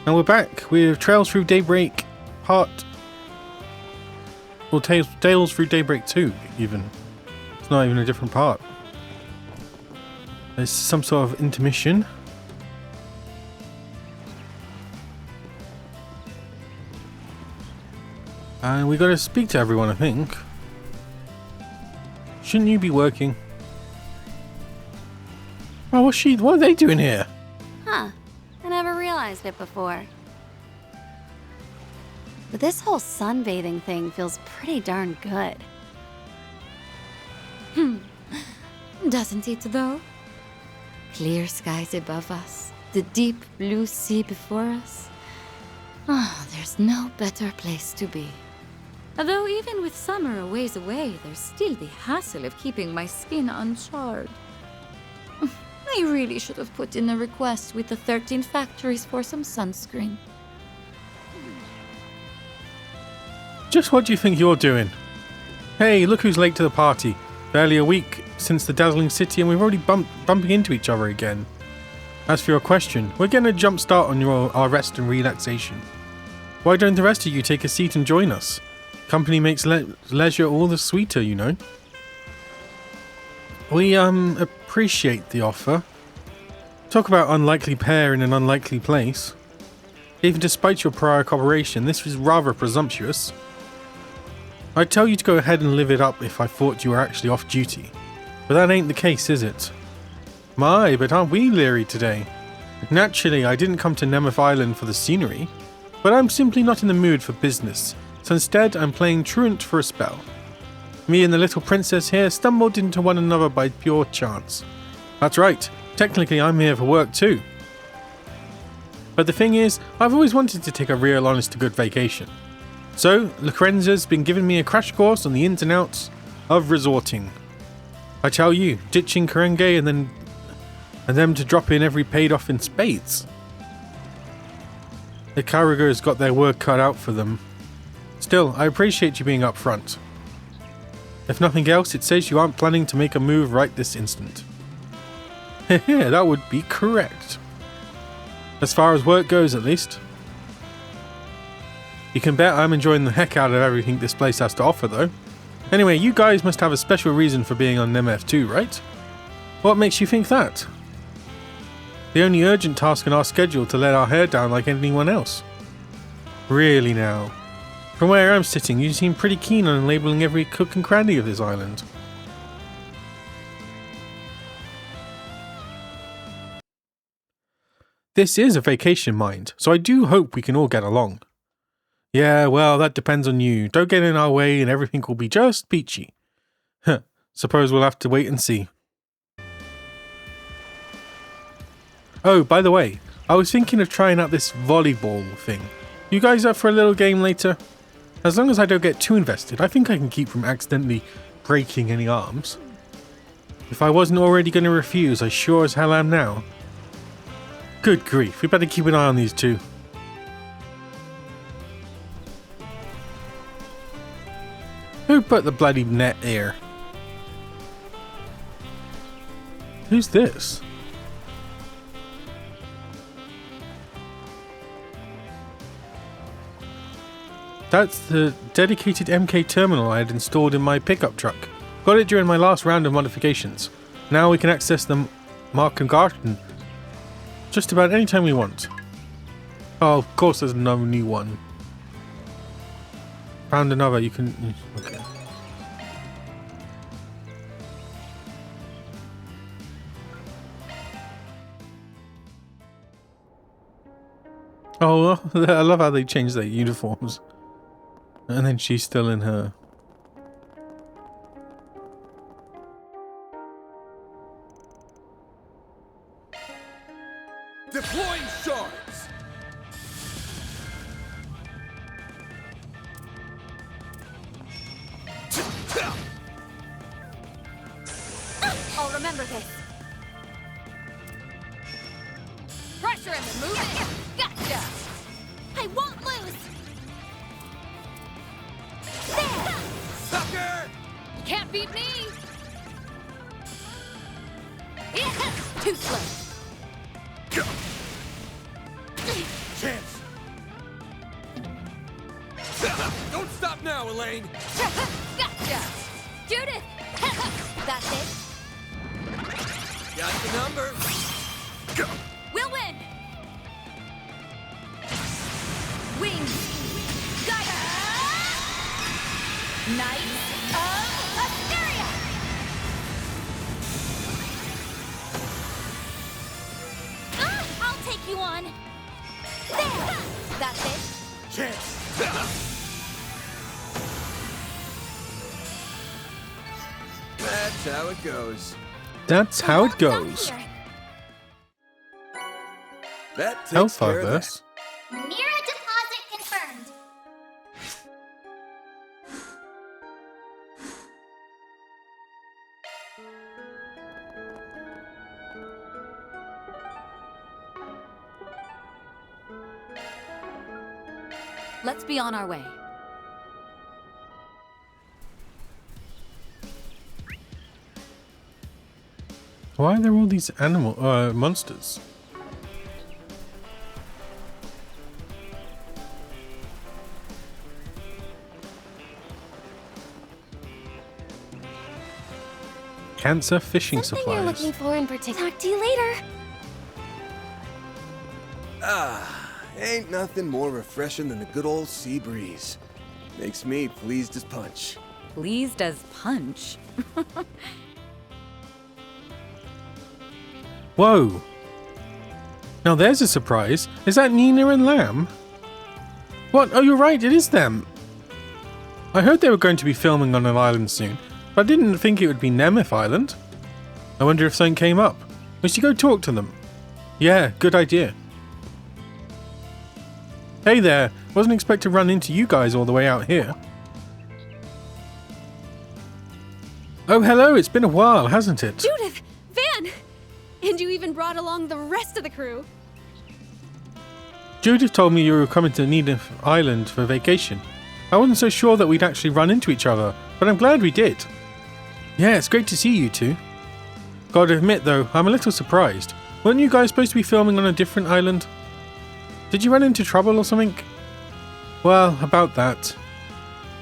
And we're back with Trails Through Daybreak Tales Through Daybreak 2 even. It's not even a different part. There's some sort of intermission. And we gotta speak to everyone, I think. Shouldn't you be working? Oh, what are they doing here? Huh. I never realized it before. But this whole sunbathing thing feels pretty darn good. Doesn't it though? Clear skies above us, the deep blue sea before us. Oh, there's no better place to be. Although even with summer a ways away, there's still the hassle of keeping my skin uncharred. I really should have put in a request with the 13 factories for some sunscreen. Just what do you think you're doing? Hey, look who's late to the party. Barely a week since the dazzling city and we've already bumping into each other again. As for your question, we're getting a jump start on our rest and relaxation. Why don't the rest of you take a seat and join us? Company makes leisure all the sweeter, you know. We appreciate the offer. Talk about unlikely pair in an unlikely place. Even despite your prior cooperation, this was rather presumptuous. I'd tell you to go ahead and live it up if I thought you were actually off duty. But that ain't the case, is it? My, but aren't we leery today? Naturally, I didn't come to Nemeth Island for the scenery, but I'm simply not in the mood for business, so instead I'm playing truant for a spell. Me and the little princess here stumbled into one another by pure chance. That's right, technically I'm here for work too. But the thing is, I've always wanted to take a real honest to good vacation. So, Lucrenza's been giving me a crash course on the ins and outs of resorting. I tell you, ditching Karenge and them to drop in every paid off in spades. The Carragher's got their work cut out for them. Still, I appreciate you being upfront. If nothing else, it says you aren't planning to make a move right this instant. Heh, that would be correct. As far as work goes, at least. You can bet I'm enjoying the heck out of everything this place has to offer, though. Anyway, you guys must have a special reason for being on Nemeth too, right? What makes you think that? The only urgent task in our schedule to let our hair down like anyone else. Really now. From where I'm sitting, you seem pretty keen on labelling every cook and cranny of this island. This is a vacation, mind, so I do hope we can all get along. Yeah, well, that depends on you. Don't get in our way and everything will be just peachy. Huh, suppose we'll have to wait and see. Oh, by the way, I was thinking of trying out this volleyball thing. You guys up for a little game later? As long as I don't get too invested, I think I can keep from accidentally breaking any arms. If I wasn't already going to refuse, I sure as hell am now. Good grief, we better keep an eye on these two. Who put the bloody net here? Who's this? That's the dedicated MK terminal I had installed in my pickup truck. Got it during my last round of modifications. Now we can access the Mark and Garden just about any time we want. Oh, of course there's no new one. Found another, you can... Okay. Oh, I love how they changed their uniforms. And then she's still in her... Deploying shards! I'll remember this. Pressure in the movement. Gotcha. I won't lose. There. Sucker! You can't beat me. Yeah. Too slow. Chance Don't stop now, Elaine! Gotcha! Judith! That's it. Got the number. We'll win! Wings! Gaia! Knights of Asteria! I'll take you on! There! That's it. Chance! That's how it goes. That's how it goes. That takes Hellfire care of that. verse. Mira deposit confirmed. Let's be on our way. Why are there all these monsters? Cancer fishing Something you're supplies. looking for in particular. Talk to you later. Ain't nothing more refreshing than a good old sea breeze. Makes me pleased as punch. Pleased as punch. Whoa! Now there's a surprise. Is that Nina and Lamb? What? Oh, you're right, it is them. I heard they were going to be filming on an island soon, but I didn't think it would be Nemeth Island. I wonder if something came up. We should go talk to them. Yeah, good idea. Hey there, wasn't expect to run into you guys all the way out here. Oh, hello, it's been a while, hasn't it? Judith! Van! And you even brought along the rest of the crew. Judith told me you were coming to Nemeth Island for vacation. I wasn't so sure that we'd actually run into each other, but I'm glad we did. Yeah, it's great to see you two. Gotta admit though, I'm a little surprised. Weren't you guys supposed to be filming on a different island? Did you run into trouble or something? Well, about that.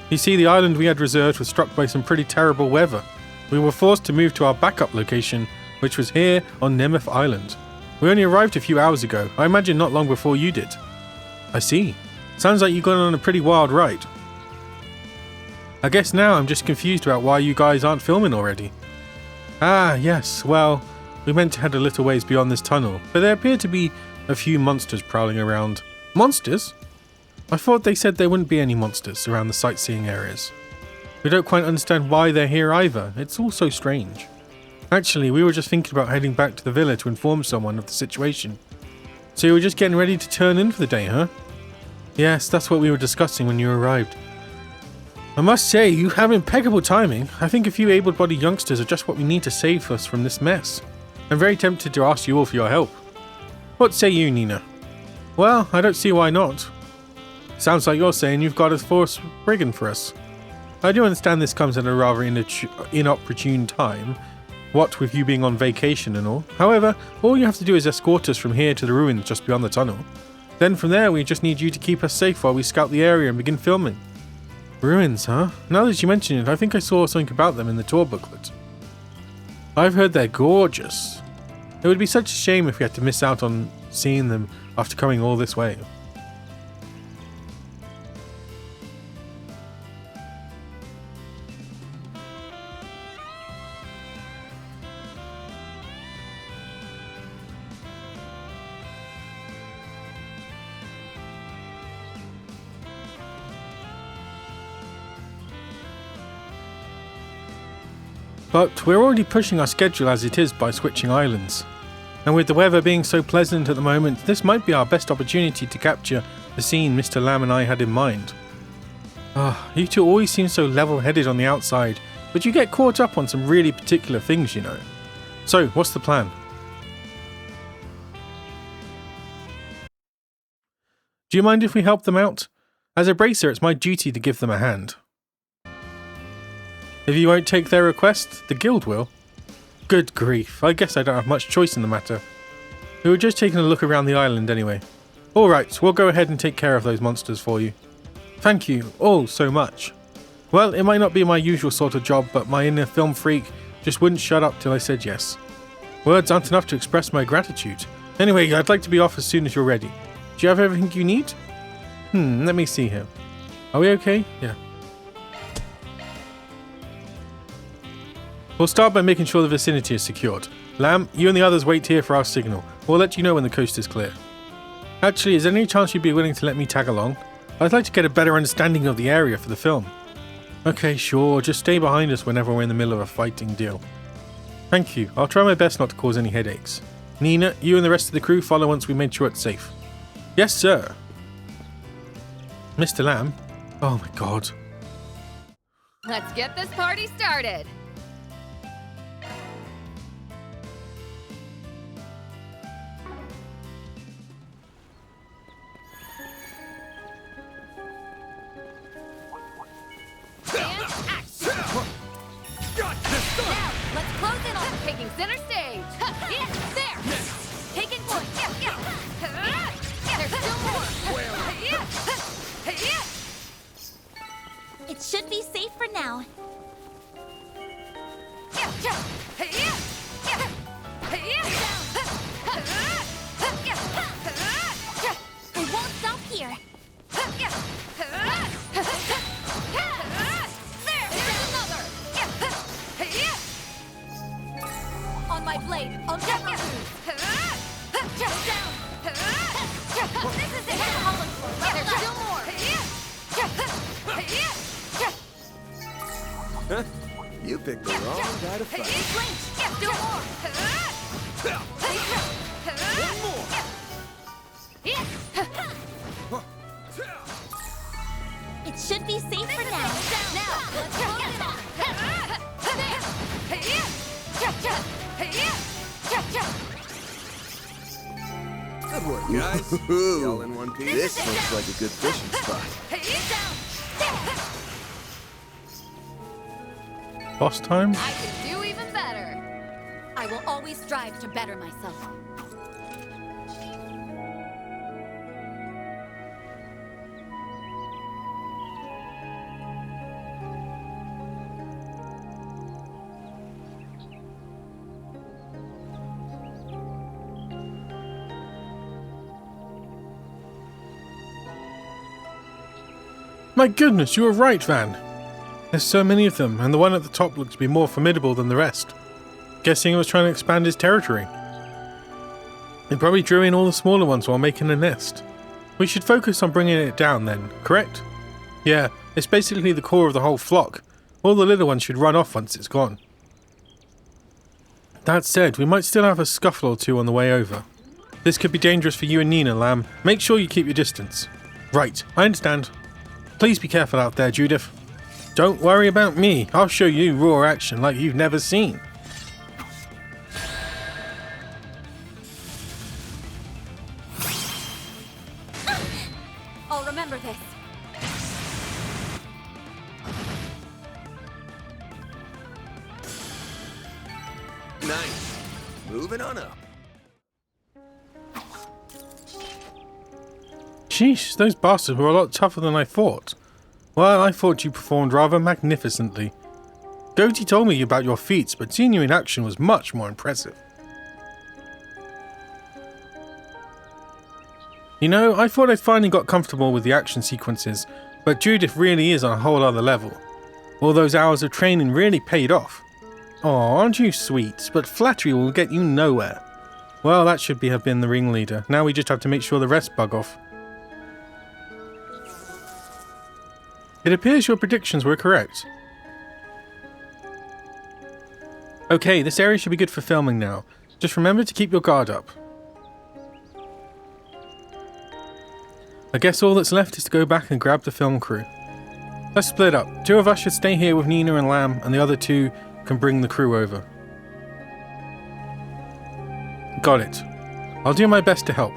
You see, the island we had reserved was struck by some pretty terrible weather. We were forced to move to our backup location, which was here on Nemeth Island. We only arrived a few hours ago, I imagine not long before you did. I see. Sounds like you got on a pretty wild ride. I guess now I'm just confused about why you guys aren't filming already. Ah, yes, well, we meant to head a little ways beyond this tunnel, but there appear to be a few monsters prowling around. Monsters? I thought they said there wouldn't be any monsters around the sightseeing areas. We don't quite understand why they're here either, it's all so strange. Actually, we were just thinking about heading back to the villa to inform someone of the situation. So you were just getting ready to turn in for the day, huh? Yes, that's what we were discussing when you arrived. I must say, you have impeccable timing. I think a few able-bodied youngsters are just what we need to save us from this mess. I'm very tempted to ask you all for your help. What say you, Nina? Well, I don't see why not. Sounds like you're saying you've got a force spriggan for us. I do understand this comes at a rather inopportune time, what with you being on vacation and all. However, all you have to do is escort us from here to the ruins just beyond the tunnel. Then from there we just need you to keep us safe while we scout the area and begin filming. Ruins, huh? Now that you mention it, I think I saw something about them in the tour booklet. I've heard they're gorgeous. It would be such a shame if we had to miss out on seeing them after coming all this way. But we're already pushing our schedule as it is by switching islands. And with the weather being so pleasant at the moment, this might be our best opportunity to capture the scene Mr. Lamb and I had in mind. You two always seem so level-headed on the outside, but you get caught up on some really particular things, you know. So, what's the plan? Do you mind if we help them out? As a bracer, it's my duty to give them a hand. If you won't take their request, the guild will. Good grief, I guess I don't have much choice in the matter. We were just taking a look around the island anyway. Alright, we'll go ahead and take care of those monsters for you. Thank you all so much. Well, it might not be my usual sort of job, but my inner film freak just wouldn't shut up till I said yes. Words aren't enough to express my gratitude. Anyway, I'd like to be off as soon as you're ready. Do you have everything you need? Let me see here. Are we okay? Yeah. We'll start by making sure the vicinity is secured. Lamb, you and the others wait here for our signal. We'll let you know when the coast is clear. Actually, is there any chance you'd be willing to let me tag along? I'd like to get a better understanding of the area for the film. Okay, sure. Just stay behind us whenever we're in the middle of a fighting deal. Thank you. I'll try my best not to cause any headaches. Nina, you and the rest of the crew follow once we made sure it's safe. Yes, sir. Mr. Lamb? Oh my god. Let's get this party started. Now, let's close in on taking center stage. There! Taking point. There's still more. It should be safe for now. I won't stop here. There's another. On my blade, I'll never lose. Down. This is it. There's still more. You picked the wrong guy to fight. Still more. It should be safe for now. Now, let's close it on. Good work, guys. All in one piece. This looks like a good fishing spot. Boss time? I can do even better. I will always strive to better myself. My goodness, you were right, Van. There's so many of them, and the one at the top looked to be more formidable than the rest. Guessing it was trying to expand his territory. It probably drew in all the smaller ones while making a nest. We should focus on bringing it down then, correct? Yeah, it's basically the core of the whole flock. All the little ones should run off once it's gone. That said, we might still have a scuffle or two on the way over. This could be dangerous for you and Nina, Lamb. Make sure you keep your distance. Right, I understand. Please be careful out there, Judith. Don't worry about me. I'll show you raw action like you've never seen. I'll remember this. Nice. Moving on up. Sheesh, those bastards were a lot tougher than I thought. Well, I thought you performed rather magnificently. Goatee told me about your feats, but seeing you in action was much more impressive. You know, I thought I'd finally got comfortable with the action sequences, but Judith really is on a whole other level. All those hours of training really paid off. Aw, aren't you sweet, but flattery will get you nowhere. Well, that should have been the ringleader. Now we just have to make sure the rest bug off. It appears your predictions were correct. Okay, this area should be good for filming now. Just remember to keep your guard up. I guess all that's left is to go back and grab the film crew. Let's split up. 2 of us should stay here with Nina and Lamb, and the other 2 can bring the crew over. Got it. I'll do my best to help.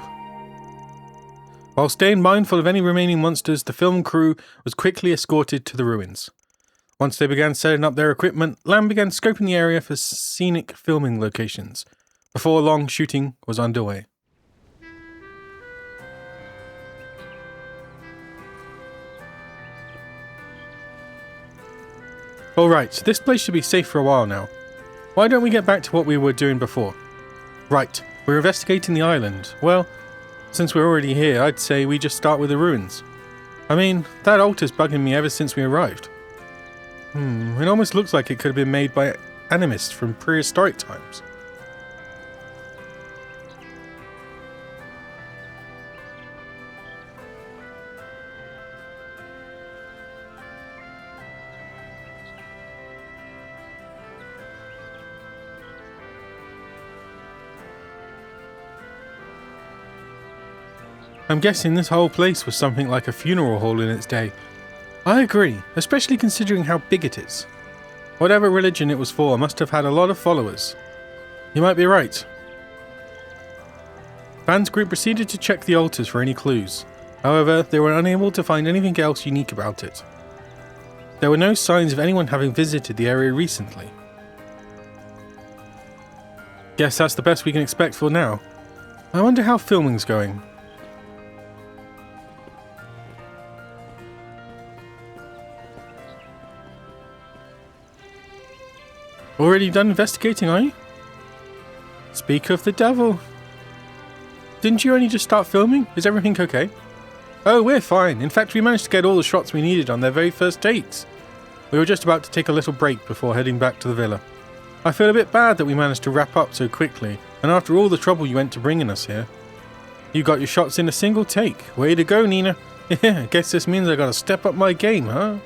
While staying mindful of any remaining monsters, the film crew was quickly escorted to the ruins. Once they began setting up their equipment, Lamb began scoping the area for scenic filming locations. Before long, shooting was underway. Alright, this place should be safe for a while now. Why don't we get back to what we were doing before? Right, we're investigating the island. Well, since we're already here, I'd say we just start with the ruins. I mean, that altar's bugging me ever since we arrived. It almost looks like it could have been made by animists from prehistoric times. I'm guessing this whole place was something like a funeral hall in its day. I agree, especially considering how big it is. Whatever religion it was for must have had a lot of followers. You might be right. Van's group proceeded to check the altars for any clues. However, they were unable to find anything else unique about it. There were no signs of anyone having visited the area recently. Guess that's the best we can expect for now. I wonder how filming's going. Already done investigating, are you? Speak of the devil. Didn't you only just start filming? Is everything okay? Oh, we're fine. In fact, we managed to get all the shots we needed on their very first takes. We were just about to take a little break before heading back to the villa. I feel a bit bad that we managed to wrap up so quickly, and after all the trouble you went to bringing us here. You got your shots in a single take. Way to go, Nina. Yeah, guess this means I gotta step up my game, huh?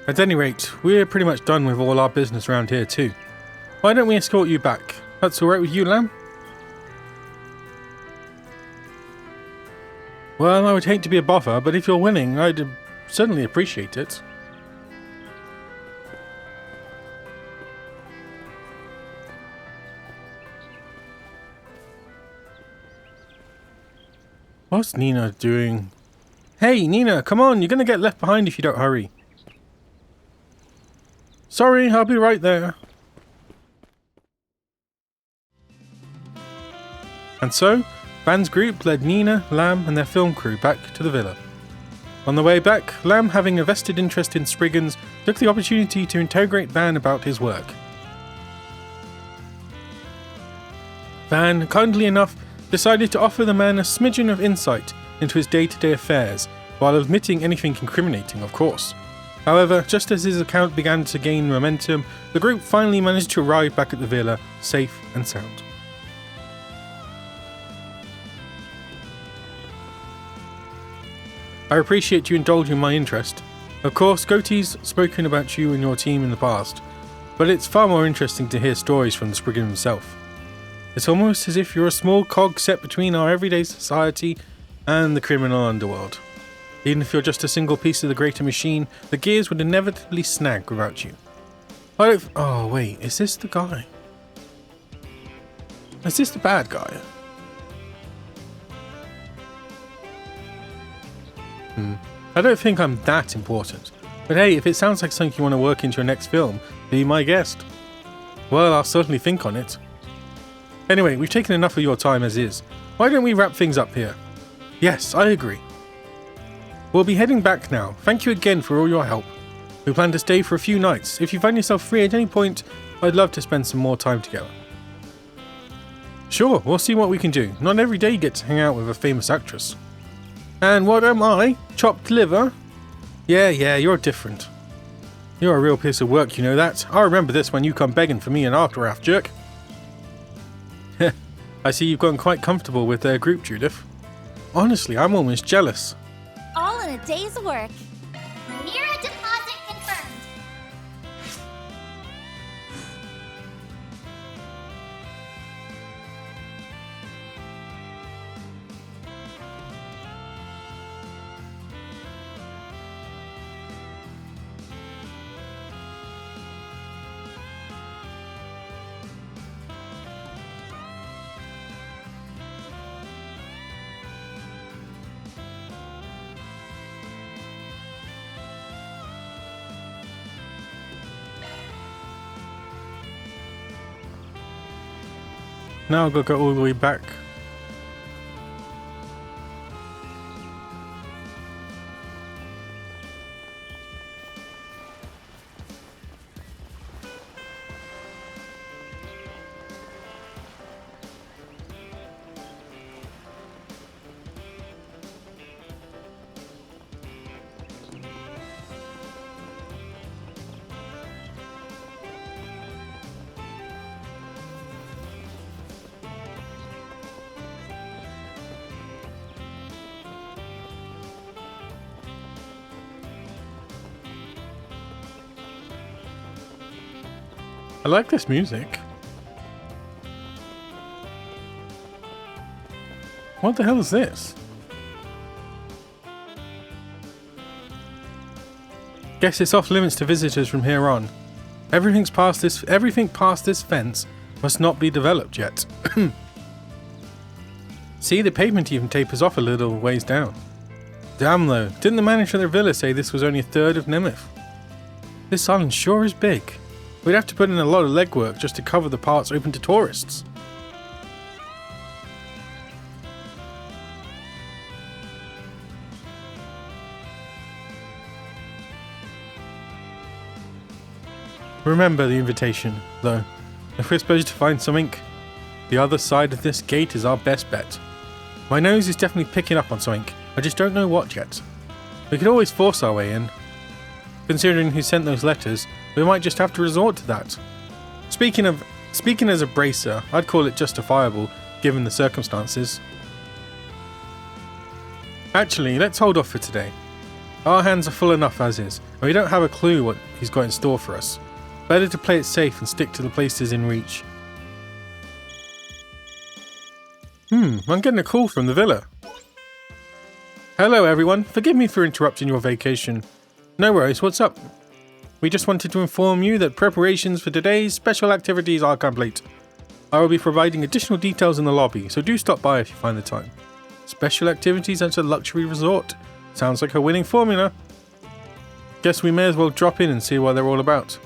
At any rate, we're pretty much done with all our business around here too. Why don't we escort you back? That's alright with you, Lamb? Well, I would hate to be a bother, but if you're willing, I'd certainly appreciate it. What's Nina doing? Hey, Nina, come on, you're gonna get left behind if you don't hurry. Sorry, I'll be right there. And so, Van's group led Nina, Lamb and their film crew back to the villa. On the way back, Lamb, having a vested interest in Spriggans, took the opportunity to interrogate Van about his work. Van, kindly enough, decided to offer the man a smidgen of insight into his day-to-day affairs, while omitting anything incriminating, of course. However, just as his account began to gain momentum, the group finally managed to arrive back at the villa, safe and sound. I appreciate you indulging my interest. Of course, Goatee's spoken about you and your team in the past, but it's far more interesting to hear stories from the Spriggan himself. It's almost as if you're a small cog set between our everyday society and the criminal underworld. Even if you're just a single piece of the greater machine, the gears would inevitably snag without you. Oh wait, is this the guy? Is this the bad guy? I don't think I'm that important. But hey, if it sounds like something you want to work into your next film, be my guest. Well, I'll certainly think on it. Anyway, we've taken enough of your time as is. Why don't we wrap things up here? Yes, I agree. We'll be heading back now. Thank you again for all your help. We plan to stay for a few nights. If you find yourself free at any point, I'd love to spend some more time together. Sure, we'll see what we can do. Not every day you get to hang out with a famous actress. And what am I? Chopped liver? Yeah, you're different. You're a real piece of work, you know that. I'll remember this when you come begging for me in After jerk. I see you've gotten quite comfortable with their group, Judith. Honestly, I'm almost jealous. All in a day's work. Mira deposit confirmed. now I've got to go all the way back. I like this music. What the hell is this? Guess it's off limits to visitors from here on. Everything past this fence must not be developed yet. See, the pavement even tapers off a little ways down. Damn though, didn't the manager of their villa say this was only a third of Nemeth? This island sure is big. We'd have to put in a lot of legwork just to cover the parts open to tourists. Remember the invitation, though. If we're supposed to find something, the other side of this gate is our best bet. My nose is definitely picking up on something, I just don't know what yet. We could always force our way in. Considering who sent those letters, we might just have to resort to that. Speaking as a bracer, I'd call it justifiable, given the circumstances. Actually, let's hold off for today. Our hands are full enough as is, and we don't have a clue what he's got in store for us. Better to play it safe and stick to the places in reach. I'm getting a call from the villa. Hello everyone, forgive me for interrupting your vacation. No worries, what's up? We just wanted to inform you that preparations for today's special activities are complete. I will be providing additional details in the lobby, so do stop by if you find the time. Special activities at a luxury resort. Sounds like a winning formula. Guess we may as well drop in and see what they're all about.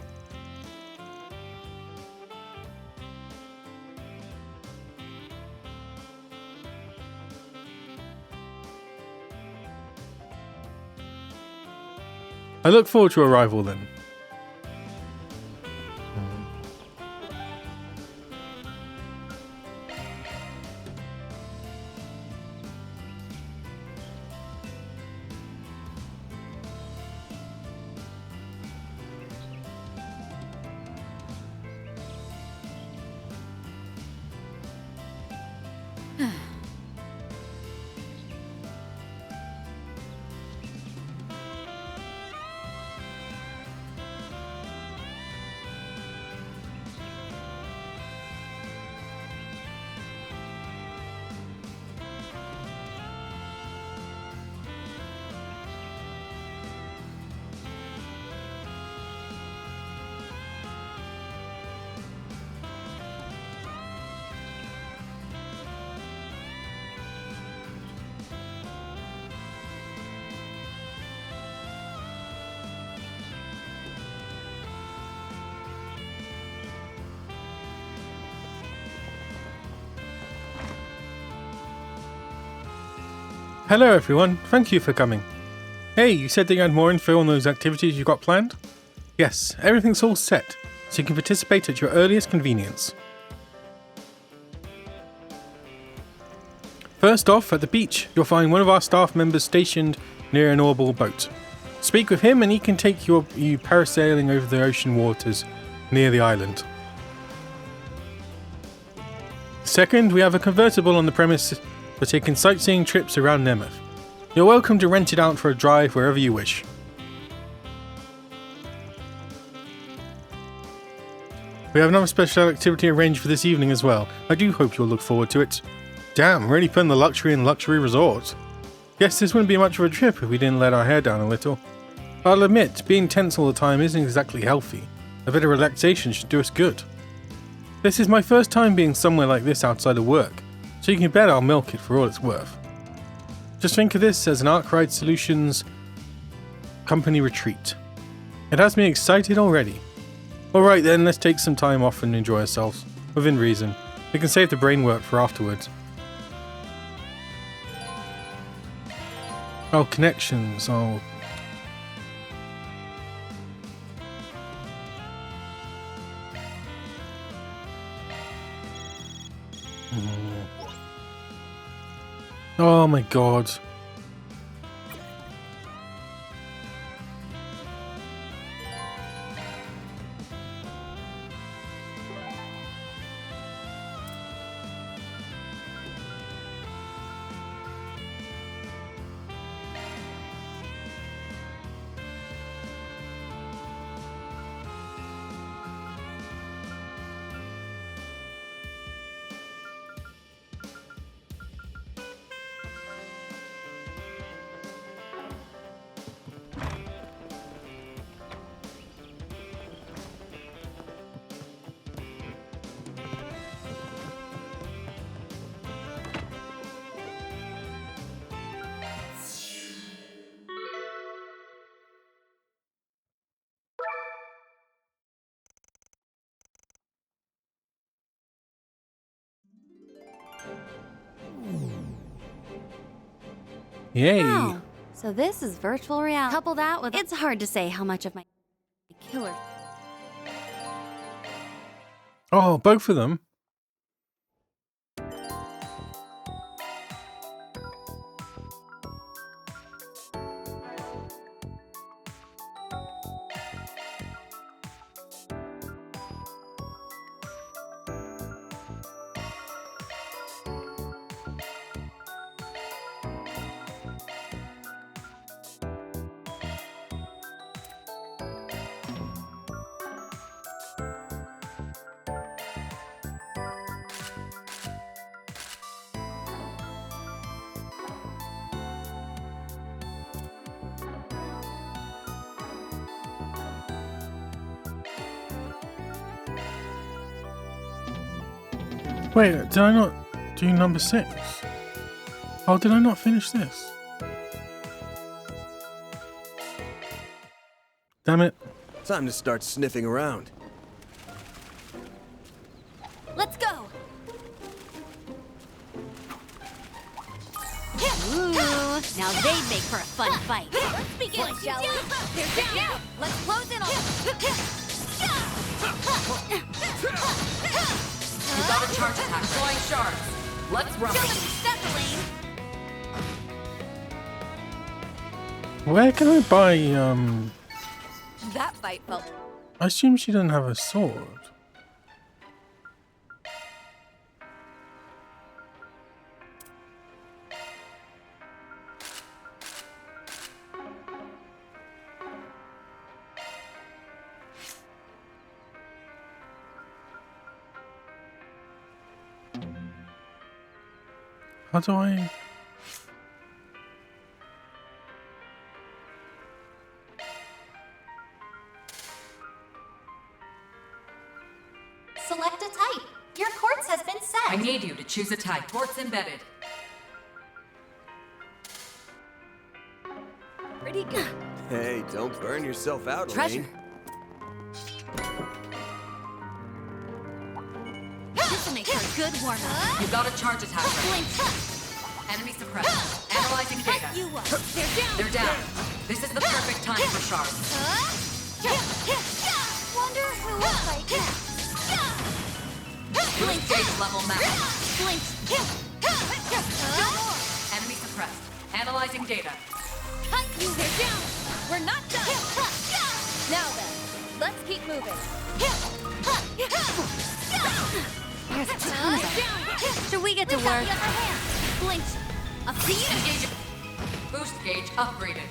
I look forward to arrival then. Hello everyone, thank you for coming. Hey, you said that you had more info on those activities you got planned? Yes, everything's all set, so you can participate at your earliest convenience. First off, at the beach, you'll find one of our staff members stationed near an orbital boat. Speak with him and he can take you parasailing over the ocean waters near the island. Second, we have a convertible on the premise for taking sightseeing trips around Nemeth. You're welcome to rent it out for a drive wherever you wish. We have another special activity arranged for this evening as well. I do hope you'll look forward to it. Damn, really putting the luxury in luxury resort. Guess this wouldn't be much of a trip if we didn't let our hair down a little. I'll admit, being tense all the time isn't exactly healthy. A bit of relaxation should do us good. This is my first time being somewhere like this outside of work, so you can bet I'll milk it for all it's worth. Just think of this as an Arkride Solutions company retreat. It has me excited already. Alright then, let's take some time off and enjoy ourselves, within reason. We can save the brain work for afterwards. Oh, connections. Oh. Oh my god. Yay. Wow. So this is virtual reality. Couple that with... It's hard to say how much of my killer... Oh, both of them. Wait, did I not do number 6? Oh, did I not finish this? Damn it. Time to start sniffing around. Let's go. Ooh, now they make for a fun fight. Let's begin, shall we? They're down. Now, let's close in on them. You got a charge attack. Flying shards. Let's run. Where can I buy, That fight felt... I assume she doesn't have a sword. How do I... Select a type. Your quartz has been set. I need you to choose a type. Quartz embedded. pretty good. Hey, don't burn yourself out, Treasure. Elaine. This'll make for a good warm-up. You got a charge attack. Blink. Enemy suppressed. Analyzing data. You up. They're down. They're down. This is the perfect time for shards. Wonder who will fight next. Blink gauge level max. Blink. Enemy suppressed. Analyzing data. Cut you. They're down. We're not done. Now then, let's keep moving. There's a ton of them. Should we get to We've got work? the upper hand. Blink. A speed engage. Boost gauge upgraded.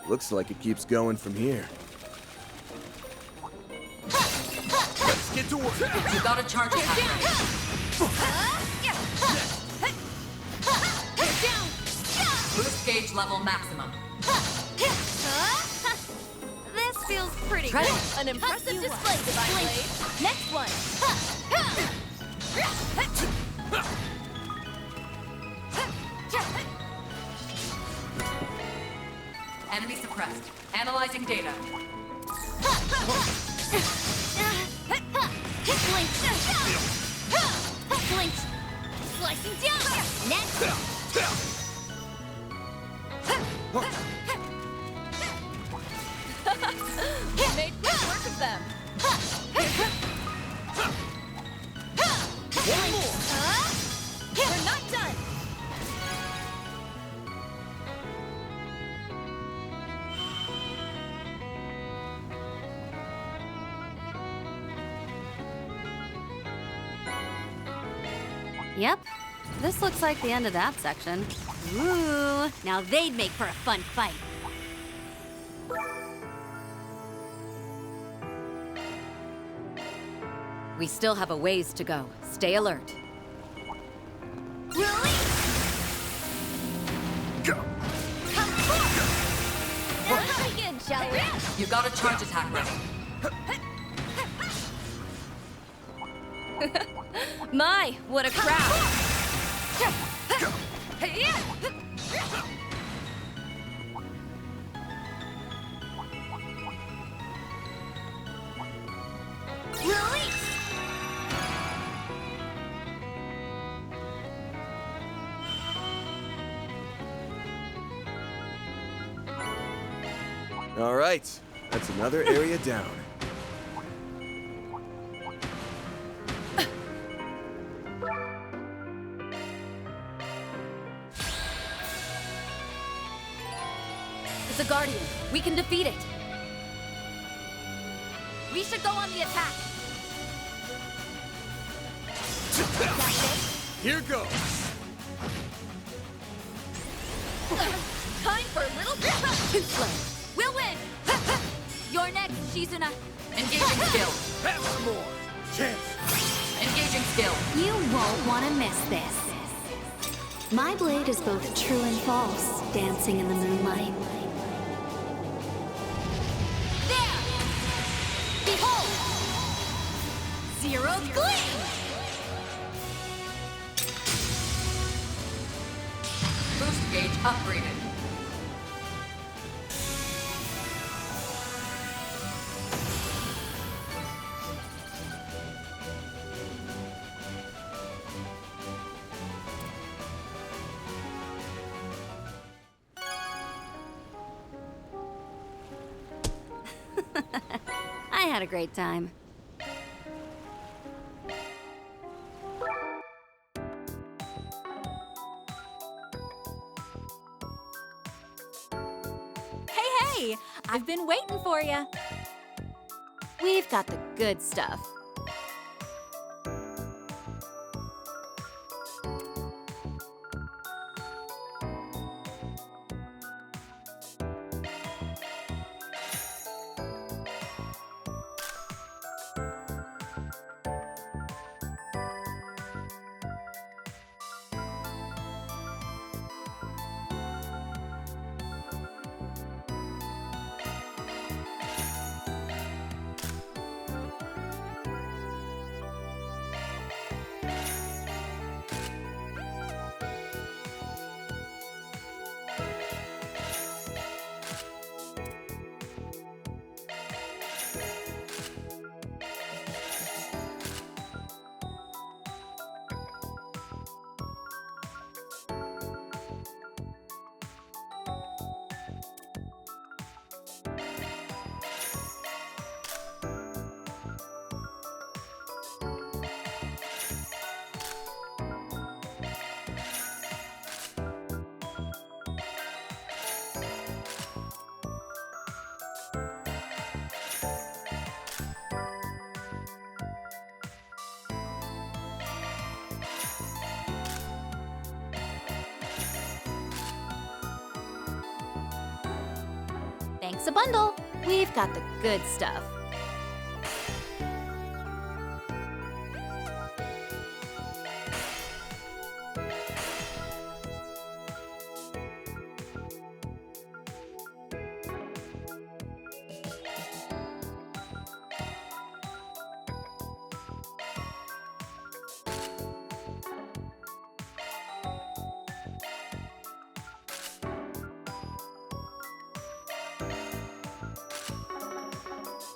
Looks like it keeps going from here. Let's get to work. You got a charge attack ready. Boost gauge level maximum. This feels pretty Try good. it. An impressive display, Divine Blade. Next one. Enemy suppressed. Analyzing data. Blink. Blink. Slicing down. Next. Made quick work of them. One more. We're not done. Yep. This looks like the end of that section. Ooh, now they'd make for a fun fight. We still have a ways to go. Stay alert. Let's begin, shall we? You got a charge attack ready. My, what a crowd! All right, that's another area down. It's a Guardian. We can defeat it. We should go on the attack. Here goes. Time for a little too slow. We'll win. You're next, Shizuna. Engaging skill. Have some more. Chance. Engaging skill. You won't want to miss this. My blade is both true and false, dancing in the moonlight. There! Behold! Zero gleam! Boost gauge upgraded. I had a great time. Hey! I've been waiting for you. We've got the good stuff. Thanks a bundle. We've got the good stuff.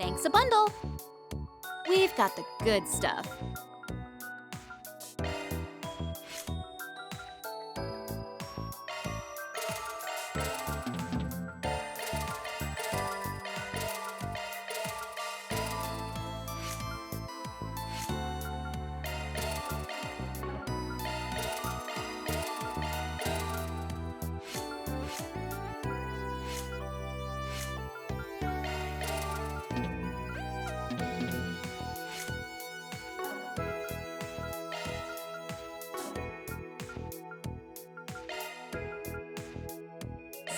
Thanks a bundle. We've got the good stuff.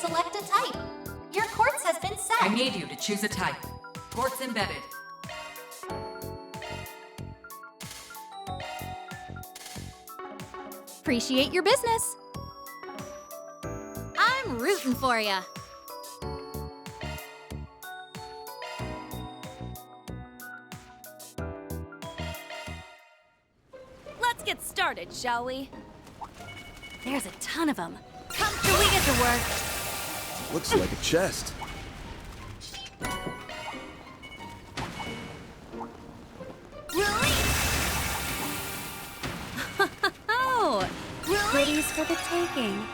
Select a type. Your quartz has been set. I need you to choose a type. Quartz embedded. Appreciate your business. I'm rooting for ya. Let's get started, shall we? There's a ton of them. Come till we get to work. Looks like a chest. Oh, goodies for the taking.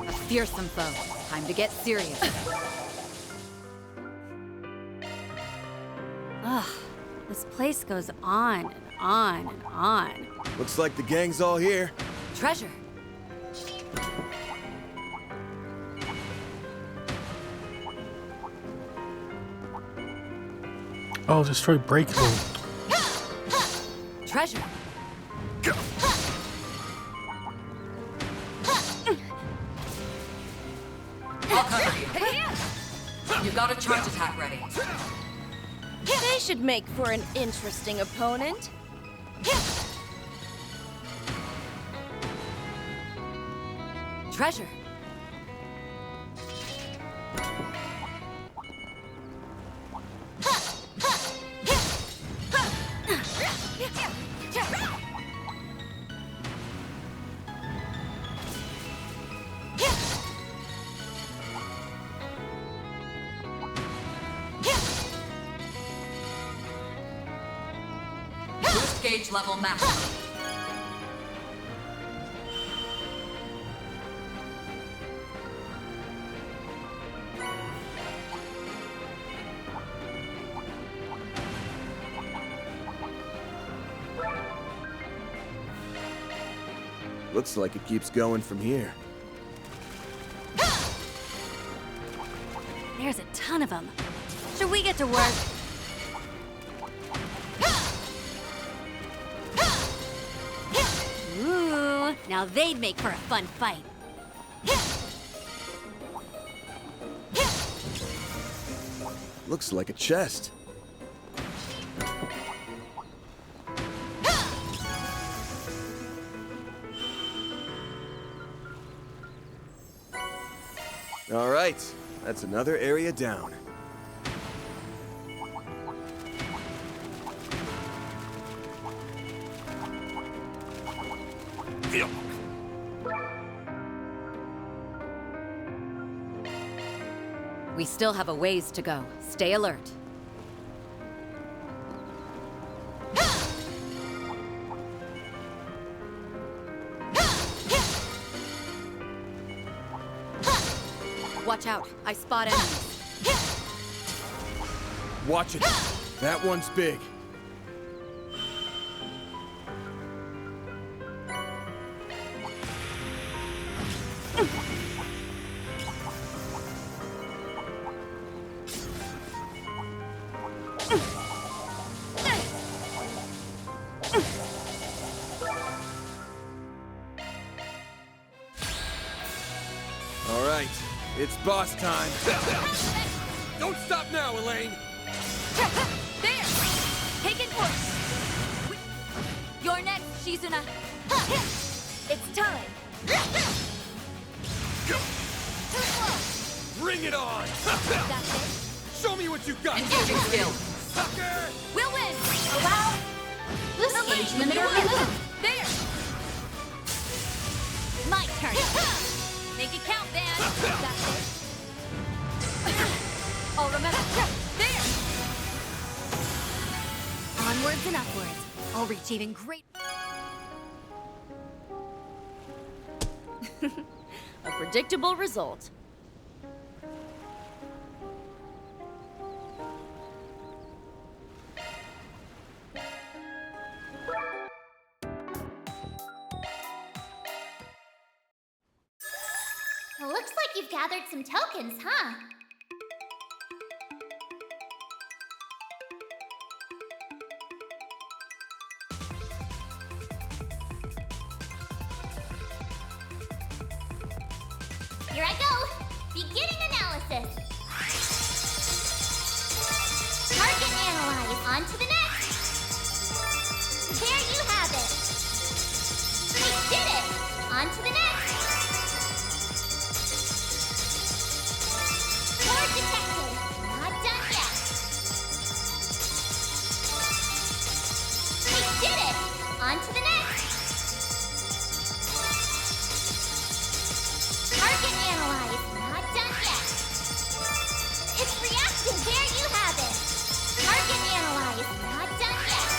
A fearsome foe. Time to get serious. Ugh, this place goes on and on and on. Looks like the gang's all here. Treasure. Oh, destroy breakable. Treasure. I'll cover you. You got a charge attack ready. They should make for an interesting opponent. Treasure. Boost gauge level maximum. Looks like it keeps going from here. There's a ton of them. Should we get to work? Ooh, now they'd make for a fun fight. Looks like a chest. All right, that's another area down. We still have a ways to go. Stay alert. Watch out. I spot enemies. Watch it. That one's big. All right, it's boss time. Don't stop now, Elaine. There! Taken course! You're next, Shizuna! It's time. Too slow! Bring it on. That's it. Show me what you got. Engaging skill. Sucker! We'll win! Allow Let's engage in the middle of the move. There! My turn! Make it count, Van! Got this. I'll remember. There! Onwards and upwards. I'll reach even great. A predictable result. It looks like you've gathered some tokens, huh? Here I go! Beginning analysis! Target analyze. On to the next! There you have it! I did it! On to the next! Core detected! Not done yet! I did it! On to the next! Target analyze. Not done yet. It's reactive. There you have it. Target analyze. Not done yet.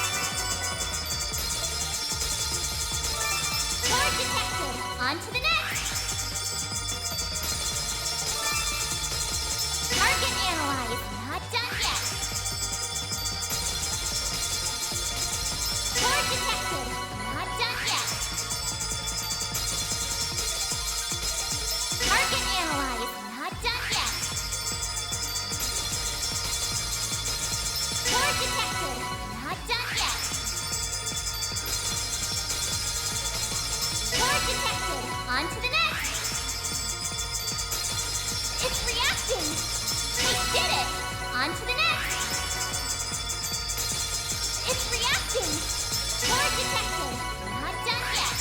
Core detected. On to the next. Target analyze. Not done yet. Core detected. Not done yet. Target analyze. Not done yet. Core detected. Not done yet. Core detected. On to the next. It's reacting. I did it. On to the next. It's reacting. Core detected. Not done yet.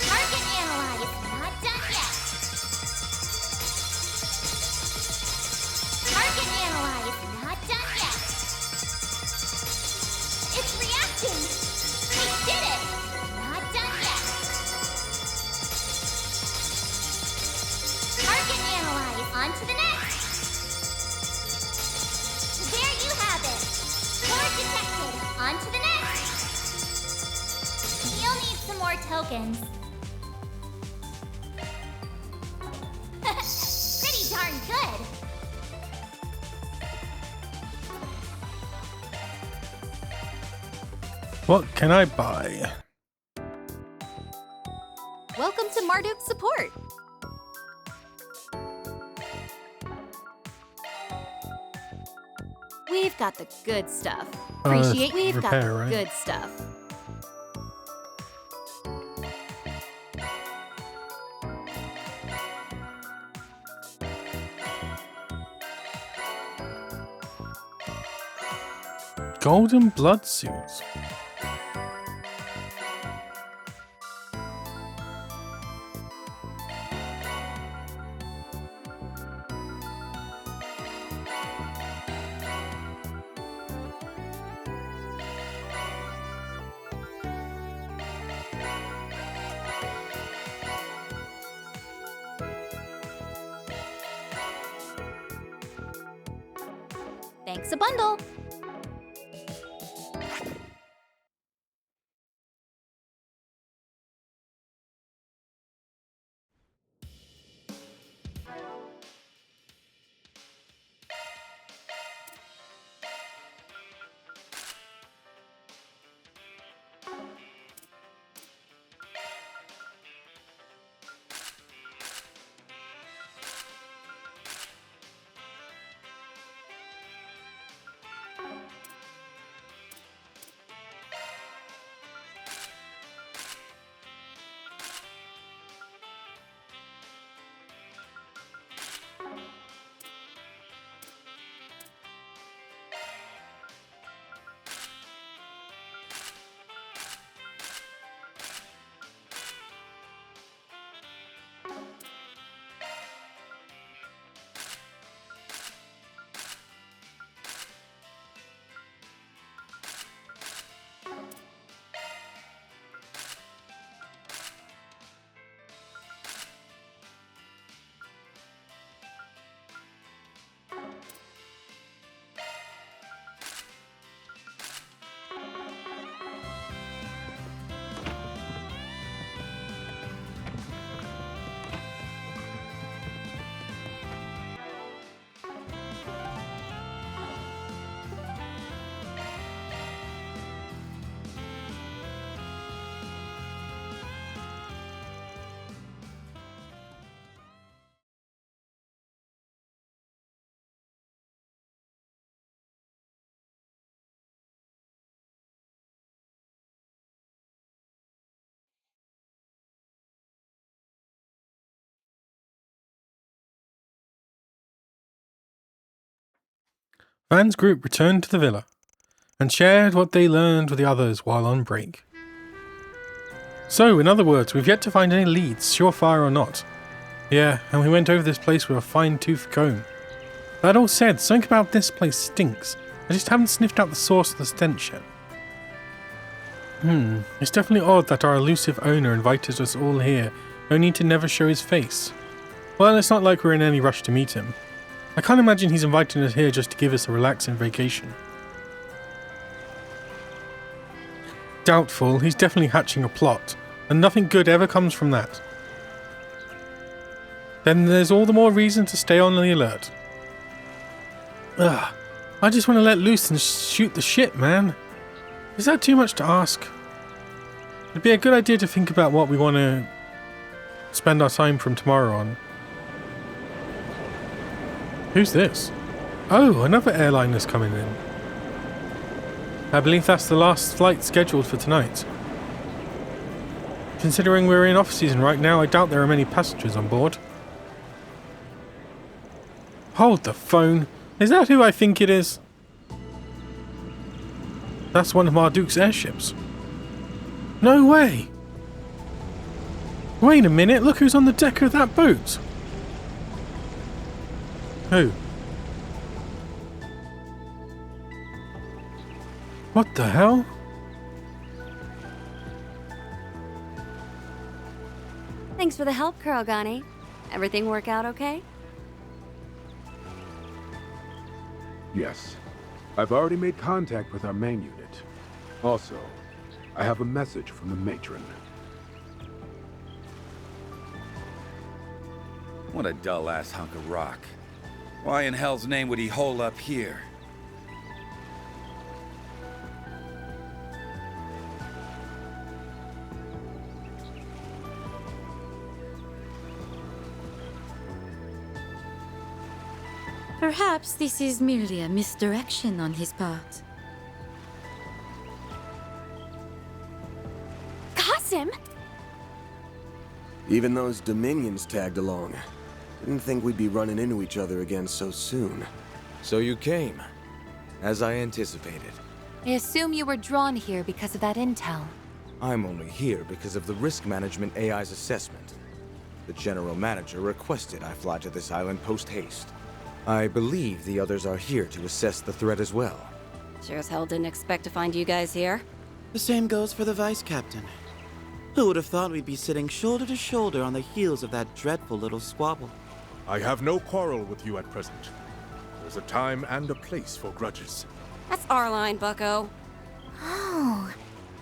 Target analyze. Not done yet. Target analyze. Not done yet. It's reacting. I did it. Not done yet. Target analyze. On to the next. There you have it. Core detected. On to the next. You'll need some more tokens. Pretty darn good. What can I buy? Welcome to Marduk's support. We've got the good stuff. Appreciate we've got repair, the right? good stuff. Golden blood suits. Thanks a bundle. Van's group returned to the villa and shared what they learned with the others while on break. So, in other words, we've yet to find any leads, surefire or not. Yeah, and we went over this place with a fine-tooth comb. That all said, something about this place stinks. I just haven't sniffed out the source of the stench yet. It's definitely odd that our elusive owner invited us all here, only to never show his face. Well, it's not like we're in any rush to meet him. I can't imagine he's inviting us here just to give us a relaxing vacation. Doubtful, he's definitely hatching a plot, and nothing good ever comes from that. Then there's all the more reason to stay on the alert. Ugh, I just want to let loose and shoot the shit, man. Is that too much to ask? It'd be a good idea to think about what we want to spend our time from tomorrow on. Who's this? Oh, another airliner's coming in. I believe that's the last flight scheduled for tonight. Considering we're in off-season right now, I doubt there are many passengers on board. Hold the phone. Is that who I think it is? That's one of Marduke's airships. No way! Wait a minute, look who's on the deck of that boat! Who? What the hell? Thanks for the help, Kurogane. Everything work out okay? Yes. I've already made contact with our main unit. Also, I have a message from the matron. What a dull-ass hunk of rock. Why in hell's name would he hole up here? Perhaps this is merely a misdirection on his part. Qasim! Even those Dominions tagged along. Didn't think we'd be running into each other again so soon. So you came, as I anticipated. I assume you were drawn here because of that intel. I'm only here because of the risk management AI's assessment. The general manager requested I fly to this island post-haste. I believe the others are here to assess the threat as well. Sure as hell didn't expect to find you guys here. The same goes for the vice captain. Who would have thought we'd be sitting shoulder to shoulder on the heels of that dreadful little squabble? I have no quarrel with you at present. There's a time and a place for grudges. That's our line, bucko. Oh,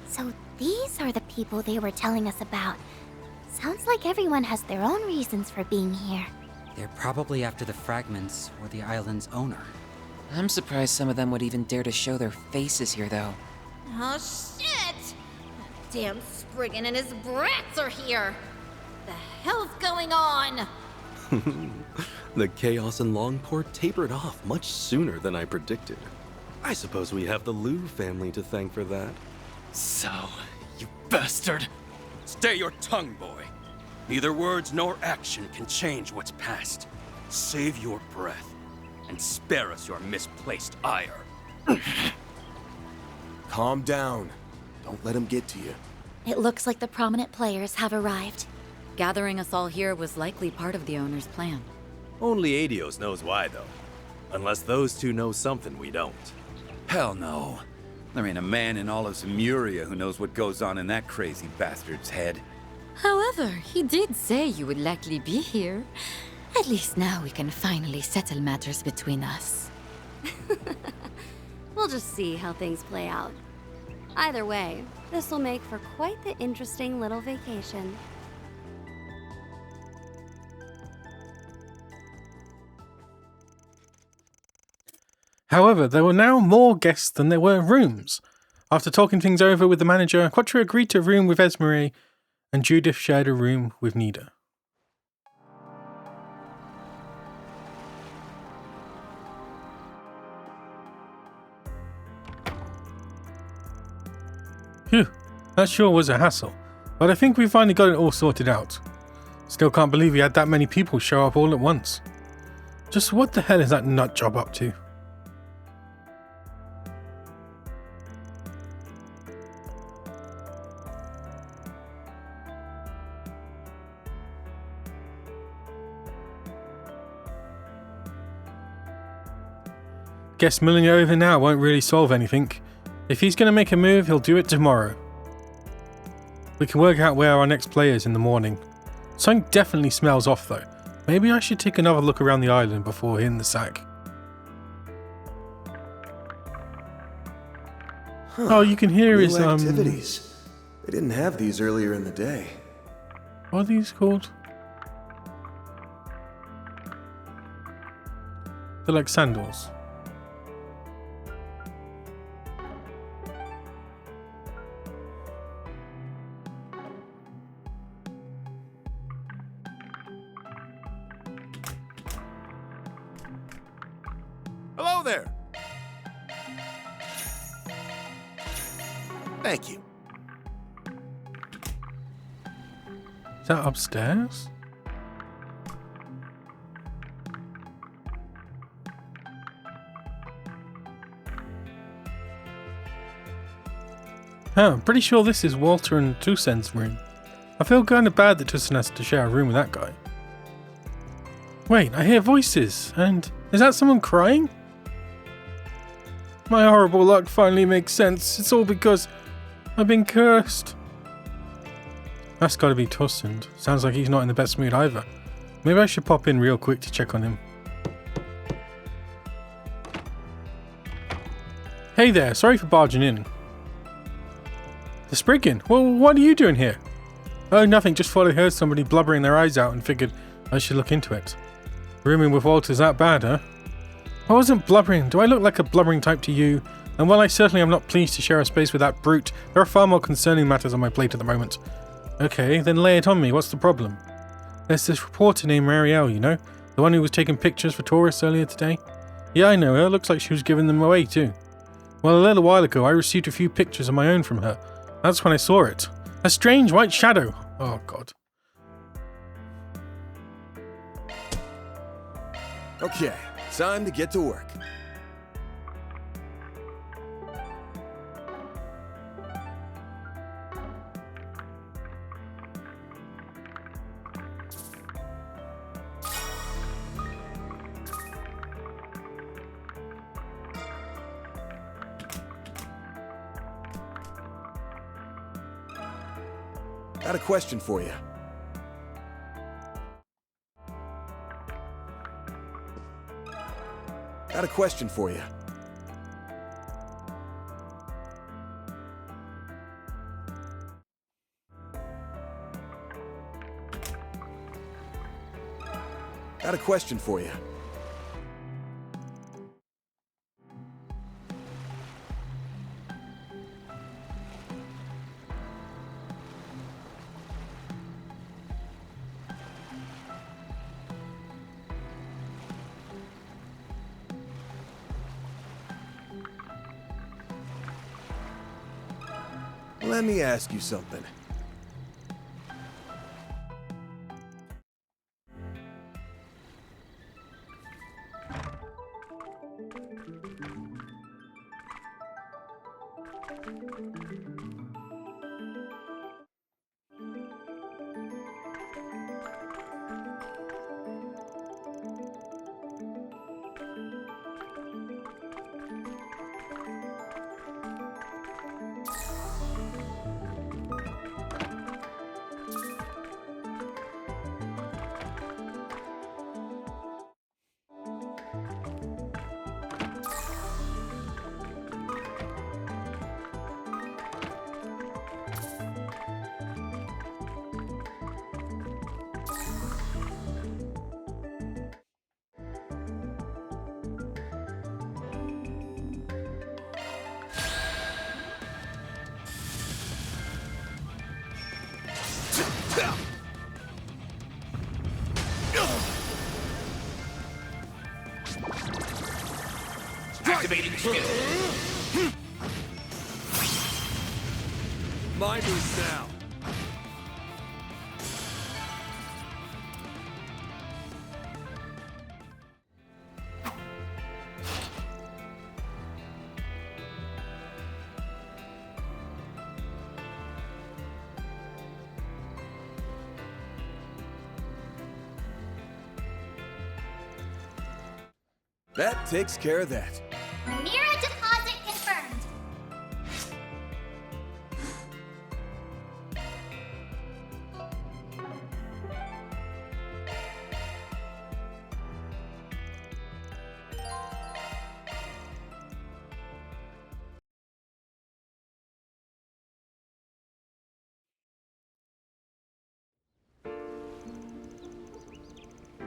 so these are the people they were telling us about. Sounds like everyone has their own reasons for being here. They're probably after the fragments or the island's owner. I'm surprised some of them would even dare to show their faces here, though. Oh, shit! Damn Spriggan and his brats are here! The hell's going on? The chaos in Longport tapered off much sooner than I predicted. I suppose we have the Liu family to thank for that. So, you bastard! Stay your tongue, boy. Neither words nor action can change what's past. Save your breath, and spare us your misplaced ire. Calm down. Don't let him get to you. It looks like the prominent players have arrived. Gathering us all here was likely part of the owner's plan. Only Adios knows why, though. Unless those two know something we don't. Hell no. There ain't a man in all of Zemuria who knows what goes on in that crazy bastard's head. However, he did say you would likely be here. At least now we can finally settle matters between us. We'll just see how things play out. Either way, this will make for quite the interesting little vacation. However, there were now more guests than there were rooms. After talking things over with the manager, Quattro agreed to room with Esmeralda, and Judith shared a room with Nida. Phew, that sure was a hassle, but I think we finally got it all sorted out. Still can't believe we had that many people show up all at once. Just what the hell is that nut job up to? Guess mulling it over now won't really solve anything. If he's going to make a move, he'll do it tomorrow. We can work out where our next player is in the morning. Something definitely smells off though. Maybe I should take another look around the island before hitting the sack. Huh. Oh, you can hear his activities. They didn't have these earlier in the day. What are these called? They're like sandals. Hello there. Thank you. Is that upstairs? I'm pretty sure this is Walter and Toussaint's room. I feel kind of bad that Toussaint has to share a room with that guy. Wait, I hear voices, and is that someone crying? My horrible luck finally makes sense. It's all because I've been cursed. That's gotta be Toussaint. Sounds like he's not in the best mood either. Maybe I should pop in real quick to check on him. Hey there, sorry for barging in. The Spriggan? Well, what are you doing here? Oh, nothing, just thought I heard somebody blubbering their eyes out and figured I should look into it. Rooming with Walter's that bad, huh? I wasn't blubbering. Do I look like a blubbering type to you? And while I certainly am not pleased to share a space with that brute, there are far more concerning matters on my plate at the moment. Okay, then lay it on me. What's the problem? There's this reporter named Marielle, you know? The one who was taking pictures for tourists earlier today? Yeah, I know her. Looks like she was giving them away too. Well, a little while ago, I received a few pictures of my own from her. That's when I saw it. A strange white shadow. Oh, God. Okay, time to get to work. Got a question for you. Got a question for you. Got a question for you. Let me ask you something. Activating skill. My move now. That takes care of that. Mira deposit confirmed.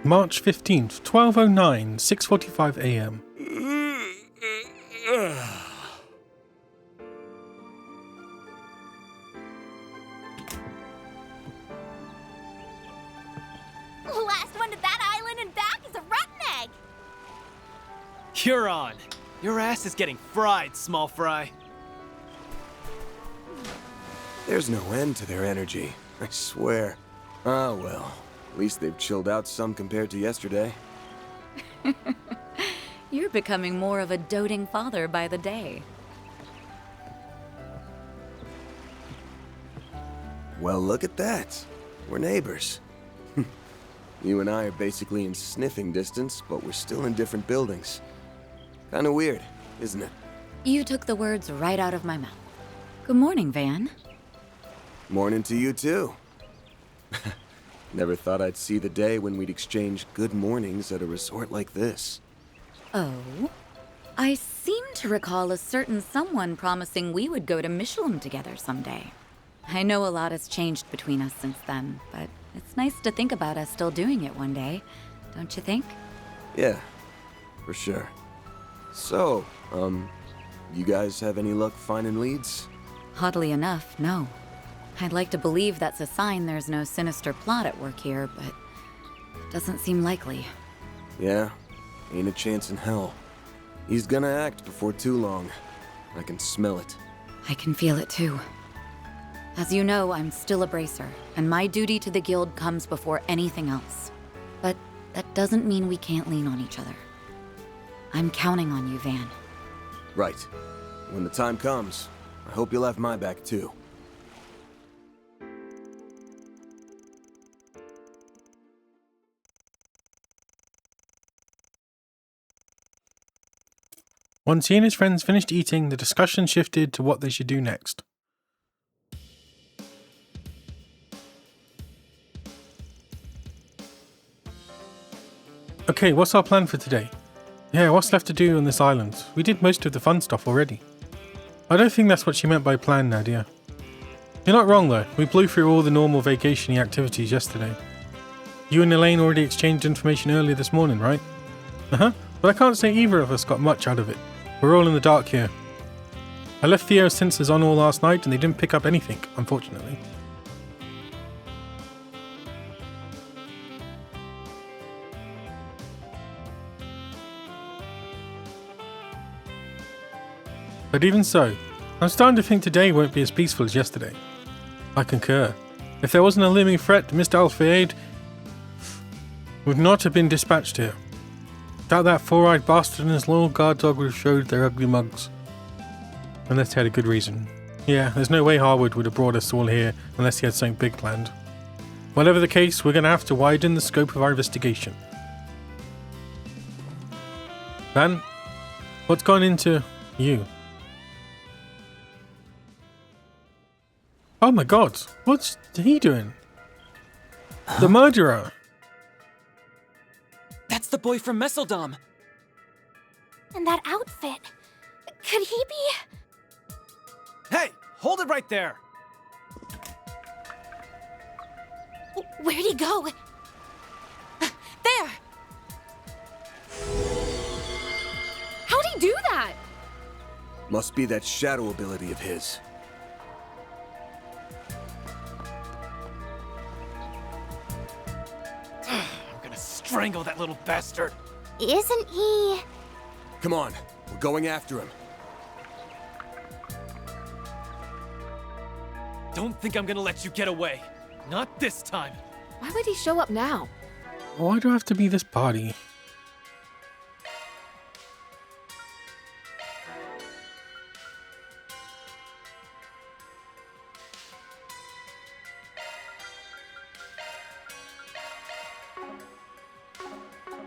March 15th, 12:09, 6:45 a.m. Last one to that island and back is a rotten egg. You're on. Your ass is getting fried, small fry. There's no end to their energy, I swear. Ah, well. At least they've chilled out some compared to yesterday. You're becoming more of a doting father by the day. Well, look at that. We're neighbors. You and I are basically in sniffing distance, but we're still in different buildings. Kinda weird, isn't it? You took the words right out of my mouth. Good morning, Van. Morning to you, too. Never thought I'd see the day when we'd exchange good mornings at a resort like this. Oh? I seem to recall a certain someone promising we would go to Michelin together someday. I know a lot has changed between us since then, but it's nice to think about us still doing it one day, don't you think? Yeah, for sure. So, you guys have any luck finding leads? Oddly enough, no. I'd like to believe that's a sign there's no sinister plot at work here, but it doesn't seem likely. Yeah, ain't a chance in hell. He's gonna act before too long. I can smell it. I can feel it too. As you know, I'm still a bracer, and my duty to the guild comes before anything else. But that doesn't mean we can't lean on each other. I'm counting on you, Van. Right. When the time comes, I hope you'll have my back too. Once he and his friends finished eating, the discussion shifted to what they should do next. Okay, what's our plan for today? Yeah, what's left to do on this island? We did most of the fun stuff already. I don't think that's what she meant by plan, Nadia. You're not wrong though, we blew through all the normal vacation-y activities yesterday. You and Elaine already exchanged information earlier this morning, right? Uh-huh, but I can't say either of us got much out of it. We're all in the dark here. I left Theo's sensors on all last night and they didn't pick up anything, unfortunately. But even so, I'm starting to think today won't be as peaceful as yesterday. I concur. If there wasn't a looming threat, Mr. Alfayed would not have been dispatched here. Without that four-eyed bastard and his loyal guard dog would have showed their ugly mugs. Unless he had a good reason. Yeah, there's no way Harwood would have brought us all here unless he had something big planned. Whatever the case, we're going to have to widen the scope of our investigation. Van, what's gone into you? Oh my god, what's he doing? Huh? The murderer! That's the boy from Messeldom! And that outfit, could he be? Hey, hold it right there! Where'd he go? There! How'd he do that? Must be that shadow ability of his. I'm gonna strangle that little bastard. Isn't he? Come on, we're going after him. Don't think I'm gonna let you get away. Not this time. Why would he show up now? Why do I have to be this party?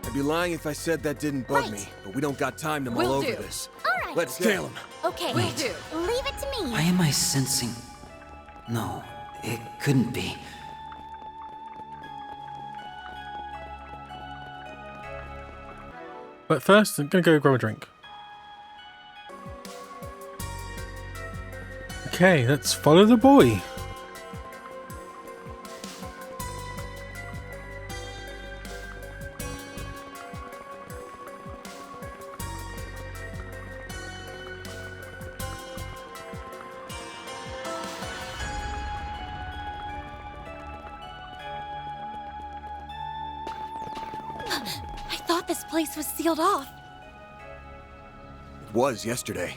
I'd be lying if I said that didn't bug me, but we don't got time to mull over this. right. Let's tail him. Okay, Will do. Leave it to me. Why am I sensing... No, it couldn't be. But first, I'm gonna go grab a drink. Okay, let's follow the boy. I thought this place was sealed off. It was yesterday.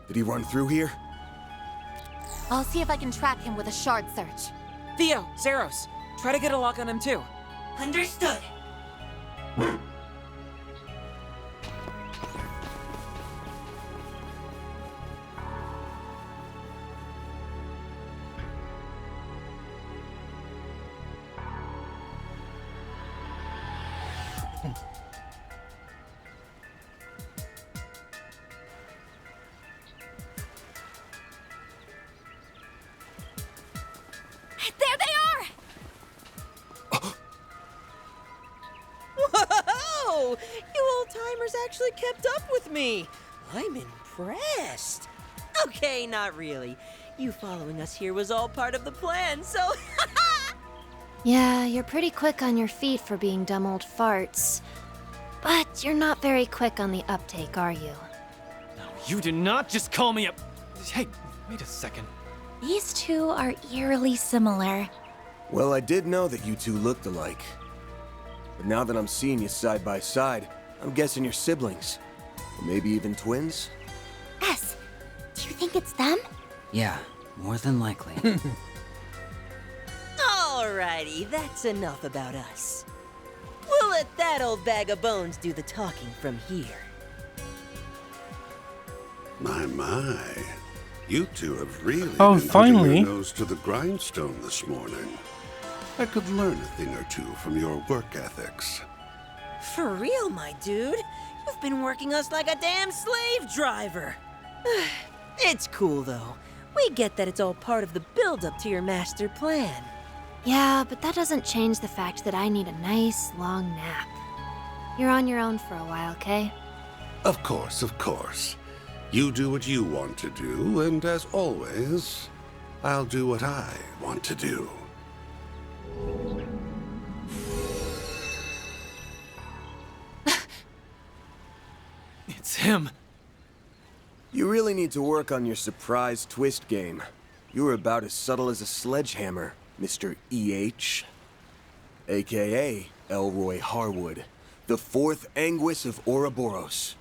Did he run through here? I'll see if I can track him with a shard search. Theo, Zeros, try to get a lock on him too. Understood. There they are! Whoa! You old-timers actually kept up with me. I'm impressed. Okay, not really. You following us here was all part of the plan, so... Yeah, you're pretty quick on your feet for being dumb old farts. But you're not very quick on the uptake, are you? No, you do not just call me a... Hey, wait a second. These two are eerily similar. Well, I did know that you two looked alike. But now that I'm seeing you side by side, I'm guessing you're siblings. Or maybe even twins? S, do you think it's them? Yeah, more than likely. Alrighty, that's enough about us. We'll let that old bag of bones do the talking from here. My. You two have really Oh, been putting finally. your nose to the grindstone this morning. I could learn a thing or two from your work ethics. For real, my dude. You've been working us like a damn slave driver. It's cool, though. We get that it's all part of the build-up to your master plan. Yeah, but that doesn't change the fact that I need a nice, long nap. You're on your own for a while, okay? Of course. You do what you want to do, and as always, I'll do what I want to do. It's him. You really need to work on your surprise twist game. You were about as subtle as a sledgehammer, Mr. E.H. AKA Elroy Harwood, the fourth Anguis of Ouroboros.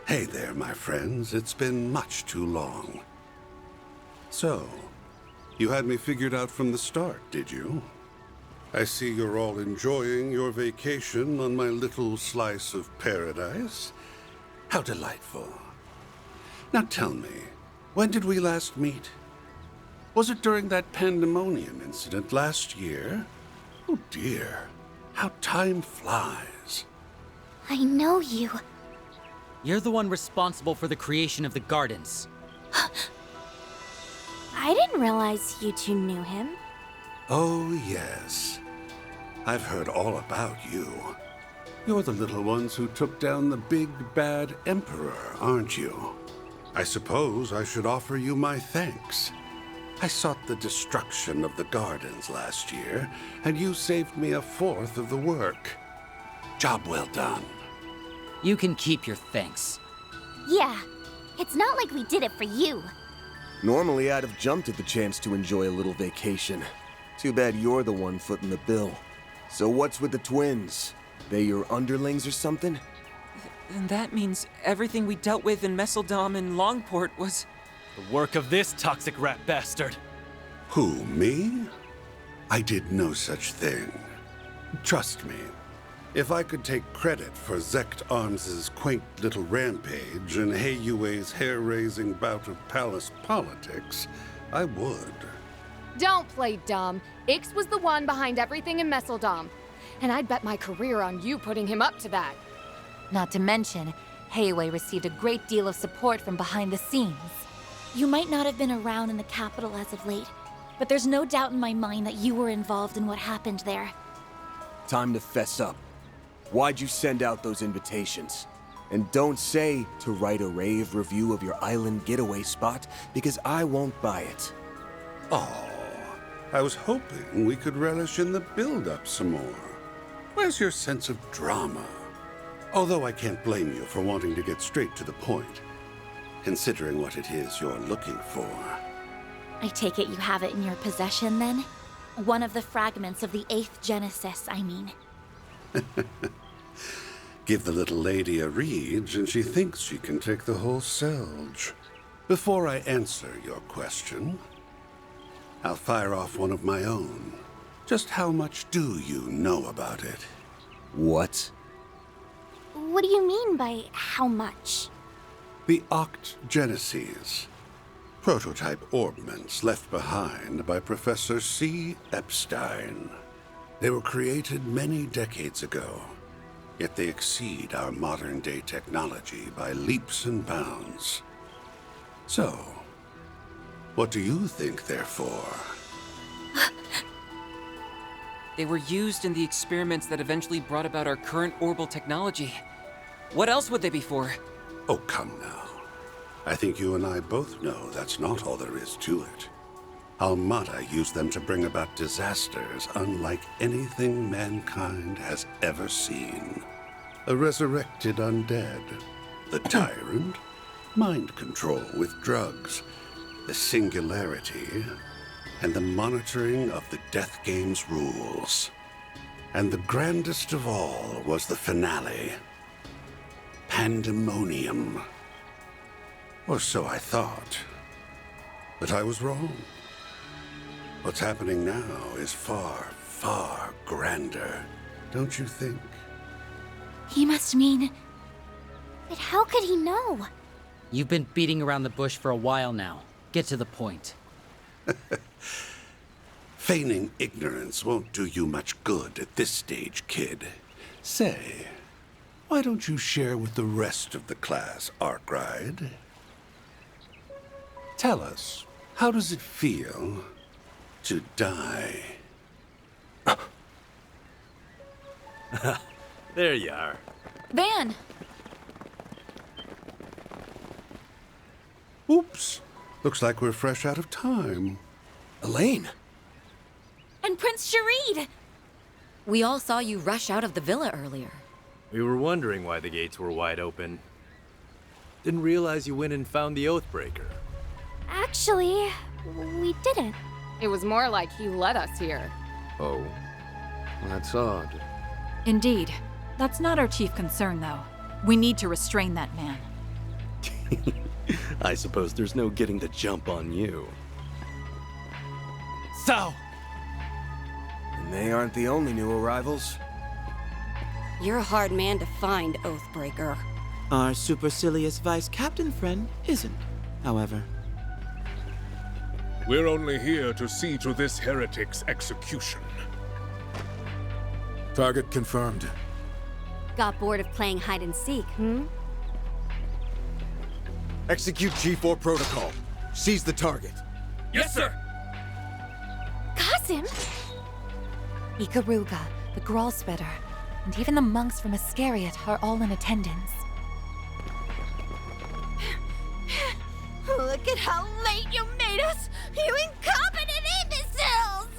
Hey there, my friends. It's been much too long. So, you had me figured out from the start, did you? I see you're all enjoying your vacation on my little slice of paradise. How delightful. Now tell me, when did we last meet? Was it during that pandemonium incident last year? Oh dear, how time flies. I know you. You're the one responsible for the creation of the gardens. I didn't realize you two knew him. Oh, yes. I've heard all about you. You're the little ones who took down the big, bad Emperor, aren't you? I suppose I should offer you my thanks. I sought the destruction of the gardens last year, and you saved me a fourth of the work. Job well done. You can keep your thanks. Yeah, it's not like we did it for you. Normally, I'd have jumped at the chance to enjoy a little vacation. Too bad you're the one footing the bill. So what's with the twins? They your underlings or something? And that means everything we dealt with in Messeldom and Longport was... The work of this toxic rat bastard. Who, me? I did no such thing. Trust me. If I could take credit for Zect Arms' quaint little rampage and Heyue's hair-raising bout of palace politics, I would. Don't play dumb. Ix was the one behind everything in Messeldom. And I'd bet my career on you putting him up to that. Not to mention, Heiwei received a great deal of support from behind the scenes. You might not have been around in the capital as of late, but there's no doubt in my mind that you were involved in what happened there. Time to fess up. Why'd you send out those invitations? And don't say to write a rave review of your island getaway spot, because I won't buy it. Oh, I was hoping we could relish in the build-up some more. Where's your sense of drama? Although I can't blame you for wanting to get straight to the point, considering what it is you're looking for. I take it you have it in your possession, then? One of the fragments of the 8th Genesis, I mean. Give the little lady a read, and she thinks she can take the whole Selge. Before I answer your question, I'll fire off one of my own. Just how much do you know about it? What? What do you mean by how much? The Oct Genesis. Prototype orbments left behind by Professor C. Epstein. They were created many decades ago, yet they exceed our modern-day technology by leaps and bounds. So, what do you think they're for? They were used in the experiments that eventually brought about our current orbital technology. What else would they be for? Oh, come now. I think you and I both know that's not all there is to it. Almata used them to bring about disasters unlike anything mankind has ever seen. A resurrected undead, the tyrant, mind control with drugs, the singularity, and the monitoring of the Death Game's rules. And the grandest of all was the finale. Pandemonium. Or so I thought. But I was wrong. What's happening now is far, far grander, don't you think? He must mean... But how could he know? You've been beating around the bush for a while now. Get to the point. Feigning ignorance won't do you much good at this stage, kid. Say, why don't you share with the rest of the class, Arkride? Tell us, how does it feel to die? There you are. Van! Oops. Looks like we're fresh out of time. Elaine! And Prince Sharid! We all saw you rush out of the villa earlier. We were wondering why the gates were wide open. Didn't realize you went and found the Oathbreaker. Actually, we didn't. It was more like he led us here. Oh, that's odd. Indeed. That's not our chief concern, though. We need to restrain that man. I suppose there's no getting the jump on you. So! And they aren't the only new arrivals. You're a hard man to find, Oathbreaker. Our supercilious vice captain friend isn't, however. We're only here to see to this heretic's execution. Target confirmed. Got bored of playing hide and seek, hmm? Execute G4 protocol. Seize the target. Yes, sir! Kasim! Ikaruga, the Gralspetter, and even the monks from Iscariot are all in attendance. Look at how late you made us! You incompetent imbeciles!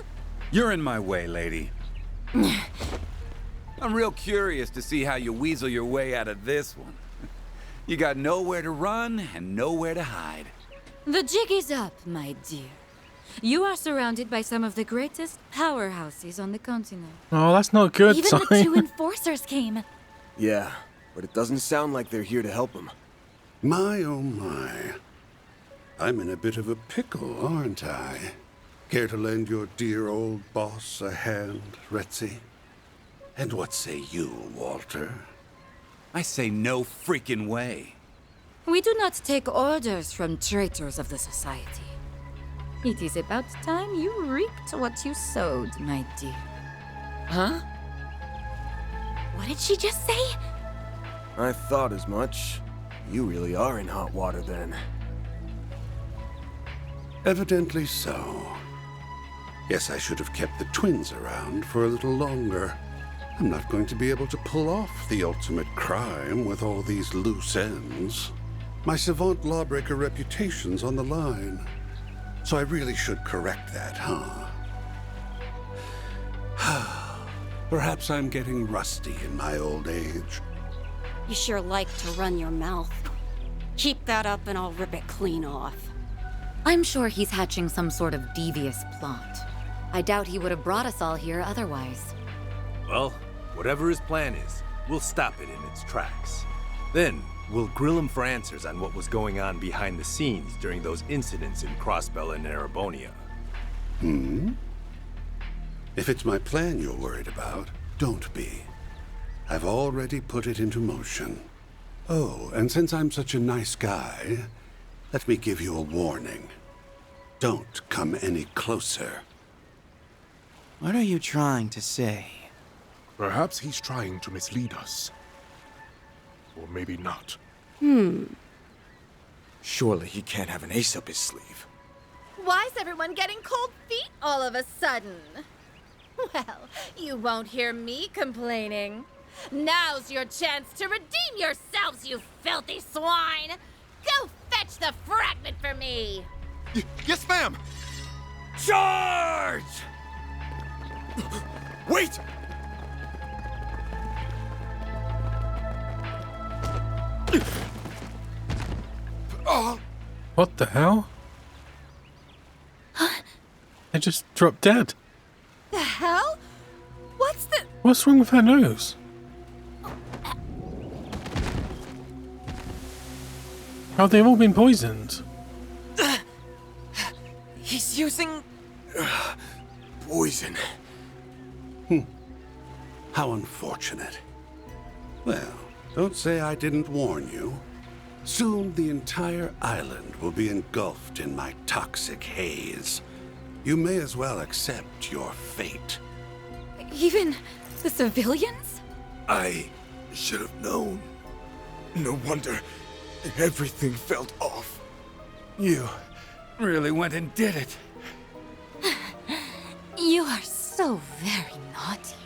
You're in my way, lady. I'm real curious to see how you weasel your way out of this one. You got nowhere to run and nowhere to hide. The jig is up, my dear. You are surrounded by some of the greatest powerhouses on the continent. Oh, that's not a good Even sign. the two enforcers came. Yeah, but it doesn't sound like they're here to help him. My, oh my. I'm in a bit of a pickle, aren't I? Care to lend your dear old boss a hand, Retzi? And what say you, Walter? I say no freaking way. We do not take orders from traitors of the society. It is about time you reaped what you sowed, my dear. Huh? What did she just say? I thought as much. You really are in hot water then. Evidently so. Guess I should have kept the twins around for a little longer. I'm not going to be able to pull off the ultimate crime with all these loose ends. My savant lawbreaker reputation's on the line. So I really should correct that, huh? Perhaps I'm getting rusty in my old age. You sure like to run your mouth. Keep that up and I'll rip it clean off. I'm sure he's hatching some sort of devious plot. I doubt he would have brought us all here otherwise. Well, whatever his plan is, we'll stop it in its tracks. Then, we'll grill him for answers on what was going on behind the scenes during those incidents in Crossbell and Erebonia. If it's my plan you're worried about, don't be. I've already put it into motion. Oh, and since I'm such a nice guy, let me give you a warning. Don't come any closer. What are you trying to say? Perhaps he's trying to mislead us. Or maybe not. Surely he can't have an ace up his sleeve. Why's everyone getting cold feet all of a sudden? Well, you won't hear me complaining. Now's your chance to redeem yourselves, you filthy swine! Go fetch the fragment for me! Yes, ma'am! Charge! Wait! What the hell? They just dropped dead. The hell? What's the... What's wrong with her nose? Oh, they've all been poisoned. He's using... Poison. How unfortunate. Well, don't say I didn't warn you. Soon the entire island will be engulfed in my toxic haze. You may as well accept your fate. Even the civilians? I should have known. No wonder everything felt off. You really went and did it. You are so very naughty.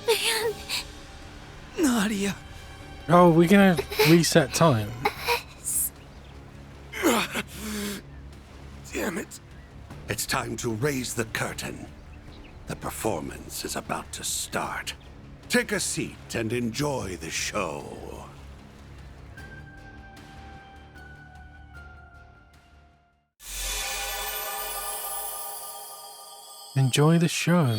Man. Nadia. Oh, we're gonna reset time. Damn it. It's time to raise the curtain. The performance is about to start. Take a seat and enjoy the show. Enjoy the show.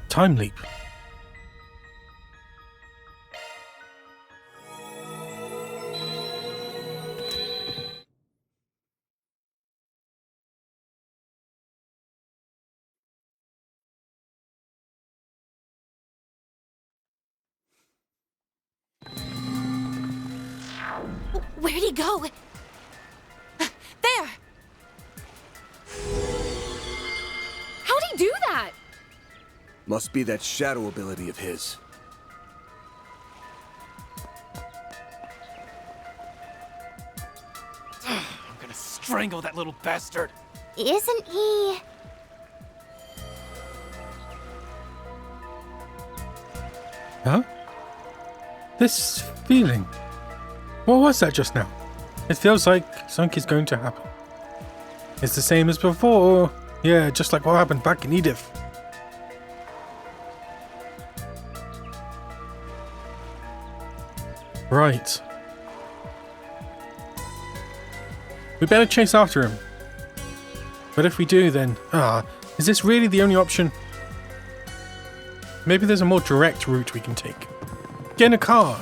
Time leap. Where'd he go? There! How'd he do that? Must be that shadow ability of his. I'm gonna strangle that little bastard. Isn't he... Huh? This feeling. What was that just now? It feels like something is going to happen. It's the same as before. Yeah, just like what happened back in Edith. Right. We better chase after him. But if we do, then... is this really the only option? Maybe there's a more direct route we can take. Get in a car.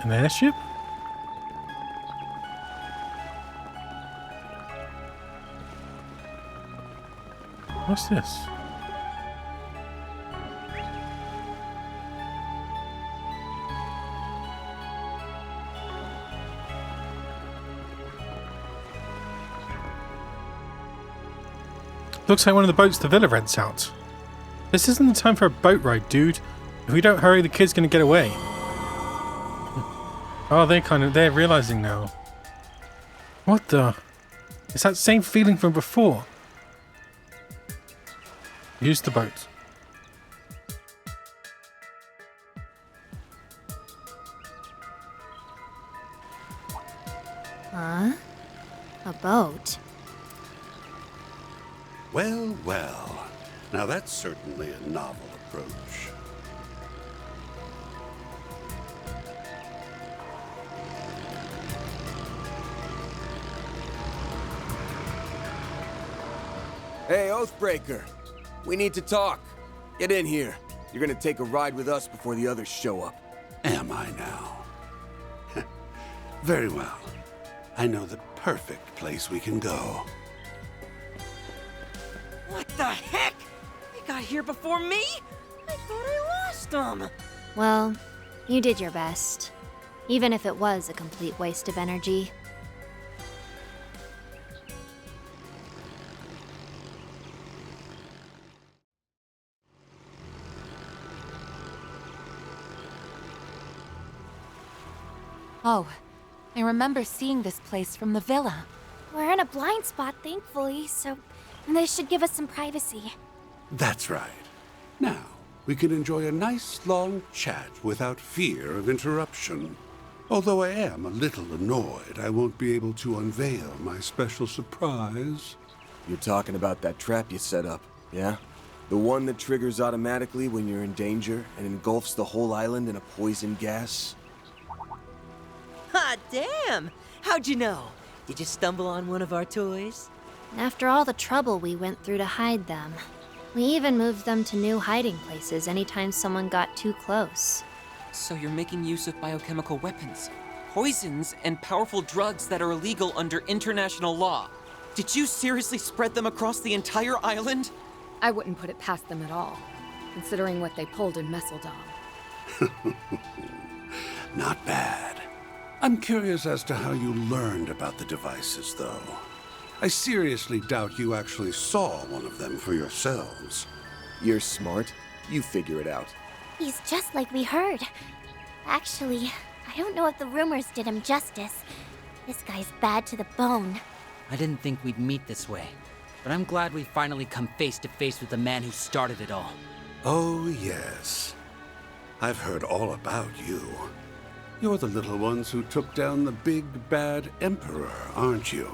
An airship? What's this? Looks like one of the boats the villa rents out. This isn't the time for a boat ride, dude. If we don't hurry, the kid's gonna get away. Oh, they're realizing now. What the? It's that same feeling from before. Use the boat. Huh? A boat? Well, well. Now that's certainly a novel approach. Hey, Oathbreaker. We need to talk. Get in here. You're gonna take a ride with us before the others show up. Am I now? Very well. I know the perfect place we can go. What the heck? They got here before me? I thought I lost them. Well, you did your best. Even if it was a complete waste of energy. Oh, I remember seeing this place from the villa. We're in a blind spot, thankfully, so this should give us some privacy. That's right. Now, we can enjoy a nice long chat without fear of interruption. Although I am a little annoyed I won't be able to unveil my special surprise. You're talking about that trap you set up, yeah? The one that triggers automatically when you're in danger and engulfs the whole island in a poison gas? Hot damn! How'd you know? Did you stumble on one of our toys? After all the trouble we went through to hide them, we even moved them to new hiding places anytime someone got too close. So you're making use of biochemical weapons, poisons, and powerful drugs that are illegal under international law. Did you seriously spread them across the entire island? I wouldn't put it past them at all, considering what they pulled in Messeldom. Not bad. I'm curious as to how you learned about the devices, though. I seriously doubt you actually saw one of them for yourselves. You're smart. You figure it out. He's just like we heard. Actually, I don't know if the rumors did him justice. This guy's bad to the bone. I didn't think we'd meet this way, but I'm glad we finally come face to face with the man who started it all. Oh, yes. I've heard all about you. You're the little ones who took down the big, bad Emperor, aren't you?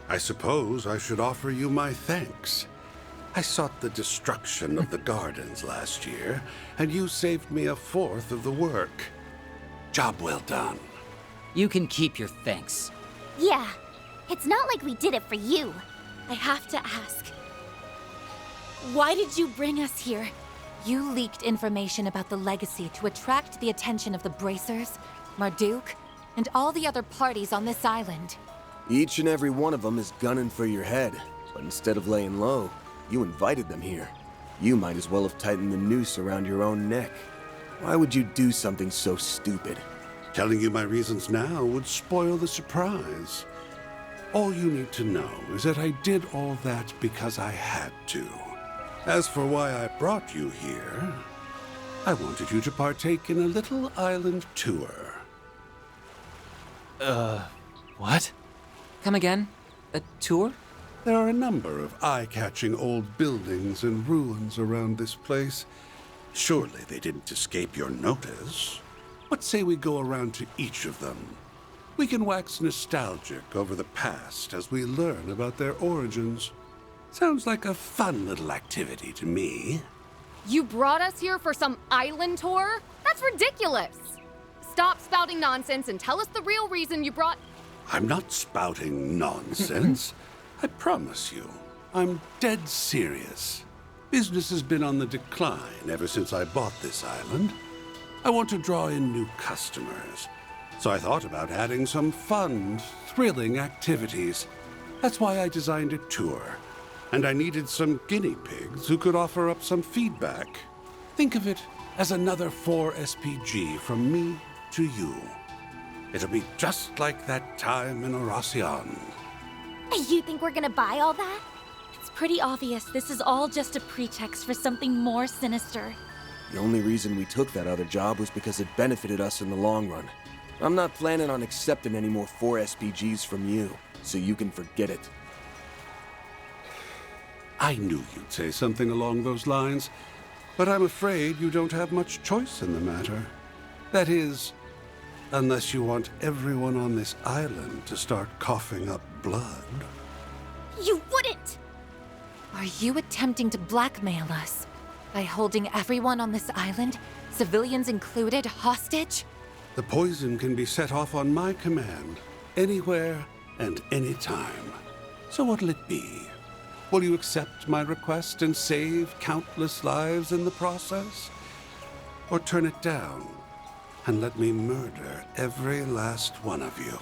I suppose I should offer you my thanks. I sought the destruction of the gardens last year, and you saved me a fourth of the work. Job well done. You can keep your thanks. Yeah, it's not like we did it for you. I have to ask, why did you bring us here? You leaked information about the legacy to attract the attention of the Bracers, Marduk, and all the other parties on this island. Each and every one of them is gunning for your head, but instead of laying low, you invited them here. You might as well have tightened the noose around your own neck. Why would you do something so stupid? Telling you my reasons now would spoil the surprise. All you need to know is that I did all that because I had to. As for why I brought you here, I wanted you to partake in a little island tour. What? Come again? A tour? There are a number of eye-catching old buildings and ruins around this place. Surely they didn't escape your notice. What say we go around to each of them? We can wax nostalgic over the past as we learn about their origins. Sounds like a fun little activity to me. You brought us here for some island tour? That's ridiculous! Stop spouting nonsense and tell us the real reason you brought... I'm not spouting nonsense. I promise you, I'm dead serious. Business has been on the decline ever since I bought this island. I want to draw in new customers, so I thought about adding some fun, thrilling activities. That's why I designed a tour. And I needed some guinea pigs who could offer up some feedback. Think of it as another 4SPG from me to you. It'll be just like that time in Oracion. You think we're gonna buy all that? It's pretty obvious this is all just a pretext for something more sinister. The only reason we took that other job was because it benefited us in the long run. I'm not planning on accepting any more 4SPGs from you, so you can forget it. I knew you'd say something along those lines, but I'm afraid you don't have much choice in the matter. That is, unless you want everyone on this island to start coughing up blood. You wouldn't! Are you attempting to blackmail us by holding everyone on this island, civilians included, hostage? The poison can be set off on my command, anywhere and anytime. So what'll it be? Will you accept my request and save countless lives in the process? Or turn it down and let me murder every last one of you?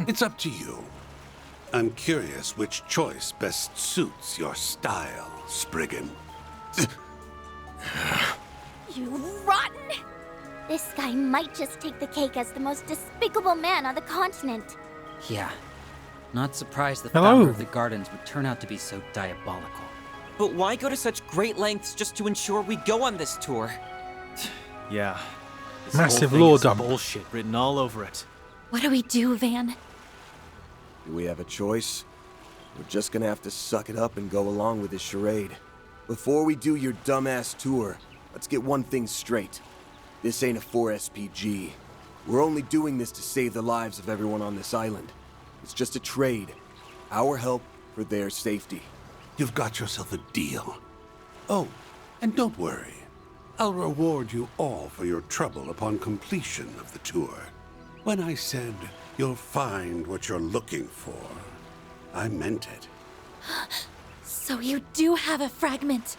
It's up to you. I'm curious which choice best suits your style, Spriggan. You rotten! This guy might just take the cake as the most despicable man on the continent. Yeah. Not surprised the Hello. founder of the gardens would turn out to be so diabolical. But why go to such great lengths just to ensure we go on this tour? Yeah. This Massive whole thing law has dump. bullshit written all over it. What do we do, Van? Do we have a choice? We're just gonna have to suck it up and go along with this charade. Before we do your dumbass tour, let's get one thing straight. This ain't a 4SPG. We're only doing this to save the lives of everyone on this island. It's just a trade. Our help for their safety. You've got yourself a deal. Oh, and don't worry. I'll reward you all for your trouble upon completion of the tour. When I said you'll find what you're looking for, I meant it. So you do have a fragment.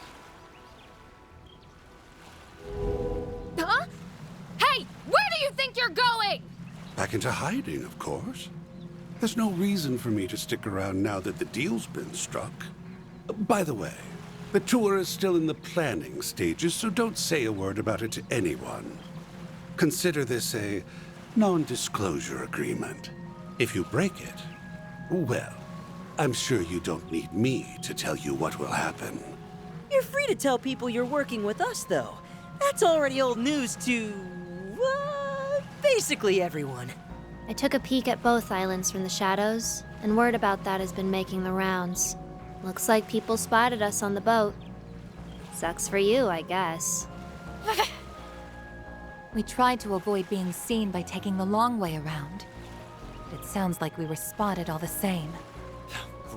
Huh? Hey, where do you think you're going? Back into hiding, of course. There's no reason for me to stick around now that the deal's been struck. By the way, the tour is still in the planning stages, so don't say a word about it to anyone. Consider this a non-disclosure agreement. If you break it, well, I'm sure you don't need me to tell you what will happen. You're free to tell people you're working with us, though. That's already old news to... basically everyone. I took a peek at both islands from the shadows, and word about that has been making the rounds. Looks like people spotted us on the boat. Sucks for you, I guess. We tried to avoid being seen by taking the long way around. It sounds like we were spotted all the same.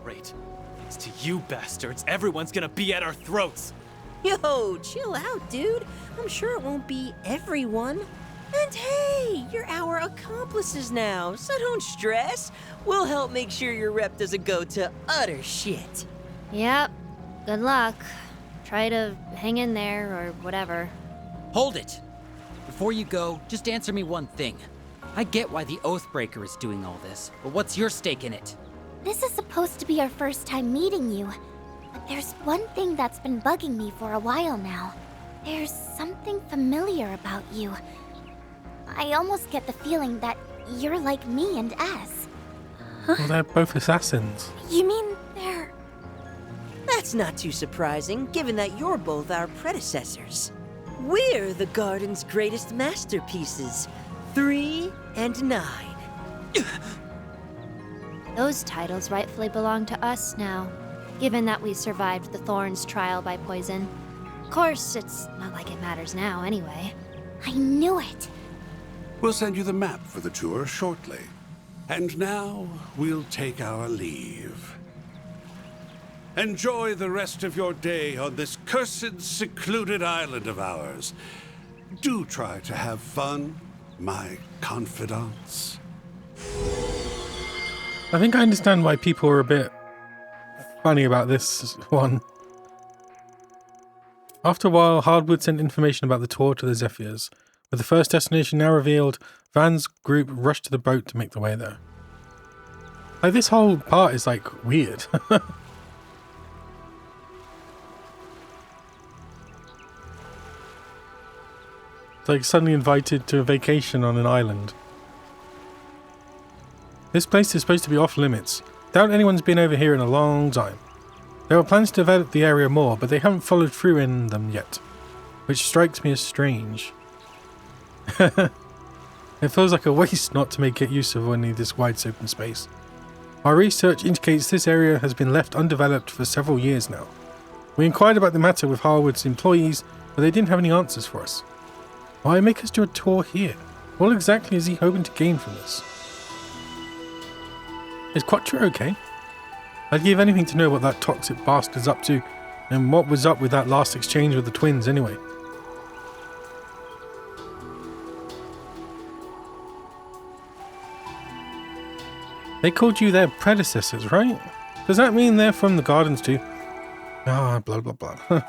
Great. Thanks to you bastards, everyone's gonna be at our throats. Yo, chill out, dude. I'm sure it won't be everyone. And hey, you're our accomplices now, so don't stress. We'll help make sure your rep doesn't go to utter shit. Yep. Good luck. Try to hang in there or whatever. Hold it! Before you go, just answer me one thing. I get why the Oathbreaker is doing all this, but what's your stake in it? This is supposed to be our first time meeting you, but there's one thing that's been bugging me for a while now. There's something familiar about you. I almost get the feeling that you're like me and S. Well, they're both assassins. You mean they're... That's not too surprising, given that you're both our predecessors. We're the Garden's greatest masterpieces, 3 and 9. Those titles rightfully belong to us now, given that we survived the Thorns trial by poison. Of course, it's not like it matters now anyway. I knew it. We'll send you the map for the tour shortly. And now, we'll take our leave. Enjoy the rest of your day on this cursed, secluded island of ours. Do try to have fun, my confidants. I think I understand why people are a bit funny about this one. After a while, Hardwood sent information about the tour to the Zephyrs. With the first destination now revealed, Van's group rushed to the boat to make their way there. Like, this whole part is, like, weird. It's like suddenly invited to a vacation on an island. This place is supposed to be off limits. Doubt anyone's been over here in a long time. There are plans to develop the area more, but they haven't followed through in them yet, which strikes me as strange. It feels like a waste not to make use of only this wide open space. Our research indicates this area has been left undeveloped for several years now. We inquired about the matter with Harwood's employees, but they didn't have any answers for us. Why make us do a tour here? What exactly is he hoping to gain from this? Is Quattro okay? I'd give anything to know what that toxic bastard's up to, and what was up with that last exchange with the twins anyway. They called you their predecessors, right? Does that mean they're from the Gardens too? Ah, blah blah blah.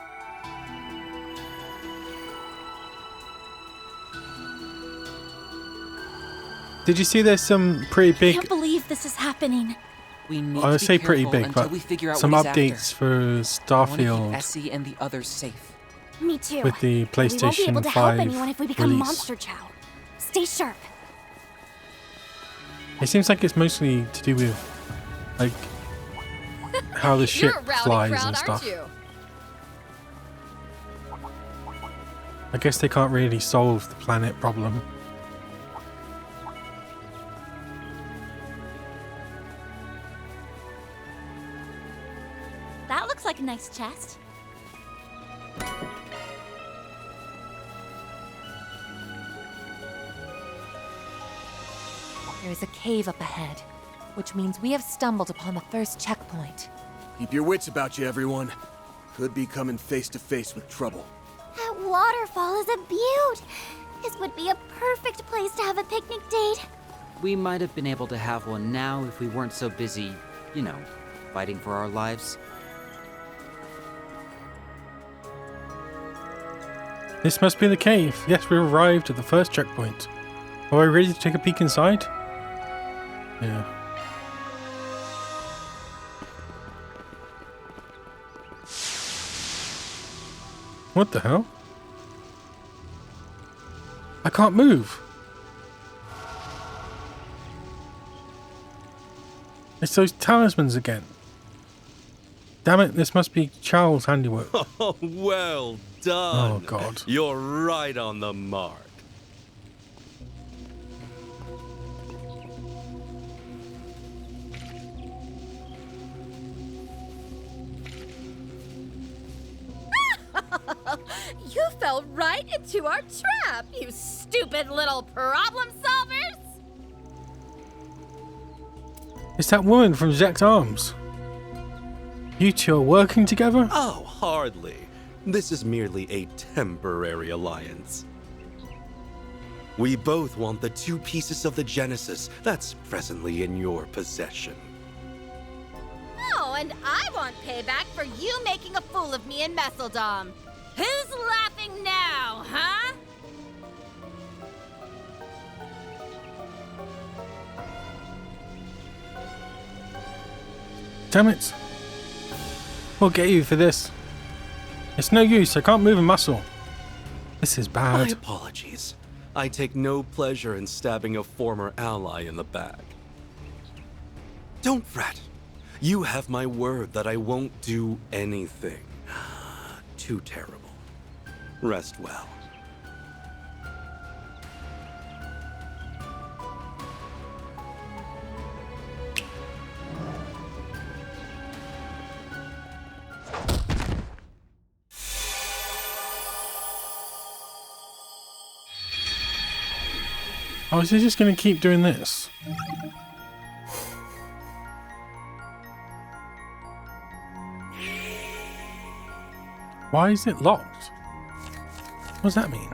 Did you see there's some pretty big... I can't believe this is happening. We need I would to say be pretty careful big, until but we figure out some what he's updates after. for I want to keep Starfield Essie and the others safe. Me too. with the We won't be PlayStation able to 5 help anyone if we become release. Monster Chow. Stay sharp. It seems like it's mostly to do with, like, how the ship You're a rowdy flies crowd, and stuff. aren't you? I guess they can't really solve the planet problem. That looks like a nice chest. There is a cave up ahead, which means we have stumbled upon the first checkpoint. Keep your wits about you, everyone. Could be coming face to face with trouble. That waterfall is a beaut. This would be a perfect place to have a picnic date. We might have been able to have one now if we weren't so busy, you know, fighting for our lives. This must be the cave. Yes, we arrived at the first checkpoint. Are we ready to take a peek inside? Yeah. What the hell? I can't move. It's those talismans again. Damn it, this must be Charles' handiwork. Oh, well done. Oh, God. You're right on the mark. You fell right into our trap, you stupid little problem solvers! It's that woman from Zek's Arms. You two are working together? Oh, hardly. This is merely a temporary alliance. We both want the 2 pieces of the Genesis that's presently in your possession. Oh, and I want payback for you making a fool of me in Messeldom. Who's laughing now, huh? Damn it. We'll get you for this. It's no use, I can't move a muscle. This is My bad. apologies. I take no pleasure in stabbing a former ally in the back. Don't fret. You have my word that I won't do anything too terrible. Rest well. Oh, is he just going to keep doing this? Why is it locked? What does that mean?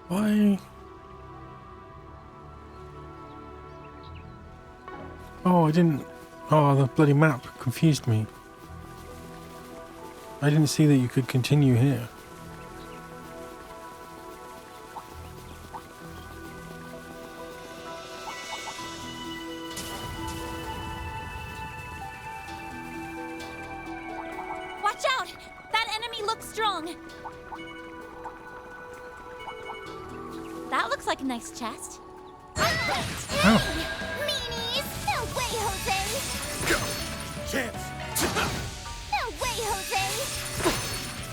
Why? Oh, I didn't... Oh, the bloody map confused me. I didn't see that you could continue here. Watch out! That enemy looks strong. That looks like a nice chest. Oh. Meanies! No way, Jose! Chance! No way, Jose!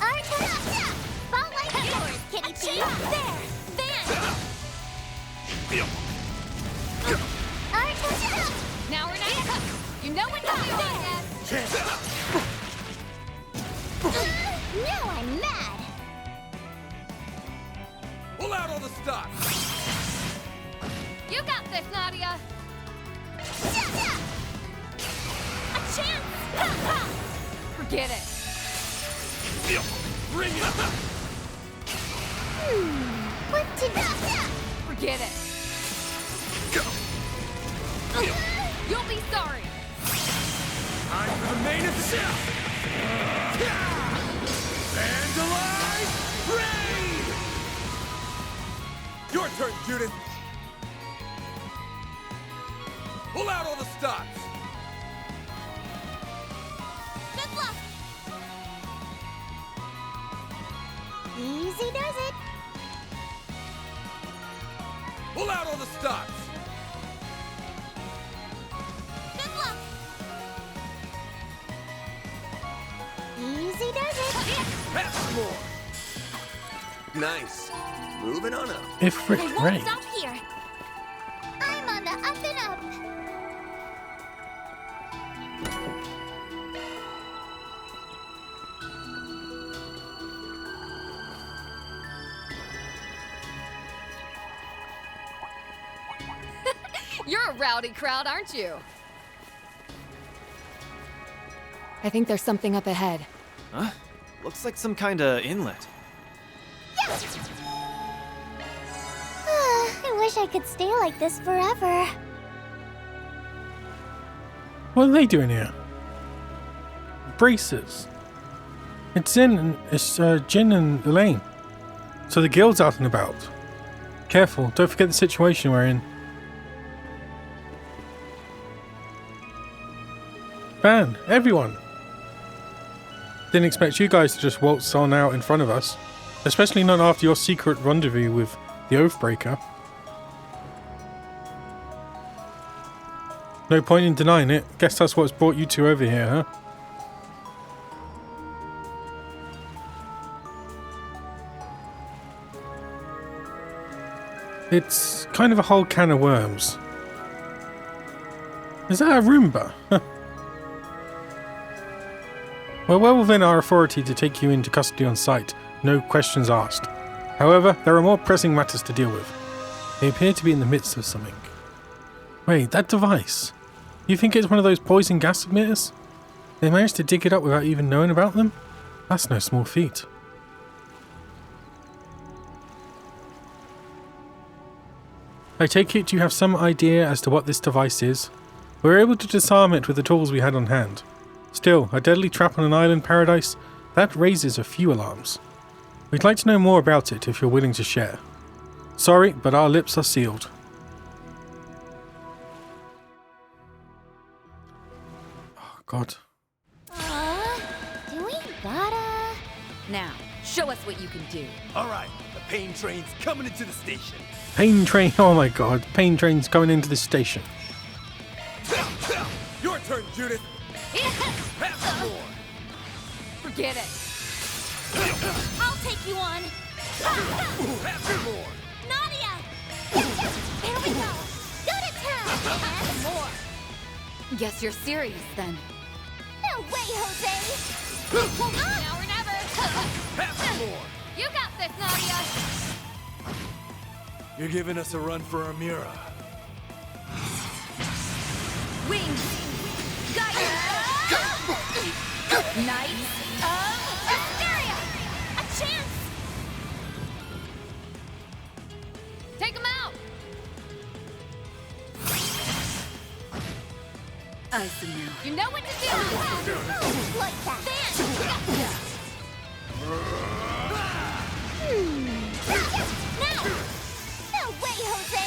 Arkride! Fall like yours, kitty cheek! There! Van! Arkride! Now we're nice. You know when to be on, yes. Now I'm mad! Pull out all the stops! You got this, Nadia. A chance! Ha ha! Forget it. Bring it! What to do? Forget it. You'll be sorry. Time for the main event! Vandalize! Raid! Your turn, Judith! Pull out all the stops! Good luck! Easy does it! Pull out all the stops! Good luck! Easy does it! Have some more! Nice. Moving on up. If Rick I won't Ray. stop here! I'm on the up and up! You're a rowdy crowd, aren't you? I think there's something up ahead. Huh? Looks like some kind of inlet. I wish I could stay like this forever. What are they doing here? Bracers. It's Jin and Elaine. So the guild's out and about. Careful, don't forget the situation we're in. Van, everyone. Didn't expect you guys to just waltz on out in front of us. Especially not after your secret rendezvous with the Oathbreaker. No point in denying it. Guess that's what's brought you two over here, huh? It's kind of a whole can of worms. Is that a Roomba? We're well within our authority to take you into custody on sight, no questions asked. However, there are more pressing matters to deal with. They appear to be in the midst of something. Wait, that device. You think it's one of those poison gas emitters? They managed to dig it up without even knowing about them? That's no small feat. I take it you have some idea as to what this device is. We were able to disarm it with the tools we had on hand. Still, a deadly trap on an island paradise, that raises a few alarms. We'd like to know more about it if you're willing to share. Sorry, but our lips are sealed. Oh, God. Do we gotta... Now, show us what you can do. All right, the pain train's coming into the station. Pain train, oh my God, pain train's coming into this station. Your turn, Judith. Have some more. Forget it. I'll take you on. Have some more. Nadia! Here we go. Go to town, and more. Guess you're serious then. No way, Jose! Now or never! Have some more. You got this, Nadia! You're giving us a run for our mirror. Wings! Knights of Hysteria! A chance! Take him out! Ice now. You know what to do! Like that! Now! No way, Jose!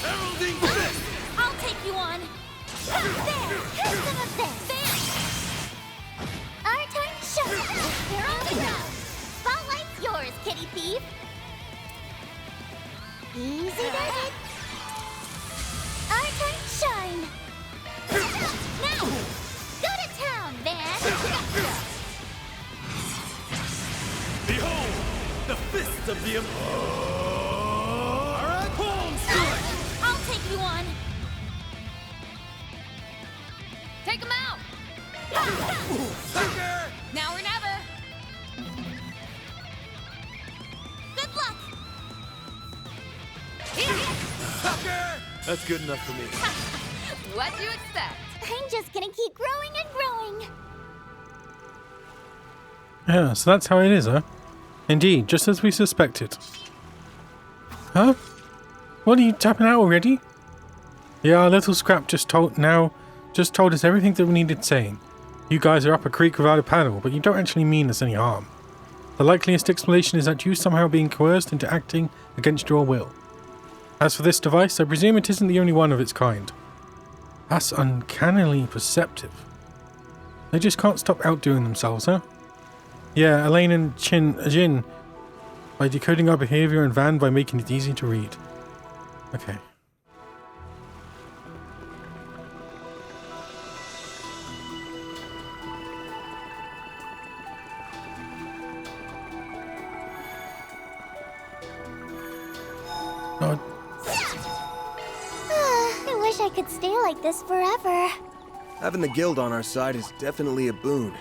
Heralding fist! I'll take you on! There! Here's some of this! Our turn shine! Here on we go! Spotlight's yours, kitty thief! Easy does it! Our turn shine! Now! Go to town, Van! Behold, the fist of the palm strike! I'll take you on! Take him out! Sucker! Now or never! Good luck! Sucker! That's good enough for me. What'd you expect? I'm just gonna keep growing and growing! Yeah, so that's how it is, huh? Indeed, just as we suspected. Huh? What, are you tapping out already? Yeah, our little scrap just told us everything that we needed saying. You guys are up a creek without a paddle, but you don't actually mean us any harm. The likeliest explanation is that you somehow being coerced into acting against your will. As for this device, I presume it isn't the only one of its kind. That's uncannily perceptive. They just can't stop outdoing themselves, huh? Yeah, Elaine and Jin, by decoding our behavior, and Van by making it easy to read. Okay. Oh. I wish I could stay like this forever. Having the guild on our side is definitely a boon.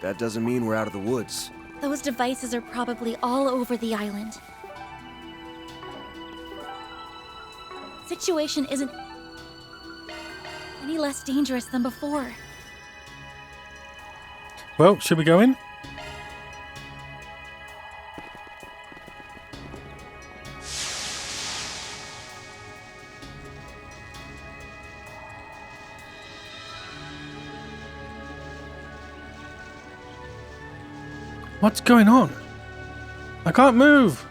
That doesn't mean we're out of the woods. Those devices are probably all over the island. Situation isn't any less dangerous than before. Well, should we go in? What's going on? I can't move!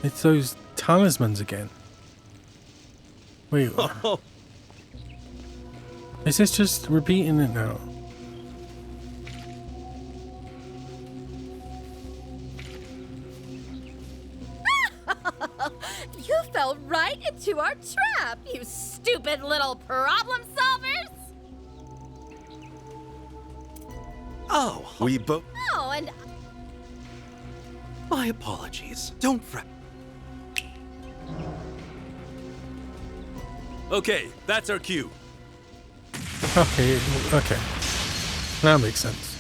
It's those talismans again. Wait. Is this just repeating it now? You fell right into our trap, you stupid little problem solvers! Oh, we both. Oh, and My apologies. Don't fret. Okay, that's our cue. Okay. That makes sense.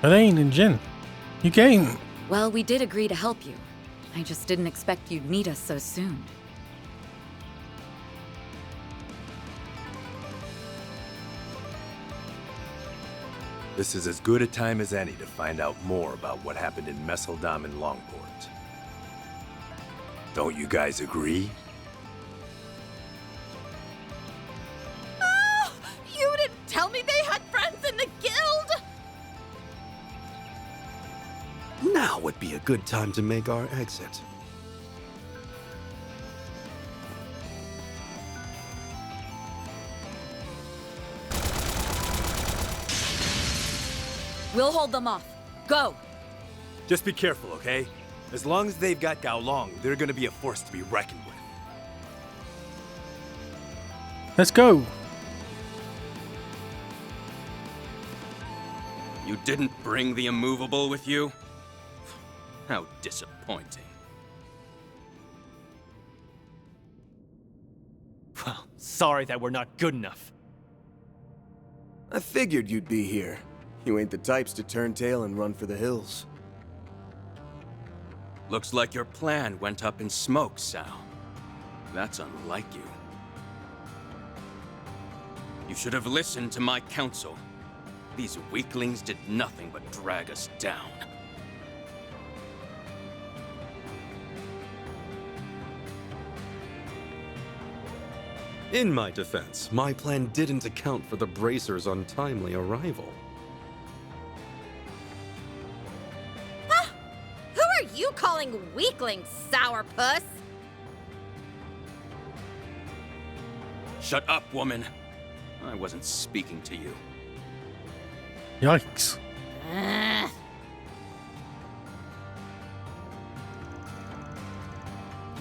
Elaine and Jin, you came. Well, we did agree to help you. I just didn't expect you'd need us so soon. This is as good a time as any to find out more about what happened in Messeldom and Longport. Don't you guys agree? Oh, you didn't tell me they had friends in the guild! Now would be a good time to make our exit. We'll hold them off. Go! Just be careful, okay? As long as they've got Gao Long, they're gonna be a force to be reckoned with. Let's go. You didn't bring the immovable with you? How disappointing. Well, sorry that we're not good enough. I figured you'd be here. You ain't the types to turn tail and run for the hills. Looks like your plan went up in smoke, Sal. That's unlike you. You should have listened to my counsel. These weaklings did nothing but drag us down. In my defense, my plan didn't account for the Bracer's untimely arrival. Who are you calling weaklings, sourpuss? Shut up, woman. I wasn't speaking to you. Yikes.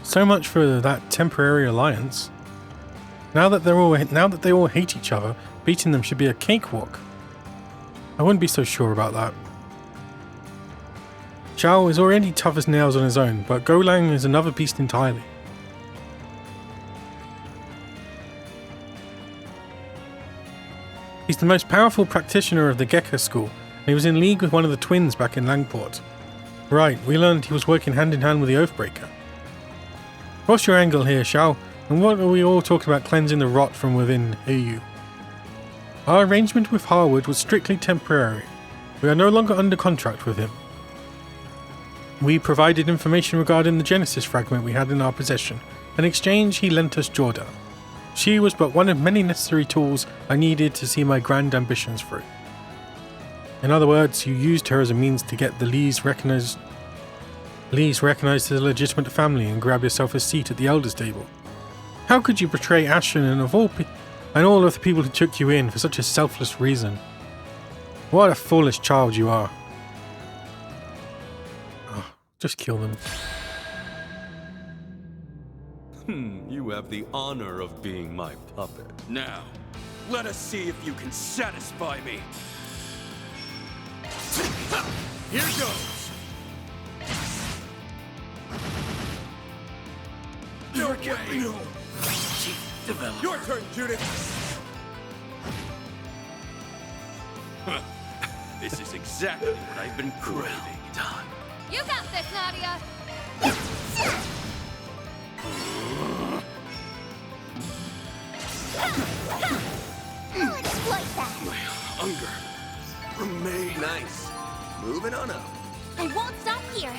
So much for that temporary alliance. Now that they all hate each other, beating them should be a cakewalk. I wouldn't be so sure about that. Zhao is already tough as nails on his own, but Golang is another beast entirely. He's the most powerful practitioner of the Geka school, and he was in league with one of the twins back in Langport. Right, we learned he was working hand in hand with the Oathbreaker. What's your angle here, Zhao? And what are we all talking about cleansing the rot from within AU? Our arrangement with Harwood was strictly temporary. We are no longer under contract with him. We provided information regarding the Genesis fragment we had in our possession. In exchange, he lent us Jorda. She was but one of many necessary tools I needed to see my grand ambitions through. In other words, you used her as a means to get the Lees recognized as a legitimate family and grab yourself a seat at the Elders' table. How could you betray Ashen and all of the people who took you in for such a selfless reason? What a foolish child you are. Oh, just kill them. You have the honor of being my puppet. Now, let us see if you can satisfy me. Here goes! No way! No. Develop. Your turn, Judith! This is exactly what I've been craving. Done. You got this, Nadia! I'll exploit that! My hunger remains. Nice. Moving on up. I won't stop here.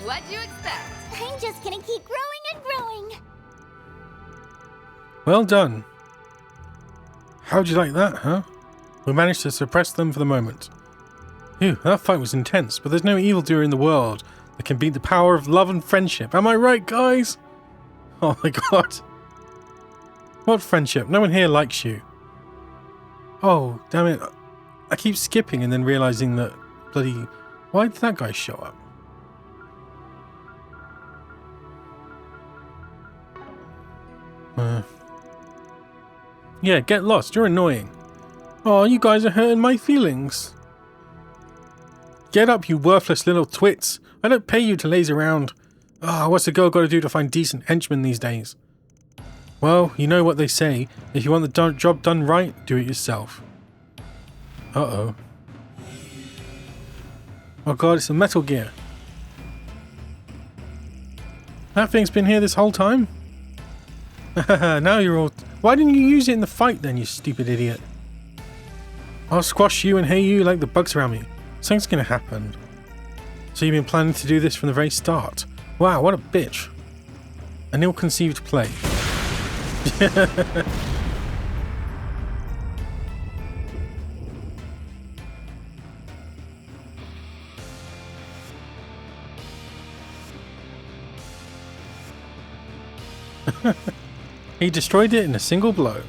What'd you expect? I'm just gonna keep growing and growing. Well done. How'd you like that, huh? We managed to suppress them for the moment. Phew, that fight was intense, but there's no evildoer in the world that can beat the power of love and friendship. Am I right, guys? Oh my god. What friendship? No one here likes you. Oh, damn it. I keep skipping and then realizing that bloody... Why did that guy show up? Yeah, get lost. You're annoying. Oh, you guys are hurting my feelings. Get up, you worthless little twits. I don't pay you to laze around. Ah, what's a girl got to do to find decent henchmen these days? Well, you know what they say. If you want the job done right, do it yourself. Uh-oh. Oh god, it's a Metal Gear. That thing's been here this whole time? Now you're all... Why didn't you use it in the fight then, you stupid idiot? I'll squash you and hay you like the bugs around me. Something's gonna happen. So you've been planning to do this from the very start? Wow, what a bitch. An ill-conceived play. He destroyed it in a single blow.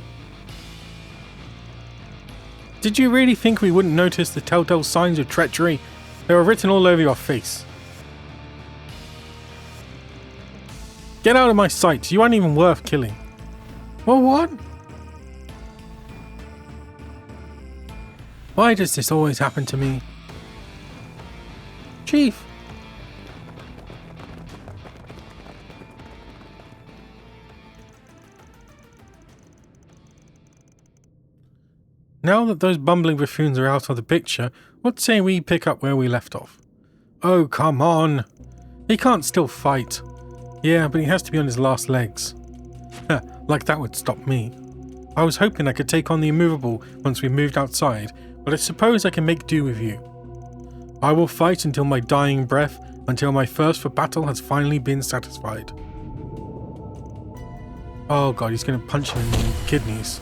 Did you really think we wouldn't notice the telltale signs of treachery? They were written all over your face. Get out of my sight. You aren't even worth killing. Well, what? Why does this always happen to me? Chief. Now that those bumbling buffoons are out of the picture, what say we pick up where we left off? Oh, come on! He can't still fight. Yeah, but he has to be on his last legs. Like that would stop me. I was hoping I could take on the immovable once we moved outside, but I suppose I can make do with you. I will fight until my dying breath, until my thirst for battle has finally been satisfied. Oh god, he's going to punch him in the kidneys.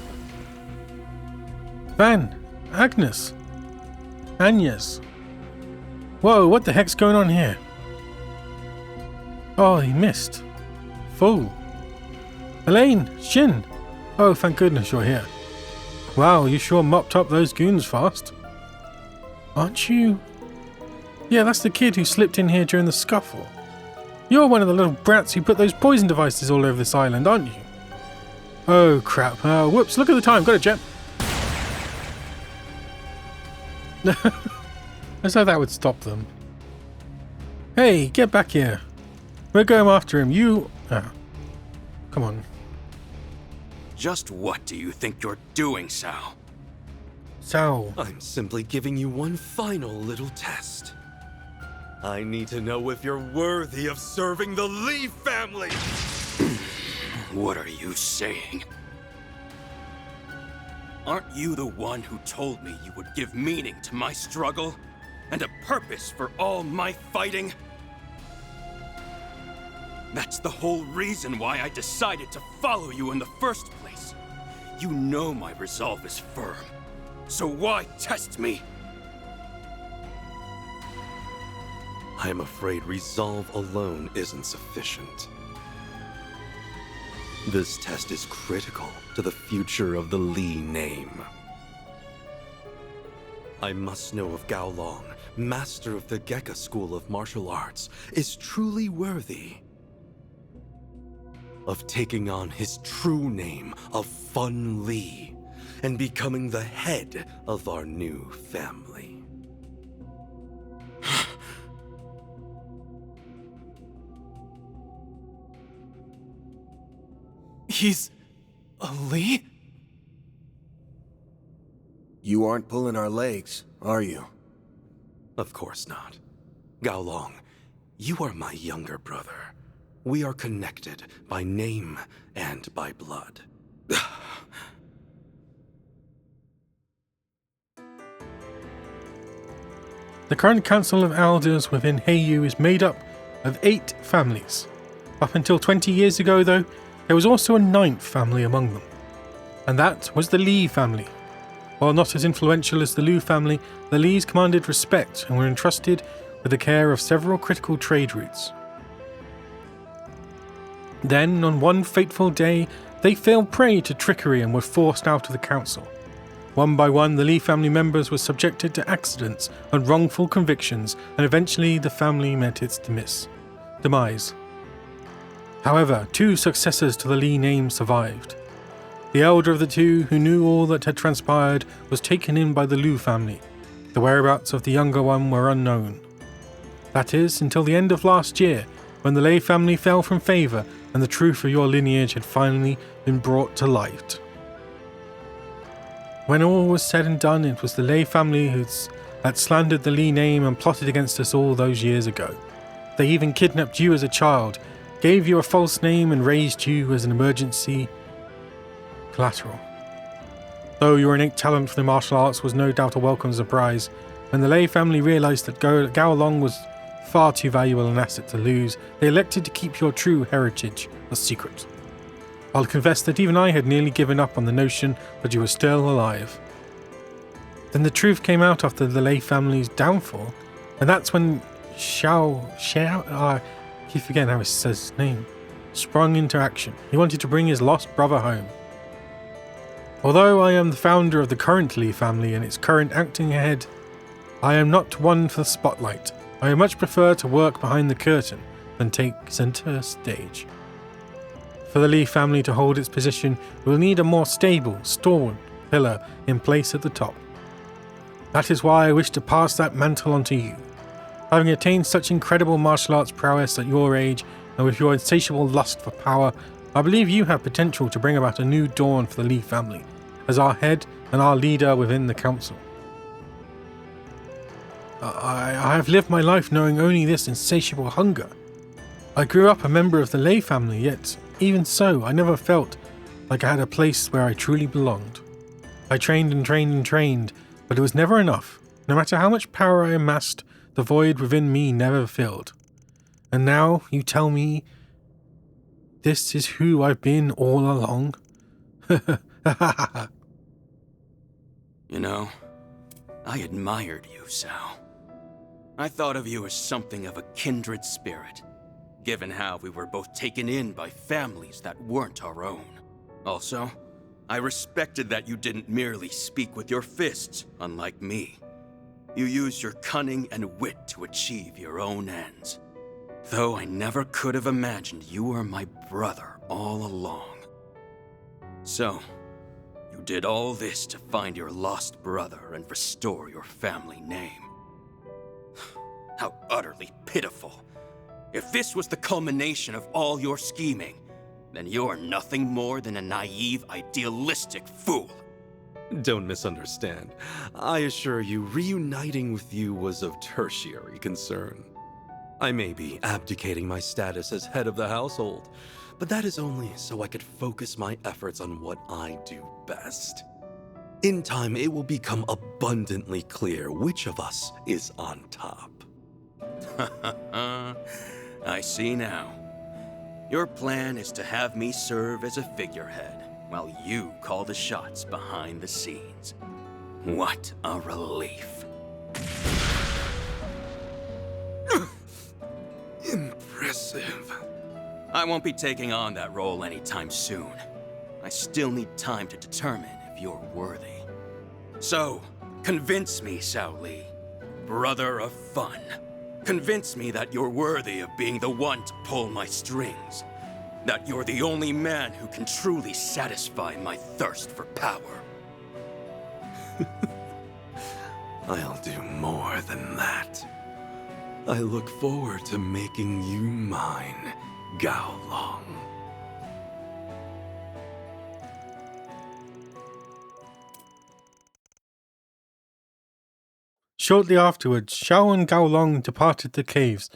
Van, Agnes, Agnes. Whoa, what the heck's going on here? Oh, he missed. Fool. Elaine, Shin. Oh, thank goodness you're here. Wow, you sure mopped up those goons fast. Aren't you? Yeah, that's the kid who slipped in here during the scuffle. You're one of the little brats who put those poison devices all over this island, aren't you? Oh, crap. Whoops, look at the time. Got it, Jet. As though that would stop them. Hey, get back here. We're going after him. You... come on. Just what do you think you're doing, Sal? Sal. I'm simply giving you one final little test. I need to know if you're worthy of serving the Lee family! What are you saying? Aren't you the one who told me you would give meaning to my struggle? And a purpose for all my fighting? That's the whole reason why I decided to follow you in the first place. You know my resolve is firm. So why test me? I am afraid resolve alone isn't sufficient. This test is critical to the future of the Lee name. I must know if Gao Long, master of the Gekka School of Martial Arts, is truly worthy of taking on his true name of Fun Lee and becoming the head of our new family. He's a Lee? You aren't pulling our legs, are you? Of course not. Gao Long, you are my younger brother. We are connected by name and by blood. The current Council of Elders within Heiyu is made up of 8 families. Up until 20 years ago, though, there was also a 9th family among them, and that was the Lee family. While not as influential as the Liu family, the Lees commanded respect and were entrusted with the care of several critical trade routes. Then, on one fateful day, they fell prey to trickery and were forced out of the council. One by one, the Lee family members were subjected to accidents and wrongful convictions, and eventually the family met its demise. However, 2 successors to the Lee name survived. The elder of the 2, who knew all that had transpired, was taken in by the Liu family. The whereabouts of the younger one were unknown. That is, until the end of last year, when the Lei family fell from favour and the truth of your lineage had finally been brought to light. When all was said and done, it was the Lei family whose that slandered the Lee name and plotted against us all those years ago. They even kidnapped you as a child, gave you a false name and raised you as an emergency collateral. Though your innate talent for the martial arts was no doubt a welcome surprise, when the Lei family realized that Gao Long was far too valuable an asset to lose, they elected to keep your true heritage a secret. I'll confess that even I had nearly given up on the notion that you were still alive. Then the truth came out after the Lei family's downfall, and that's when I keep forgetting how he says his name, sprung into action. He wanted to bring his lost brother home. Although I am the founder of the current Lee family and its current acting head, I am not one for the spotlight. I much prefer to work behind the curtain than take center stage. For the Lee family to hold its position, we'll need a more stable, stalwart pillar in place at the top. That is why I wish to pass that mantle on to you. Having attained such incredible martial arts prowess at your age, and with your insatiable lust for power, I believe you have potential to bring about a new dawn for the Lee family, as our head and our leader within the council. I have lived my life knowing only this insatiable hunger. I grew up a member of the Lei family, yet even so, I never felt like I had a place where I truly belonged. I trained and trained and trained, but it was never enough. No matter how much power I amassed, the void within me never filled. And now you tell me this is who I've been all along? You know, I admired you, Sao. I thought of you as something of a kindred spirit, given how we were both taken in by families that weren't our own. Also, I respected that you didn't merely speak with your fists, unlike me. You used your cunning and wit to achieve your own ends. Though I never could have imagined you were my brother all along. So, you did all this to find your lost brother and restore your family name. How utterly pitiful. If this was the culmination of all your scheming, then you're nothing more than a naive, idealistic fool. Don't misunderstand. I assure you, reuniting with you was of tertiary concern. I may be abdicating my status as head of the household, but that is only so I could focus my efforts on what I do best. In time, it will become abundantly clear which of us is on top. I see now. Your plan is to have me serve as a figurehead, while you call the shots behind the scenes. What a relief. Impressive. I won't be taking on that role anytime soon. I still need time to determine if you're worthy. So, convince me, Sao Li, brother of fun. Convince me that you're worthy of being the one to pull my strings. That you're the only man who can truly satisfy my thirst for power. I'll do more than that. I look forward to making you mine, Gao Long. Shortly afterwards, Shao and Gao Long departed the caves,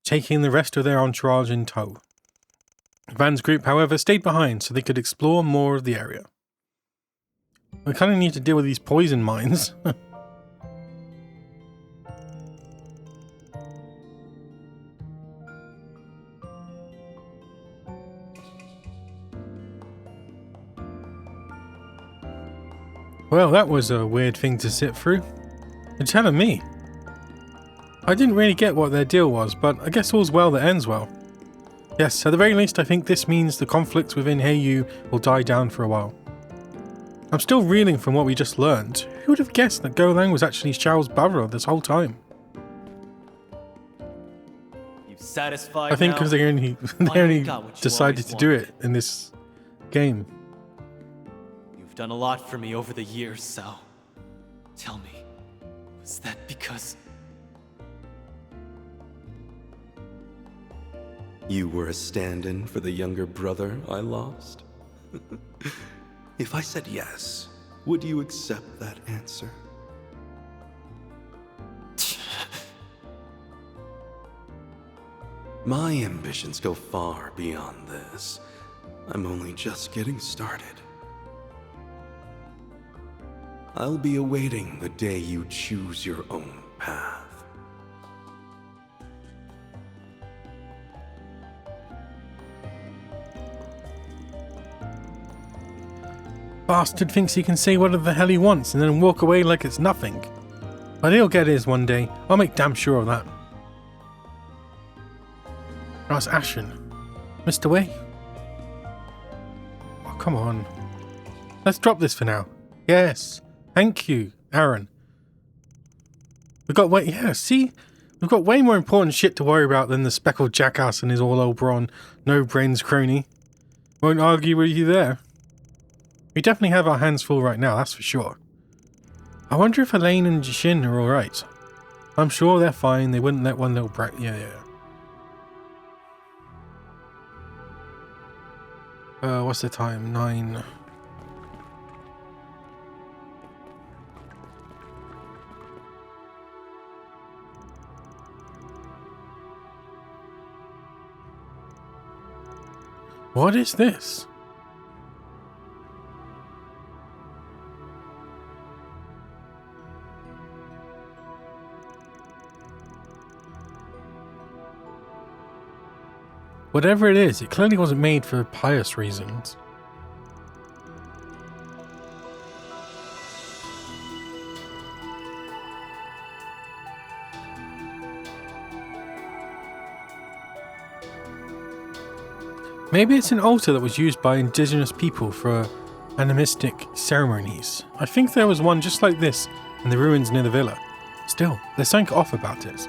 taking the rest of their entourage in tow. Van's group, however, stayed behind so they could explore more of the area. We kind of need to deal with these poison mines. Well, that was a weird thing to sit through. You're telling me. I didn't really get what their deal was, but I guess all's well that ends well. Yes, at the very least I think this means the conflict within Heiyu will die down for a while. I'm still reeling from what we just learned. Who would have guessed that Go Lang was actually Xiao's brother this whole time? You satisfied I think now? because they only got what you decided always to do wanted. it in this game. You've done a lot for me over the years, Sao. Tell me, was that because... You were a stand-in for the younger brother I lost? If I said yes, would you accept that answer? My ambitions go far beyond this. I'm only just getting started. I'll be awaiting the day you choose your own path. Bastard thinks he can say whatever the hell he wants and then walk away like it's nothing. But he'll get his one day. I'll make damn sure of that. Oh, it's Ashen. Mr. Way? Oh, come on. Let's drop this for now. Yes. Thank you, Aaron. We've got way... Yeah, see? We've got way more important shit to worry about than the speckled jackass and his all Oberon, no-brains crony. Won't argue with you there. We definitely have our hands full right now, that's for sure. I wonder if Elaine and Jishin are alright. I'm sure they're fine, they wouldn't let one little brat... Yeah. What's the time? 9... What is this? Whatever it is, it clearly wasn't made for pious reasons. Maybe it's an altar that was used by indigenous people for animistic ceremonies. I think there was one just like this in the ruins near the villa. Still, there's something off about it.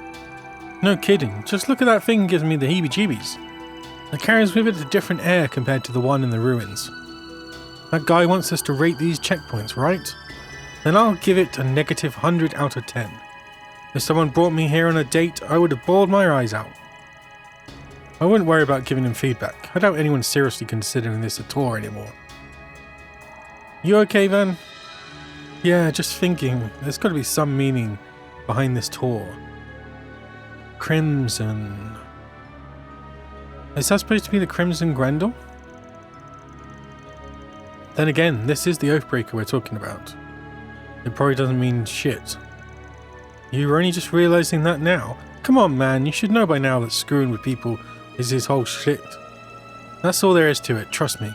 No kidding, just look at that thing giving me the heebie-jeebies. It carries with it a different air compared to the one in the ruins. That guy wants us to rate these checkpoints, right? Then I'll give it a negative 100 out of 10. If someone brought me here on a date, I would have bawled my eyes out. I wouldn't worry about giving him feedback. I doubt anyone's seriously considering this a tour anymore. You okay, Van? Yeah, just thinking. There's got to be some meaning behind this tour. Crimson... Is that supposed to be the Crimson Grendel? Then again, this is the Oathbreaker we're talking about. It probably doesn't mean shit. You're only just realizing that now? Come on, man, you should know by now that screwing with people is his whole shit. That's all there is to it, trust me.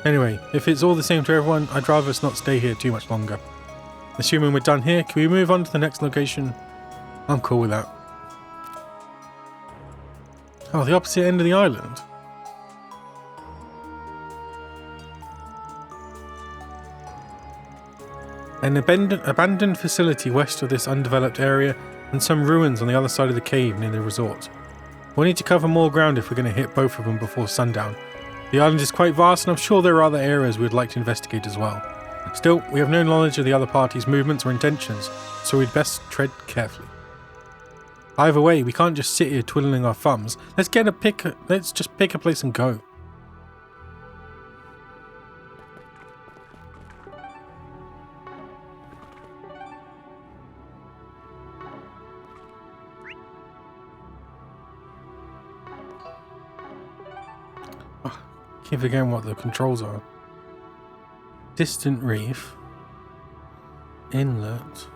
Anyway, if it's all the same to everyone, I'd rather us not stay here too much longer. Assuming we're done here, can we move on to the next location? I'm cool with that. Oh, the opposite end of the island. An abandoned facility west of this undeveloped area and some ruins on the other side of the cave near the resort. We'll need to cover more ground if we're going to hit both of them before sundown. The island is quite vast and I'm sure there are other areas we'd like to investigate as well. Still, we have no knowledge of the other party's movements or intentions, so we'd best tread carefully. Either way, we can't just sit here twiddling our thumbs. Let's just pick a place and go. Oh, keep forgetting what the controls are. Distant reef. Inlet.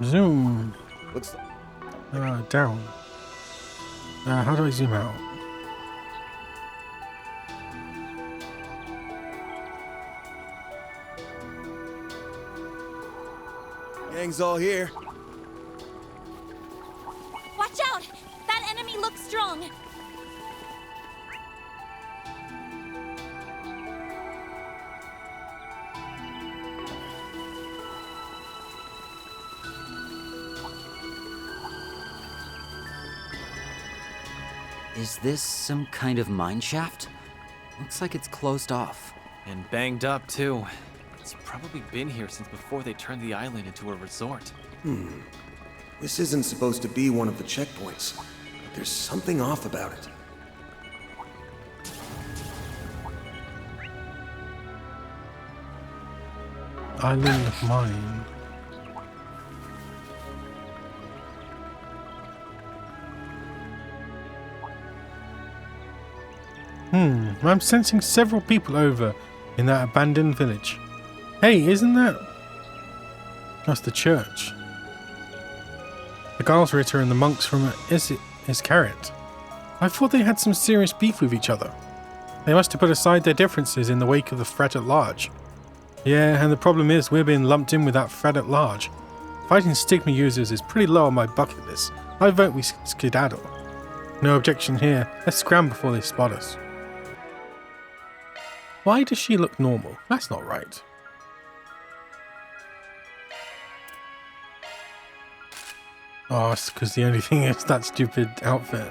Zoom. Looks down. How do I zoom out? Gang's all here. Watch out! That enemy looks strong. Is this some kind of mine shaft? Looks like it's closed off. And banged up, too. It's probably been here since before they turned the island into a resort. This isn't supposed to be one of the checkpoints, but there's something off about it. Island mine. I'm sensing several people over in that abandoned village. Hey, isn't that... That's the church. The Galsritter and the monks from Iscariot. I thought they had some serious beef with each other. They must have put aside their differences in the wake of the threat at large. Yeah, and the problem is we're being lumped in with that threat at large. Fighting stigma users is pretty low on my bucket list. I vote we skedaddle. No objection here. Let's scram before they spot us. Why does she look normal? That's not right. Oh, it's because the only thing is that stupid outfit.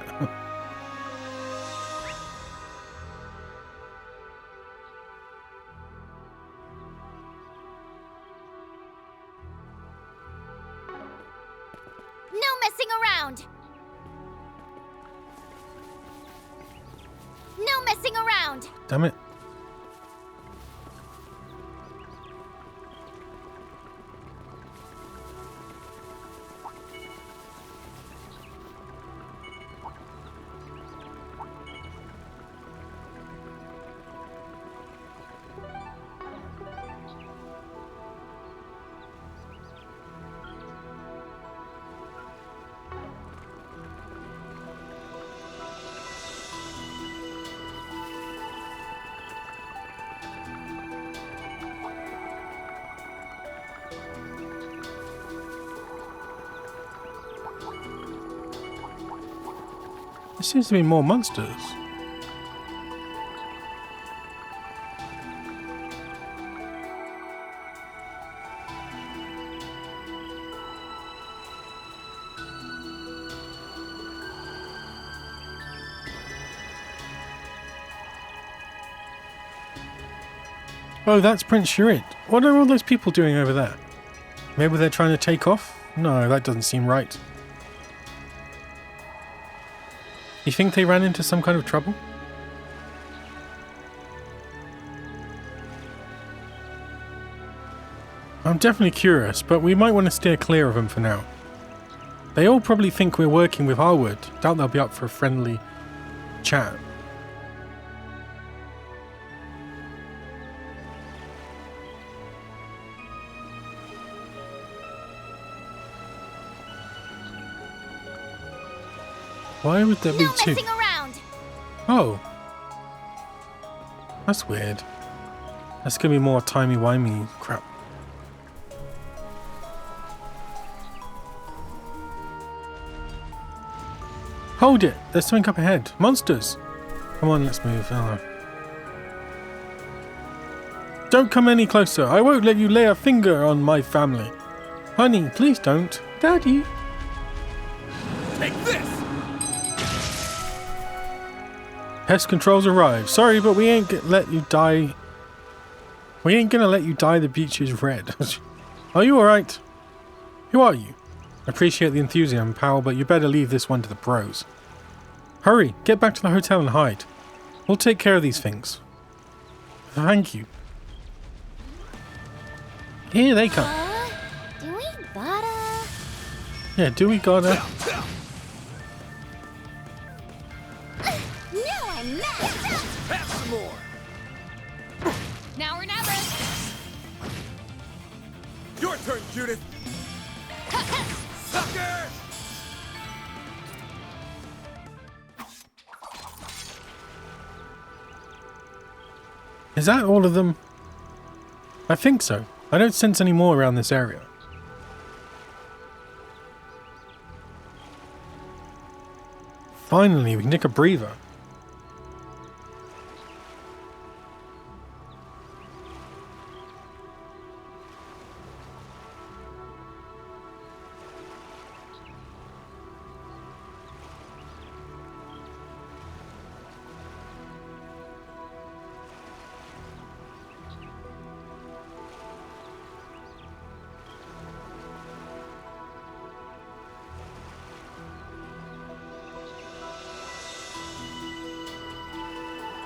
No messing around! No messing around! Damn it. There seems to be more monsters. Oh, that's Prince Shurit. What are all those people doing over there? Maybe they're trying to take off? No, that doesn't seem right. You think they ran into some kind of trouble? I'm definitely curious, but we might want to steer clear of them for now. They all probably think we're working with Harwood. Doubt they'll be up for a friendly chat. Why would there be two? Around. Oh. That's weird. That's gonna be more timey-wimey crap. Hold it! There's something up ahead. Monsters! Come on, let's move. Oh. Don't come any closer. I won't let you lay a finger on my family. Honey, please don't. Daddy. Take this! Pest control's arrived. Sorry, but we ain't gonna let you die. We ain't gonna let you dye the beaches red. Are you alright? Who are you? Appreciate the enthusiasm, pal, but you better leave this one to the pros. Hurry, get back to the hotel and hide. We'll take care of these things. Thank you. Here they come. Do we gotta? Yeah, do we gotta? Have some more! Now or never. Your turn, Judith! Sucker! Is that all of them? I think so. I don't sense any more around this area. Finally, we can take a breather.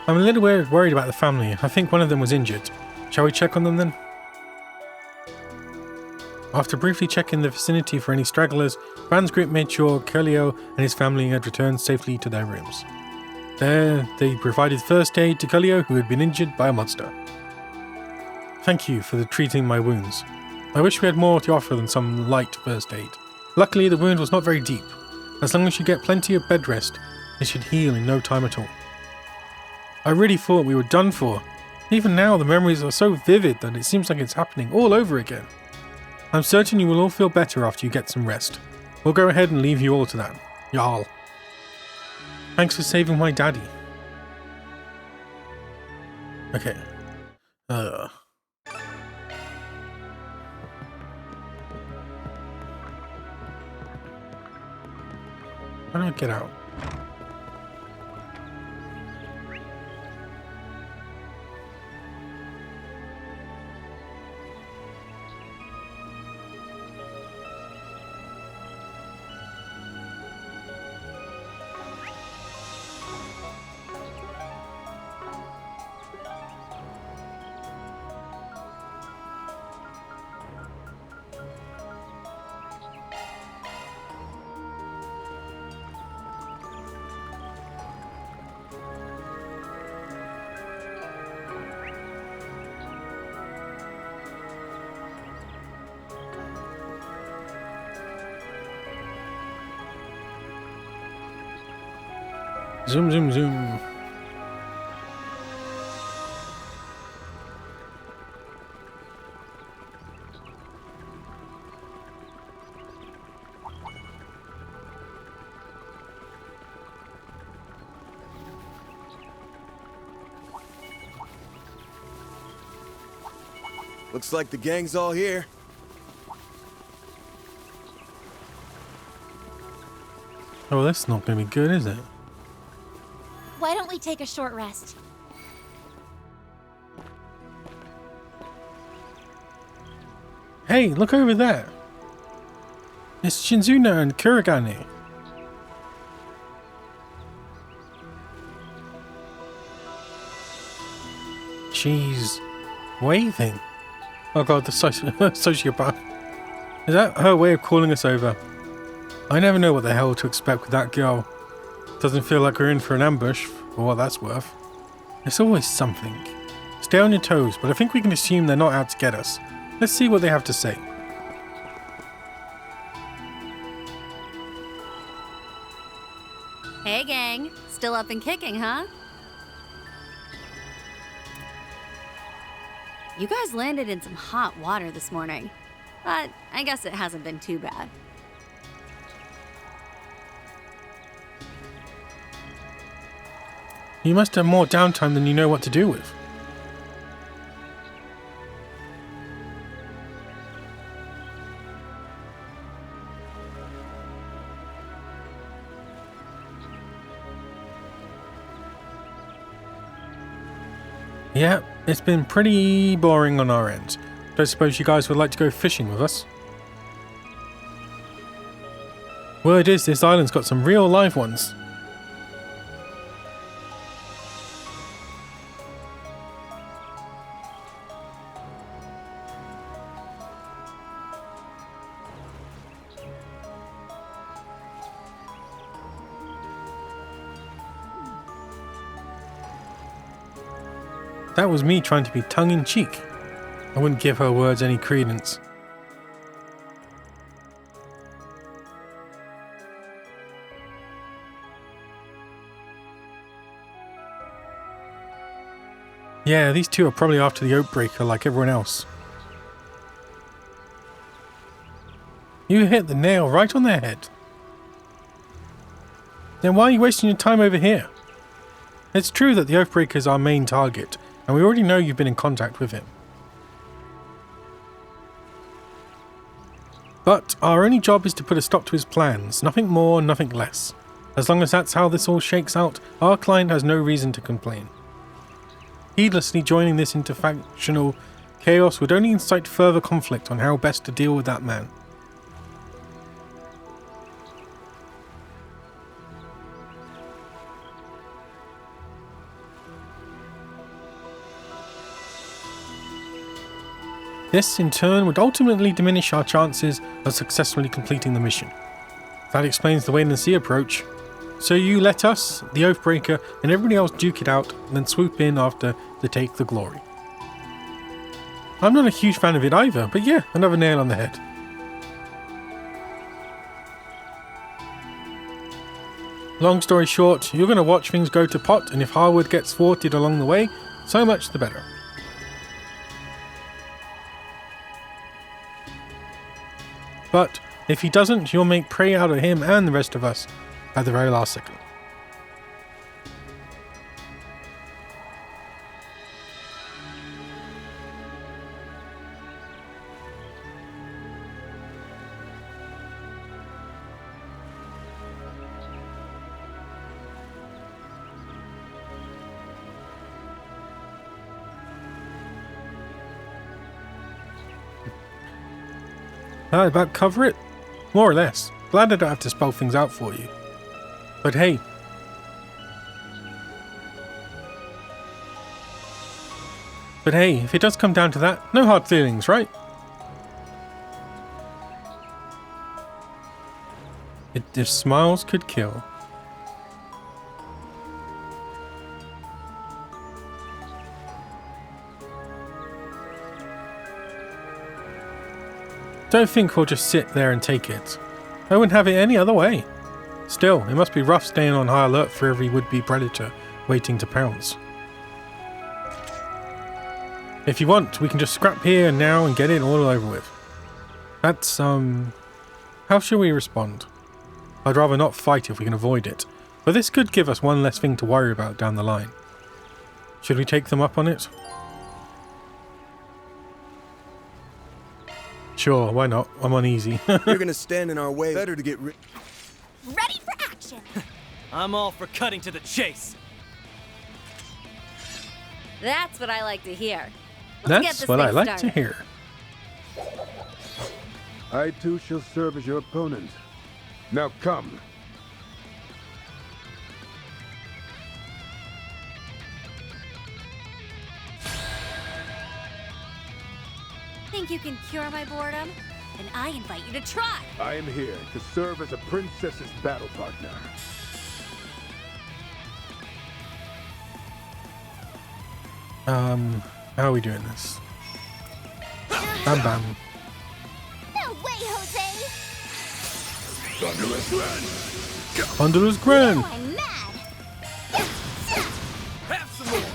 I'm a little worried about the family. I think one of them was injured. Shall we check on them then? After briefly checking the vicinity for any stragglers, Van's group made sure Curlio and his family had returned safely to their rooms. There, they provided first aid to Curlio, who had been injured by a monster. Thank you for treating my wounds. I wish we had more to offer than some light first aid. Luckily, the wound was not very deep. As long as you get plenty of bed rest, it should heal in no time at all. I really thought we were done for. Even now, the memories are so vivid that it seems like it's happening all over again. I'm certain you will all feel better after you get some rest. We'll go ahead and leave you all to that. Y'all. Thanks for saving my daddy. Okay. How do I get out? Zoom, zoom, zoom. Looks like the gang's all here. Oh, that's not going to be good, is it? Why don't we take a short rest? Hey, look over there. It's Shinzuna and Kurigane. She's waving. Oh god, the sociopath. Is that her way of calling us over? I never know what the hell to expect with that girl. Doesn't feel like we're in for an ambush, for what that's worth. There's always something. Stay on your toes, but I think we can assume they're not out to get us. Let's see what they have to say. Hey gang, still up and kicking, huh? You guys landed in some hot water this morning, but I guess it hasn't been too bad. You must have more downtime than you know what to do with. Yeah, it's been pretty boring on our end. Don't suppose you guys would like to go fishing with us? Word is this island's got some real live ones. That was me trying to be tongue-in-cheek. I wouldn't give her words any credence. Yeah, these two are probably after the Oathbreaker like everyone else. You hit the nail right on their head. Then why are you wasting your time over here? It's true that the Oathbreaker is our main target, and we already know you've been in contact with him. But our only job is to put a stop to his plans, nothing more, nothing less. As long as that's how this all shakes out, our client has no reason to complain. Heedlessly joining this interfactional chaos would only incite further conflict on how best to deal with that man. This, in turn, would ultimately diminish our chances of successfully completing the mission. That explains the wait-and-see approach. So you let us, the Oathbreaker, and everybody else duke it out, then swoop in after to take the glory. I'm not a huge fan of it either, but yeah, another nail on the head. Long story short, you're going to watch things go to pot, and if Harwood gets thwarted along the way, so much the better. But if he doesn't, you'll make prey out of him and the rest of us at the very last second. That about cover it? More or less. Glad I don't have to spell things out for you. But hey. If it does come down to that, no hard feelings, right? If smiles could kill. Don't think we'll just sit there and take it. I wouldn't have it any other way. Still, it must be rough staying on high alert for every would-be predator waiting to pounce. If you want, we can just scrap here and now and get it all over with. That's, how shall we respond? I'd rather not fight if we can avoid it, but this could give us one less thing to worry about down the line. Should we take them up on it? Sure, why not? I'm uneasy. You're gonna stand in our way. Better to get Ready for action! I'm all for cutting to the chase. That's what I like to hear. Let's get That's this what thing I like started. to hear. I too shall serve as your opponent. Now come. Think you can cure my boredom? Then I invite you to try. I am here to serve as a princess's battle partner. How are we doing this? Bam bam. No way, Jose! Thunderous Gren! Thunderous Gren! I'm mad! Have some more!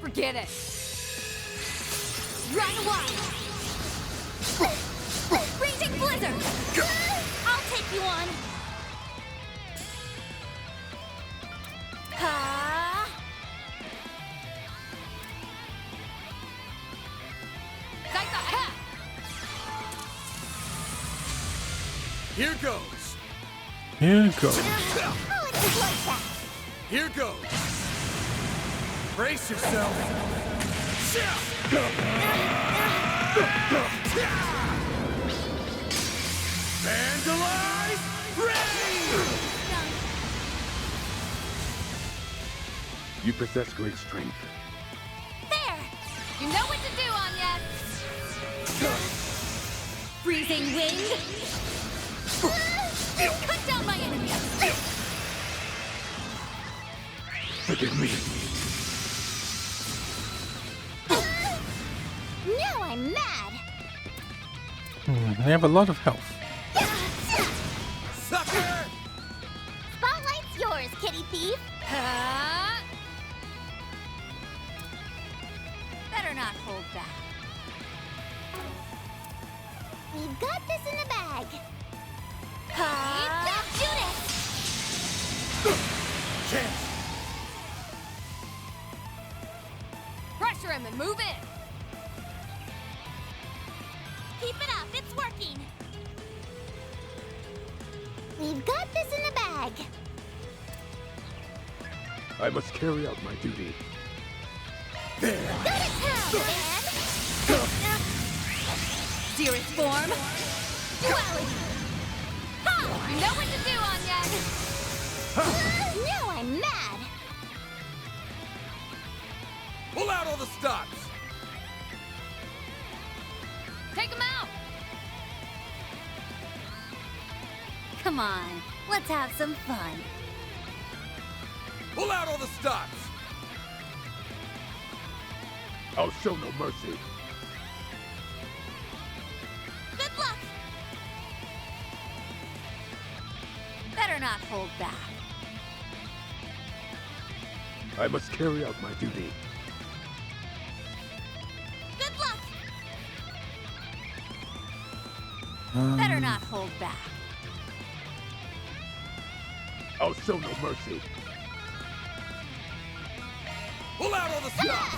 Forget it. Run wild! Raging blizzard! I'll take you on! Ha! Here goes. Here goes. Here goes. Brace yourself. Vandalize! Ready! You possess great strength. There! You know what to do, Anya! Freezing wind! Cut down my enemy! Forgive me. Now I'm mad! They have a lot of health. Sucker! Spotlight's yours, kitty thief! Better not hold back. We've got this in the bag! Now shoot it! Chance! Pressure him and move in. Keep it up, it's working! We've got this in the bag! I must carry out my duty. Go to town, man! Dearest form! Duality! Ha! You know what to do, Anya! Now I'm mad! Pull out all the stops! Come on, let's have some fun. Pull out all the stops! I'll show no mercy. Good luck! Better not hold back. I must carry out my duty. Good luck! Better not hold back. I'll show no mercy. Pull out all the stops!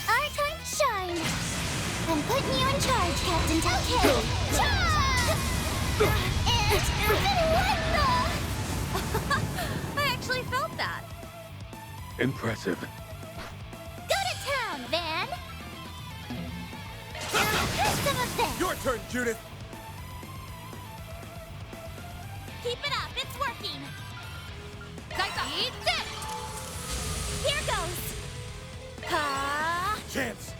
Our time to shine. I'm putting you in charge, Captain Tackett. I actually felt that. Impressive. Go to town, Van. Have some of this. Your turn, Judith! Keep it up, it's working. Eat this! Here goes. Ha! Chance!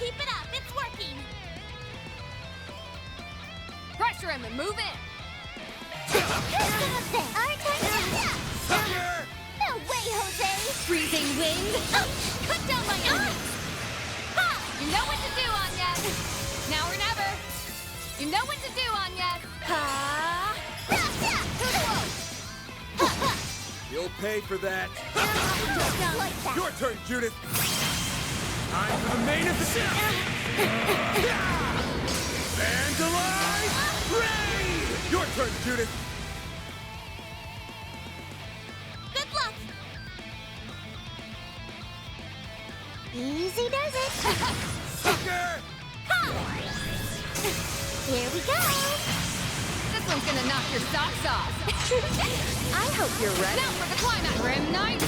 Keep it up, it's working. Pressure him and move in. Have some of this. Our time. Sucker! No way, Jose. Freezing wind! Cut down my arms! You know what to do, Anya. Now or never. You know what to do, Anya. Ha! You'll pay for that. Like that. Your turn, Judith! Time for the main event! Vandalize! Raid! Your turn, Judith! Good luck. Easy does it. Sucker! Here we go. This one's gonna knock your socks off. I hope you're ready. Now for the climax, Grim Knight.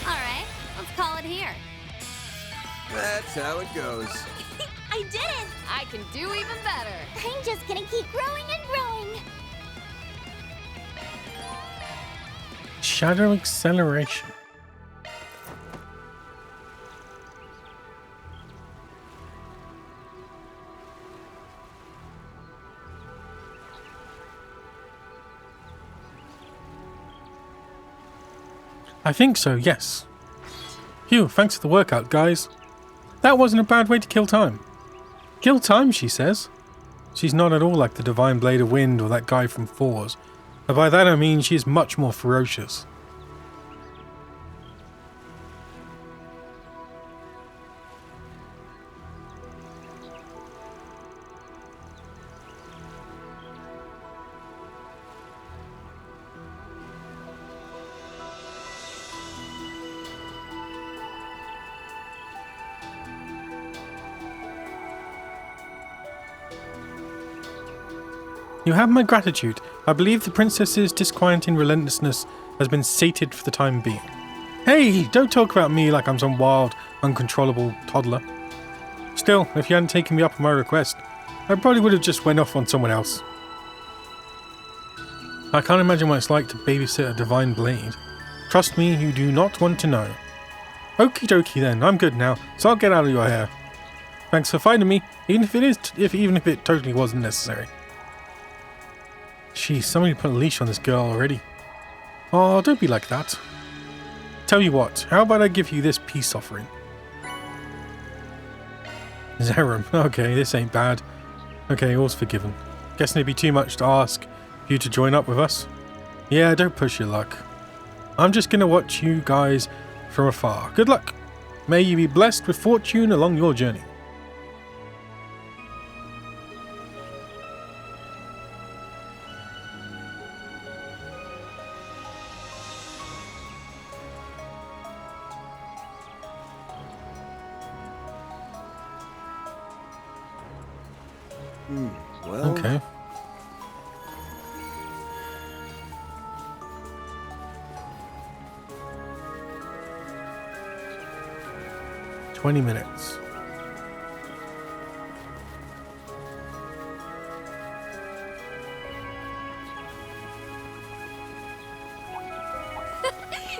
All right, let's call it here. That's how it goes. I did it. I can do even better. I'm just gonna keep growing and growing. Shadow acceleration. I think so, yes. Phew, thanks for the workout, guys. That wasn't a bad way to kill time. Kill time, she says. She's not at all like the Divine Blade of Wind or that guy from Fours. And by that I mean she's much more ferocious. You have my gratitude. I believe the princess's disquieting relentlessness has been sated for the time being. Hey, don't talk about me like I'm some wild, uncontrollable toddler. Still, if you hadn't taken me up on my request, I probably would have just went off on someone else. I can't imagine what it's like to babysit a divine blade. Trust me, you do not want to know. Okie dokie then, I'm good now, so I'll get out of your hair. Thanks for finding me, even if it totally wasn't necessary. Jeez, somebody put a leash on this girl already. Oh, don't be like that. Tell you what, how about I give you this peace offering? Zerum, okay, this ain't bad. Okay, all's forgiven. Guessing it'd be too much to ask for you to join up with us. Yeah, don't push your luck. I'm just gonna watch you guys from afar. Good luck. May you be blessed with fortune along your journey. Well... Okay. "20 minutes.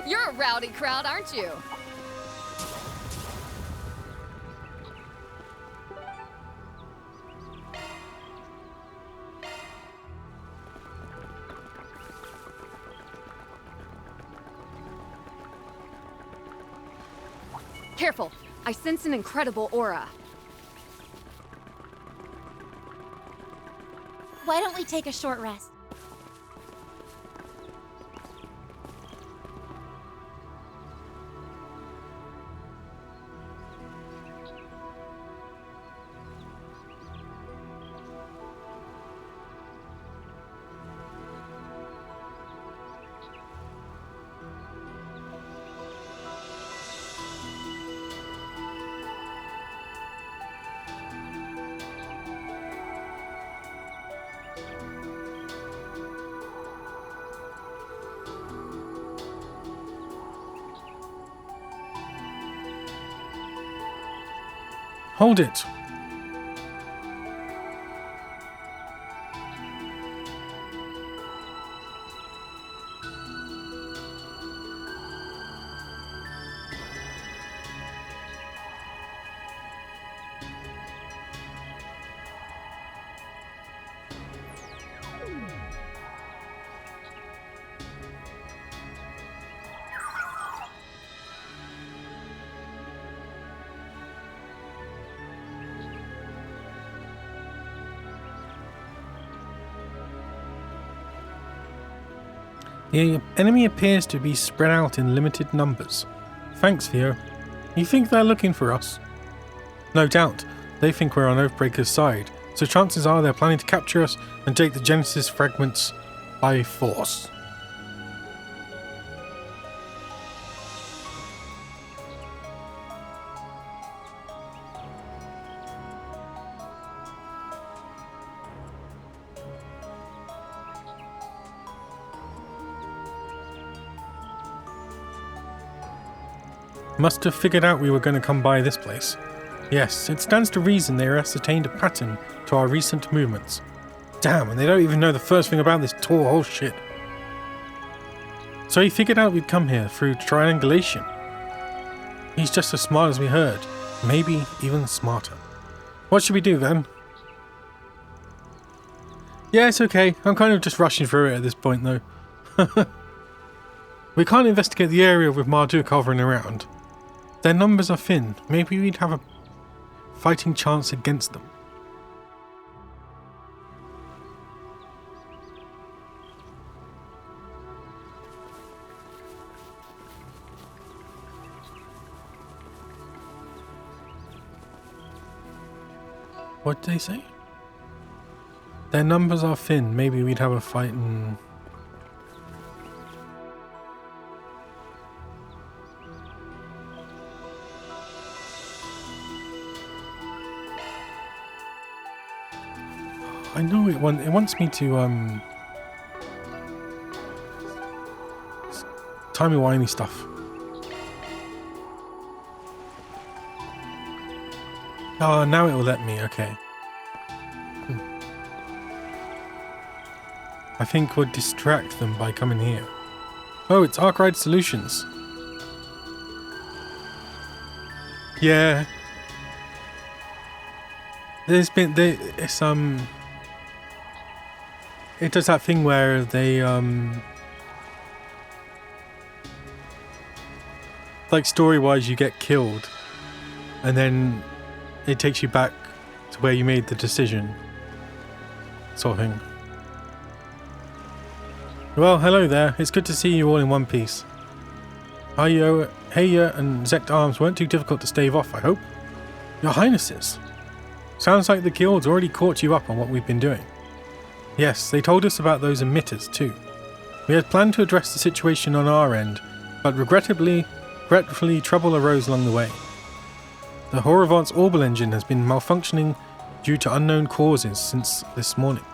You're a rowdy crowd, aren't you? Careful. I sense an incredible aura. Why don't we take a short rest? Hold it! The enemy appears to be spread out in limited numbers. Thanks, Theo. You think they're looking for us? No doubt. They think we're on Oathbreaker's side, so chances are they're planning to capture us and take the Genesis fragments by force. Must have figured out we were going to come by this place. Yes, it stands to reason they ascertained a pattern to our recent movements. Damn, and they don't even know the first thing about this tall horse shit. So he figured out we'd come here through triangulation. He's just as smart as we heard, maybe even smarter. What should we do then? Yeah, it's okay. I'm kind of just rushing through it at this point though. We can't investigate the area with Marduk hovering around. Their numbers are thin. Maybe we'd have a fighting chance against them. What did they say? Their numbers are thin. Maybe we'd have a fighting... I know it wants me to timey-wimey stuff. Oh, now it will let me, okay. I think we'll distract them by coming here. Oh, it's Arkride Solutions. Yeah. There's been it does that thing where they like story-wise you get killed and then it takes you back to where you made the decision, sort of thing. Well, hello there. It's good to see you all in one piece. Heya and Zect Arms weren't too difficult to stave off, I hope. Your Highnesses. Sounds like the guild's already caught you up on what we've been doing. Yes, they told us about those emitters too. We had planned to address the situation on our end, but regretfully trouble arose along the way. The Horrorvant's orbital engine has been malfunctioning due to unknown causes since this morning.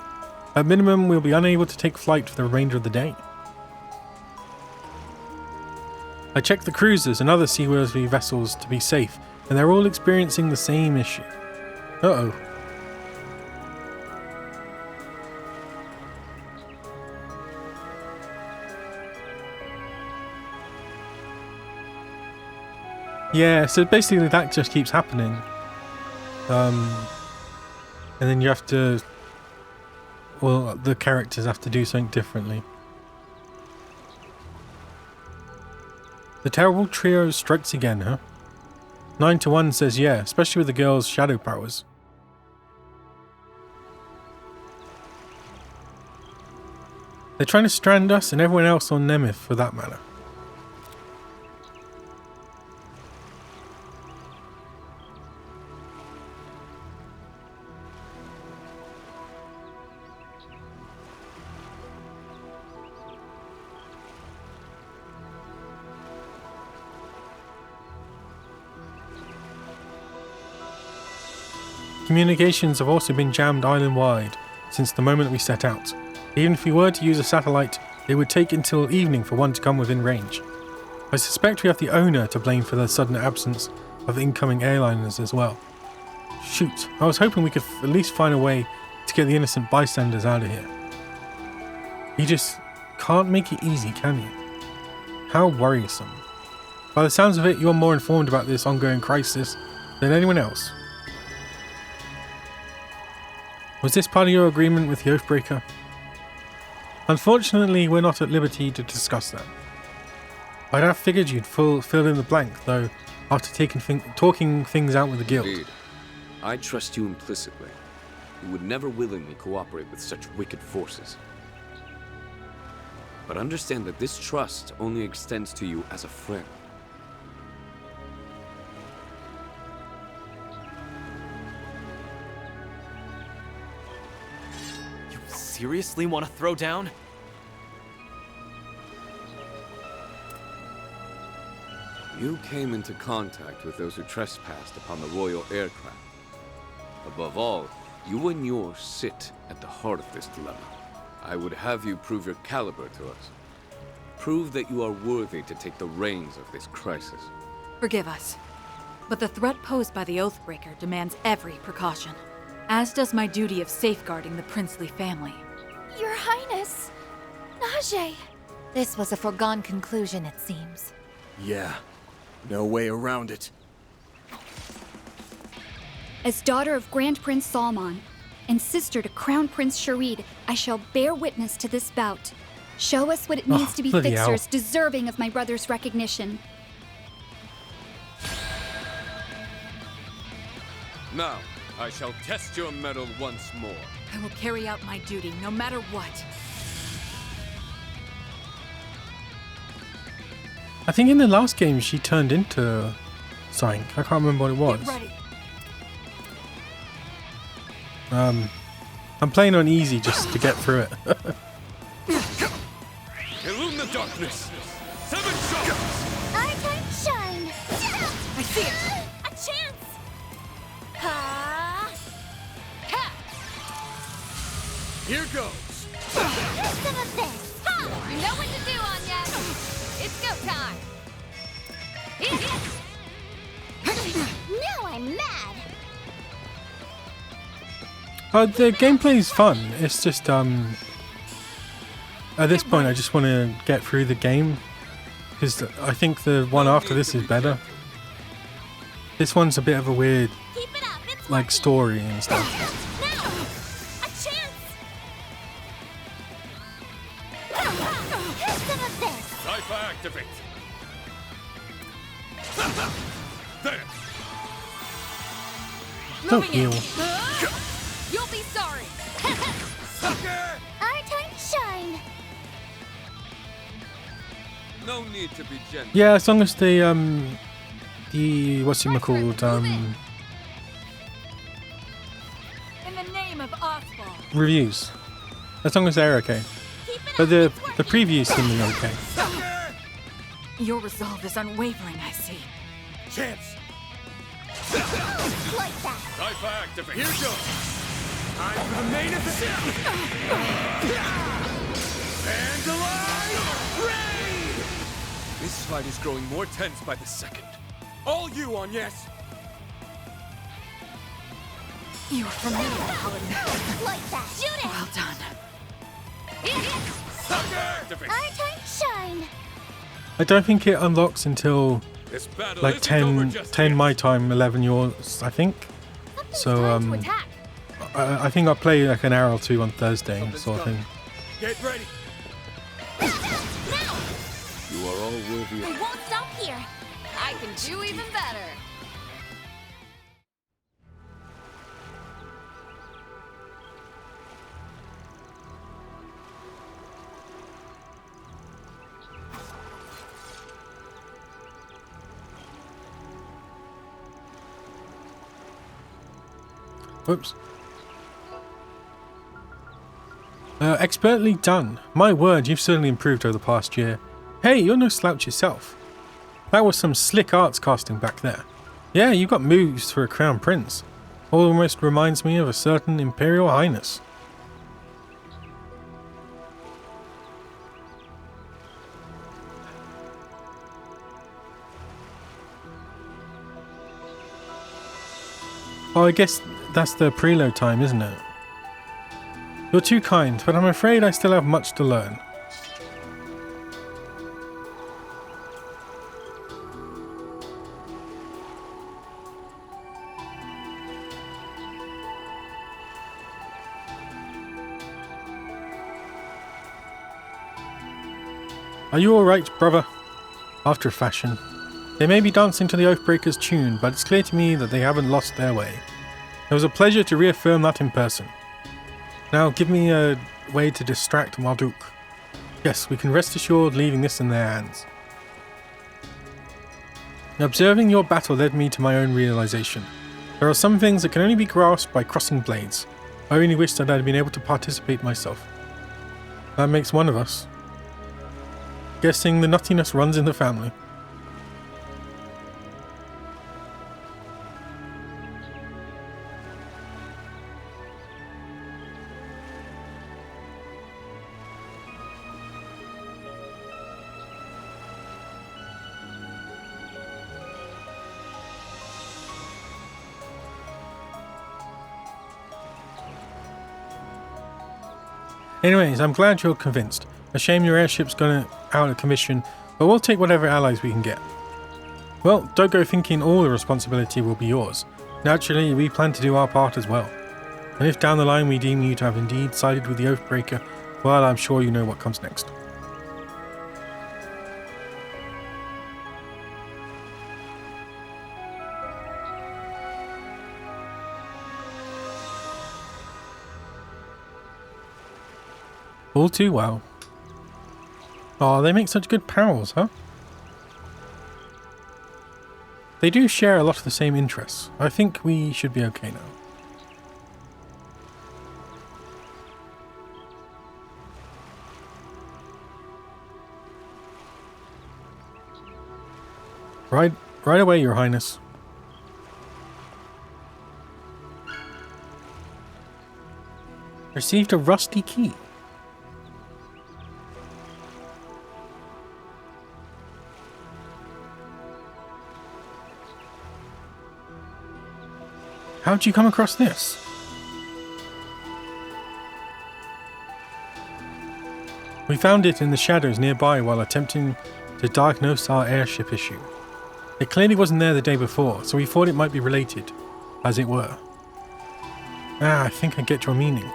At minimum, we'll be unable to take flight for the remainder of the day. I checked the cruisers and other seaworthy vessels to be safe, and they're all experiencing the same issue. Uh-oh. Yeah, so basically that just keeps happening. And then you have to... Well, the characters have to do something differently. The terrible trio strikes again, huh? 9 to 1 says yeah, especially with the girl's shadow powers. They're trying to strand us and everyone else on Nemeth for that matter. Communications have also been jammed island-wide since the moment we set out. Even if we were to use a satellite, it would take until evening for one to come within range. I suspect we have the owner to blame for the sudden absence of incoming airliners as well. Shoot, I was hoping we could at least find a way to get the innocent bystanders out of here. You just can't make it easy, can you? How worrisome. By the sounds of it, you're more informed about this ongoing crisis than anyone else. Was this part of your agreement with the Oathbreaker? Unfortunately, we're not at liberty to discuss that. I'd have figured you'd fill in the blank, though, after talking things out with the Guild. Indeed. I trust you implicitly. You would never willingly cooperate with such wicked forces. But understand that this trust only extends to you as a friend. Seriously want to throw down? You came into contact with those who trespassed upon the royal aircraft. Above all, you and yours sit at the heart of this dilemma. I would have you prove your caliber to us. Prove that you are worthy to take the reins of this crisis. Forgive us, but the threat posed by the Oathbreaker demands every precaution, as does my duty of safeguarding the princely family. Your Highness! Najee! This was a foregone conclusion, it seems. Yeah, no way around it. As daughter of Grand Prince Salman, and sister to Crown Prince Sharid, I shall bear witness to this bout. Show us what it means to be fixers deserving of my brother's recognition. Now, I shall test your mettle once more. I will carry out my duty, no matter what. I think in the last game she turned into something. I can't remember what it was. Get ready. I'm playing on easy just to get through it. Illume the darkness! 7 shots! Our time to shine! I see it! A chance! Ha! Ha! Here goes! Here's some of this! Ha! You know what to do, Anya! It's go time! Now I'm mad! The gameplay is fun. It's just at this point I just want to get through the game because I think the one after this is better. This one's a bit of a weird like story and stuff. Now! A chance! Here's some of this! Cipher activate! There! Don't heal. You'll be sorry! Our time to shine! No need to be gentle. Yeah, as long as the what's it called In the name of Oswald. reviews. As long as they're okay. But the previews seem okay. Your resolve is unwavering, I see. Chance! Like that! Cipher activate! Here goes! Time for the main event! Vandalize! Raid! This fight is growing more tense by the second. All you, Agnes! You are familiar, Paladin. Like that! Shoot it! Well done. Saga activate! Our time to shine! I don't think it unlocks until This battle like isn't over 10 just 10 yet. my time, 11 yours, I think. So I think I'll play like an hour or two on Thursday, sort of thing. Get ready! Now! You are all worthy I of... won't stop here! I can do even better. Whoops. Expertly done. My word, you've certainly improved over the past year. Hey, you're no slouch yourself. That was some slick arts casting back there. Yeah, you've got moves for a crown prince. Almost reminds me of a certain imperial highness. Oh, I guess that's the preload time, isn't it? You're too kind, but I'm afraid I still have much to learn. Are you alright, brother? After a fashion. They may be dancing to the Oathbreaker's tune, but it's clear to me that they haven't lost their way. It was a pleasure to reaffirm that in person. Now give me a way to distract Marduk. Yes, we can rest assured leaving this in their hands. Observing your battle led me to my own realization. There are some things that can only be grasped by crossing blades. I only wish that I'd been able to participate myself. That makes one of us. Guessing the nuttiness runs in the family. Anyways, I'm glad you're convinced. A shame your airship's gone out of commission, but we'll take whatever allies we can get. Well, don't go thinking all the responsibility will be yours. Naturally, we plan to do our part as well. And if down the line we deem you to have indeed sided with the Oathbreaker, well, I'm sure you know what comes next. All too well. Oh, they make such good pals, huh? They do share a lot of the same interests. I think we should be okay now. Right away, Your Highness. Received a rusty key. How'd you come across this? We found it in the shadows nearby while attempting to diagnose our airship issue. It clearly wasn't there the day before, so we thought it might be related, as it were. Ah, I think I get your meaning.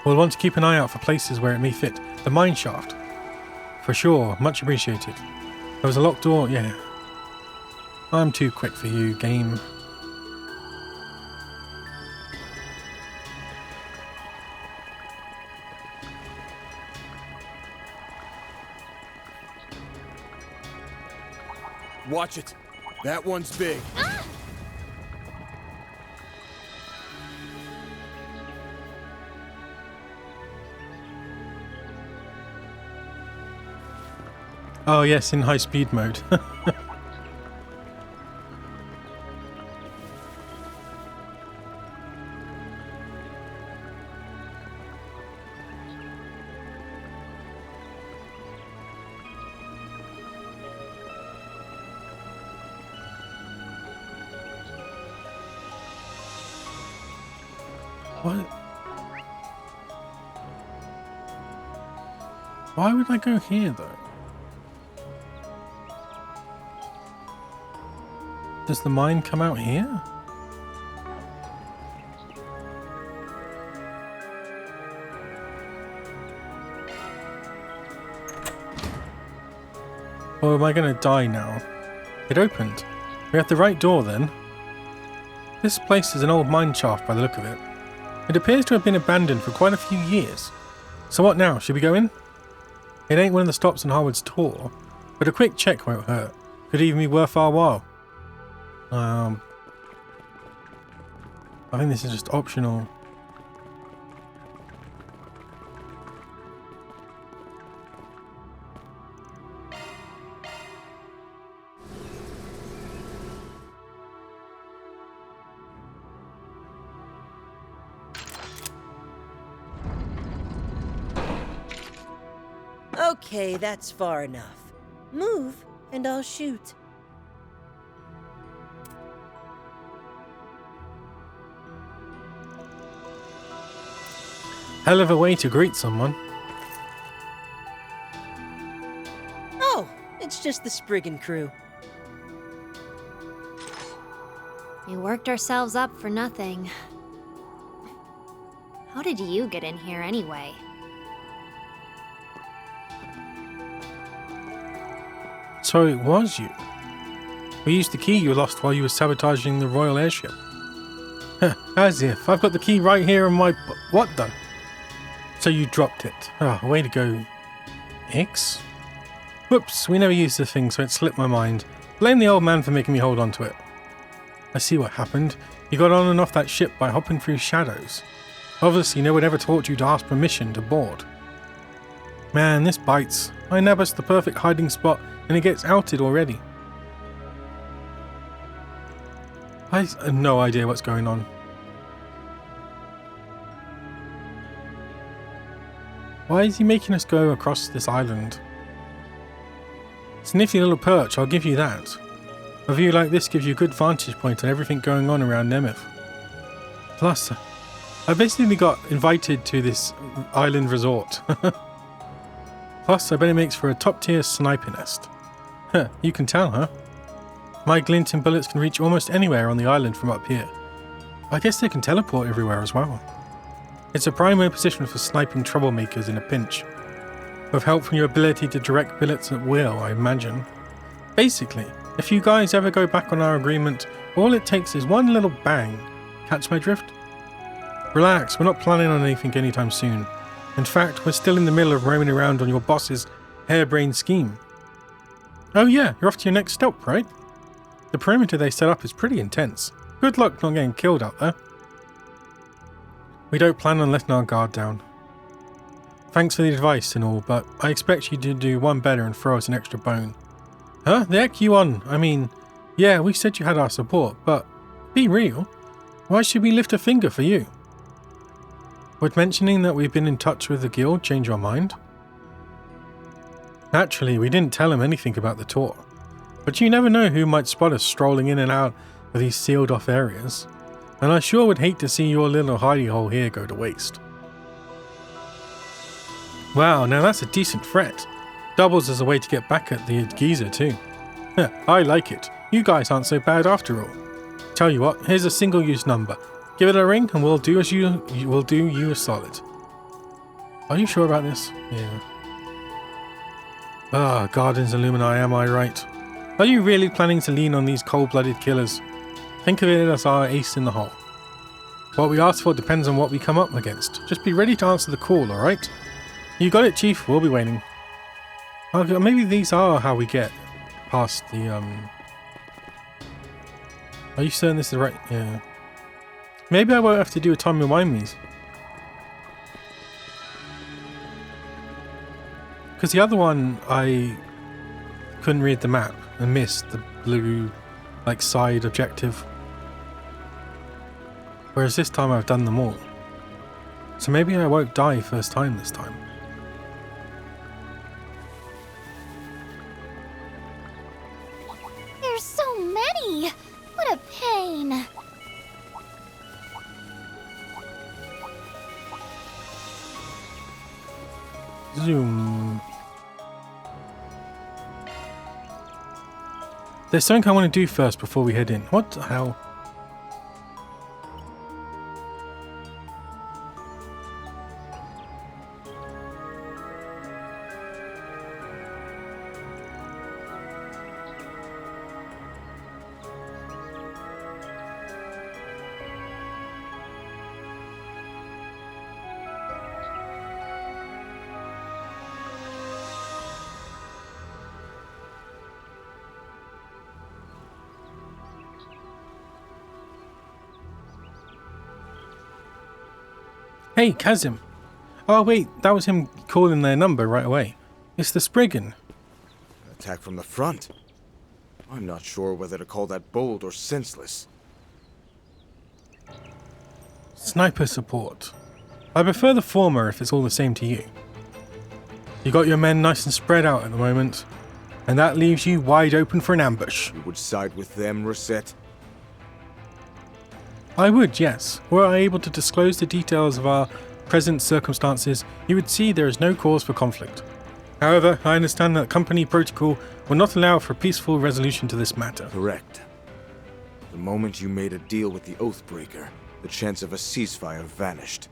We'll want to keep an eye out for places where it may fit. The mine shaft. For sure, much appreciated. There was a locked door, yeah. I'm too quick for you, game. Watch it. That one's big. Oh yes, in high speed mode. What? Why would I go here though? Does the mine come out here? Or am I going to die now? It opened. We're at the right door then. This place is an old mine shaft by the look of it. It appears to have been abandoned for quite a few years. So what now? Should we go in? It ain't one of the stops on Harwood's tour, but a quick check won't hurt. Could even be worth our while. I think this is just optional. Okay, that's far enough. Move, and I'll shoot. Hell of a way to greet someone. Oh, it's just the Spriggan crew. We worked ourselves up for nothing. How did you get in here anyway? So it was you. We used the key you lost while you were sabotaging the royal airship. As if. I've got the key right here in my... What the? So you dropped it. Ah, way to go. X? Whoops, we never used the thing, so it slipped my mind. Blame the old man for making me hold on to it. I see what happened. You got on and off that ship by hopping through shadows. Obviously, no one ever taught you to ask permission to board. Man, this bites. I nab us the perfect hiding spot, and it gets outed already. I have no idea what's going on. Why is he making us go across this island? Sniffy little perch, I'll give you that. A view like this gives you a good vantage point on everything going on around Nemeth. Plus, I basically got invited to this island resort. Plus, I bet it makes for a top-tier sniper nest. Huh, you can tell, huh? My glinting bullets can reach almost anywhere on the island from up here. I guess they can teleport everywhere as well. It's a primary position for sniping troublemakers in a pinch. With help from your ability to direct bullets at will, I imagine. Basically, if you guys ever go back on our agreement, all it takes is one little bang. Catch my drift? Relax, we're not planning on anything anytime soon. In fact, we're still in the middle of roaming around on your boss's harebrained scheme. Oh yeah, you're off to your next stop, right? The perimeter they set up is pretty intense. Good luck not getting killed out there. We don't plan on letting our guard down. Thanks for the advice and all, but I expect you to do one better and throw us an extra bone. Huh? The heck you on? I mean, yeah, we said you had our support, but be real. Why should we lift a finger for you? Would mentioning that we've been in touch with the guild change your mind? Naturally, we didn't tell him anything about the tour, but you never know who might spot us strolling in and out of these sealed off areas, and I sure would hate to see your little hidey hole here go to waste. Wow, now that's a decent threat. Doubles as a way to get back at the geezer too. I like it. You guys aren't so bad after all. Tell you what, here's a single-use number. Give it a ring and we'll do you a solid. Are you sure about this? Yeah. Ah, Guardians Illumini, am I right? Are you really planning to lean on these cold-blooded killers? Think of it as our ace in the hole. What we ask for depends on what we come up against. Just be ready to answer the call, alright? You got it, Chief. We'll be waiting. Okay, maybe these are how we get past the, Are you certain this is right? Yeah. Maybe I won't have to do a time remind me's. Because the other one, I couldn't read the map and missed the blue, side objective. Whereas this time I've done them all. So maybe I won't die first time this time. There's so many! What a pain! Zoom. There's something I want to do first before we head in. What the hell? Hey, Kazim. Oh wait, that was him calling their number right away. It's the Spriggan. Attack from the front. I'm not sure whether to call that bold or senseless. Sniper support. I prefer the former if it's all the same to you. You got your men nice and spread out at the moment, and that leaves you wide open for an ambush. You would side with them, Rosette? I would, yes. Were I able to disclose the details of our present circumstances, you would see there is no cause for conflict. However, I understand that company protocol will not allow for a peaceful resolution to this matter. Correct. The moment you made a deal with the Oathbreaker, the chance of a ceasefire vanished.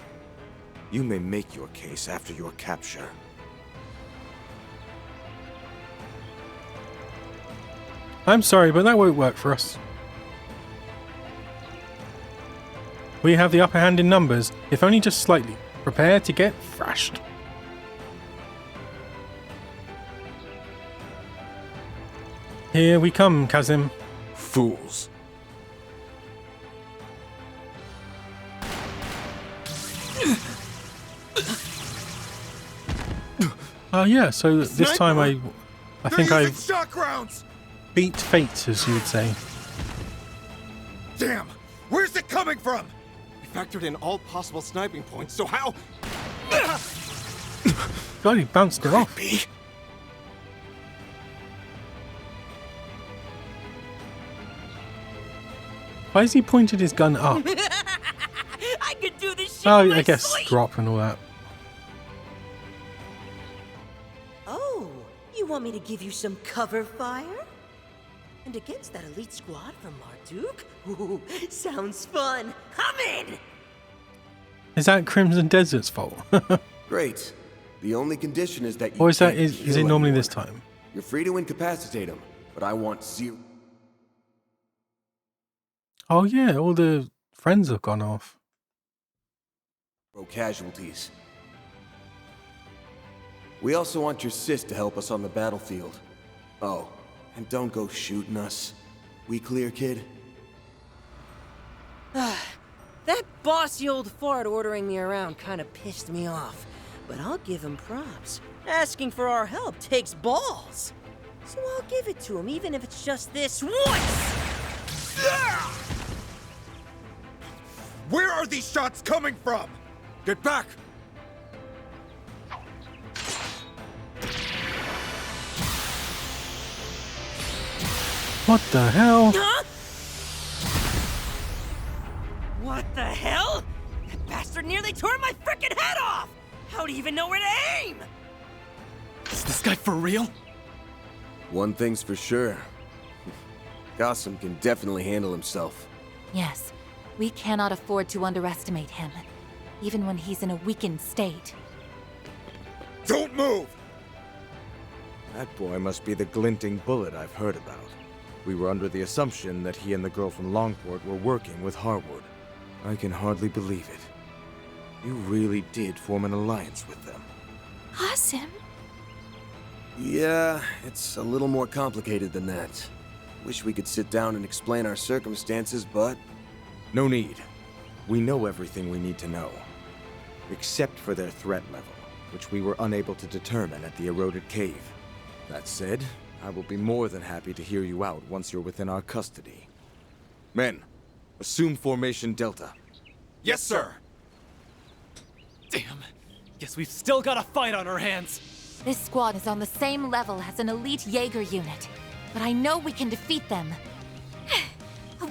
You may make your case after your capture. I'm sorry, but that won't work for us. We have the upper hand in numbers, if only just slightly. Prepare to get thrashed. Here we come, Kazim. Fools. Yeah, so this time I think I shock rounds. beat fate, as you would say. Damn! Where's it coming from? We factored in all possible sniping points, so how? God, he bounced it off. Why has he pointed his gun up? I could do this shit Oh, in my I guess sleep. drop and all that. Oh, you want me to give you some cover fire? And against that elite squad from Marduk? Ooh, sounds fun. I'm in! Is that Crimson Desert's fault? Great. The only condition is that you Or is can't it kill normally anyone. this time? You're free to incapacitate him, but I want zero. Oh yeah, all the friends have gone off. Casualties. We also want your sis to help us on the battlefield. Oh, and don't go shooting us. We clear, kid? That bossy old fart ordering me around kind of pissed me off. But I'll give him props. Asking for our help takes balls. So I'll give it to him, even if it's just this once! Where are these shots coming from? Get back! What the hell? Huh? What the hell? That bastard nearly tore my frickin' head off! How do you even know where to aim? Is this guy for real? One thing's for sure. Gotham can definitely handle himself. Yes, we cannot afford to underestimate him, even when he's in a weakened state. Don't move! That boy must be the glinting bullet I've heard about. We were under the assumption that he and the girl from Longport were working with Harwood. I can hardly believe it. You really did form an alliance with them. Awesome. Yeah, it's a little more complicated than that. Wish we could sit down and explain our circumstances, but... No need. We know everything we need to know. Except for their threat level, which we were unable to determine at the eroded cave. That said, I will be more than happy to hear you out once you're within our custody. Men, assume formation Delta. Yes, sir. Damn. Guess we've still got a fight on our hands. This squad is on the same level as an elite Jaeger unit, but I know we can defeat them.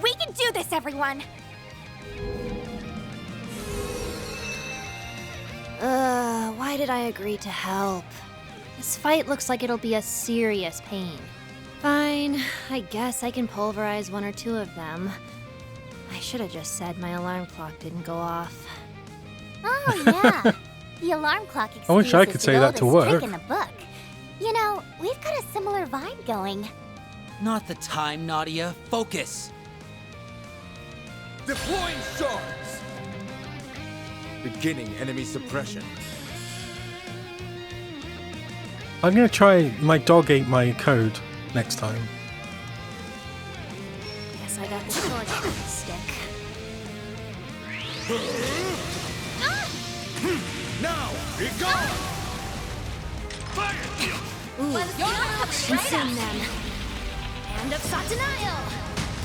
We can do this, everyone! Why did I agree to help? This fight looks like it'll be a serious pain. Fine, I guess I can pulverize one or two of them. I should have just said my alarm clock didn't go off. Oh, yeah. The alarm clock excuse I wish I could is say the that to oldest work. trick in the book. You know, we've got a similar vibe going. Not the time, Nadia. Focus. Deploying shards! Beginning enemy suppression. I'm gonna try my dog ate my code next time. Guess I got the short end of the stick. Now, be gone! Consume them. Hand of Satanael!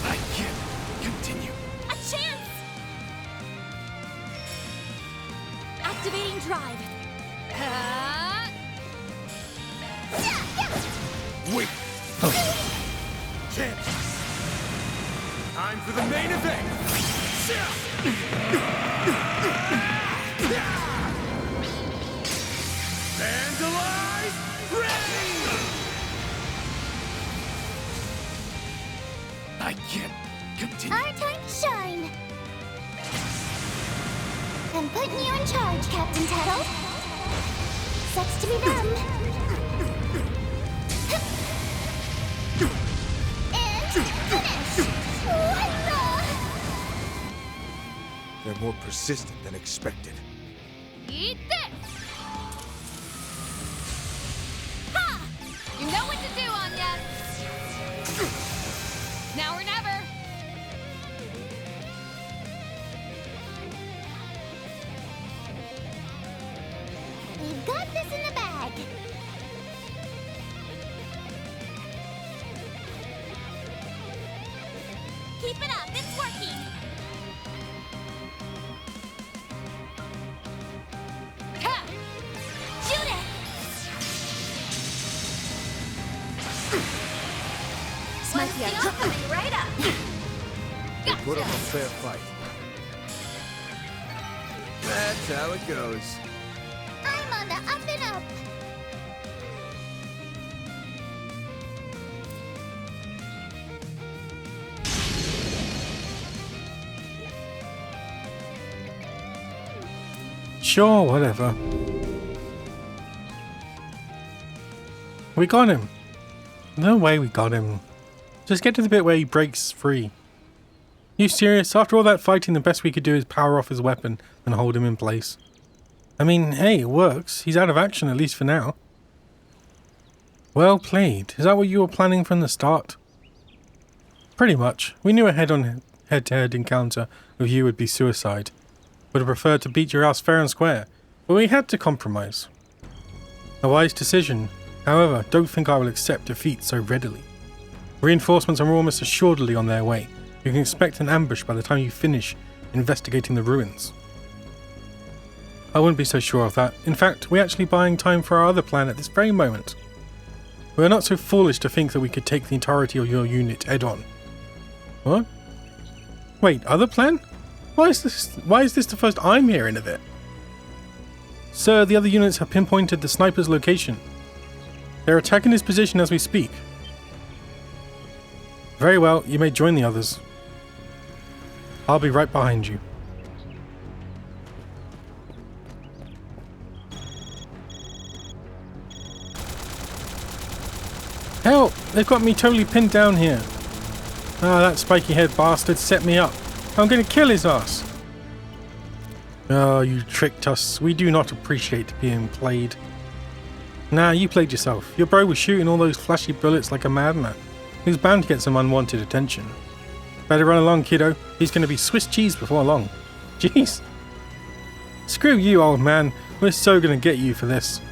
I can't continue. A chance! Activating drive. Wait! Chance! Time for the main event! Vandalize! Rain! I can't continue. Our time to shine. I'm putting you in charge, Captain Tuttle. Sucks to be them. And finish! They're more persistent than expected. Eat this! Ha! You know what to do, Anya! Now or never! We've got this in the bag. Keep it up, it's working. Ha! Shoot it! Smite the You're coming right up. They put up a fair fight. That's how it goes. I'm on the up and up. Sure, whatever. We got him. No way we got him. Just get to the bit where he breaks free. You serious? After all that fighting, the best we could do is power off his weapon and hold him in place. I mean, hey, it works. He's out of action, at least for now. Well played. Is that what you were planning from the start? Pretty much. We knew a head-to-head encounter with you would be suicide. Would have preferred to beat your ass fair and square, but we had to compromise. A wise decision. However, don't think I will accept defeat so readily. Reinforcements are almost assuredly on their way. You can expect an ambush by the time you finish investigating the ruins. I wouldn't be so sure of that. In fact, we're actually buying time for our other plan at this very moment. We are not so foolish to think that we could take the entirety of your unit head-on. What? Wait, other plan? Why is this the first I'm hearing of it? Sir, the other units have pinpointed the sniper's location. They're attacking his position as we speak. Very well, you may join the others. I'll be right behind you. Help! They've got me totally pinned down here. Ah, that spiky-haired bastard set me up. I'm gonna kill his ass. Oh, you tricked us. We do not appreciate being played. Nah, you played yourself. Your bro was shooting all those flashy bullets like a madman. He was bound to get some unwanted attention. Better run along, kiddo. He's gonna be Swiss cheese before long. Jeez. Screw you, old man. We're so gonna get you for this.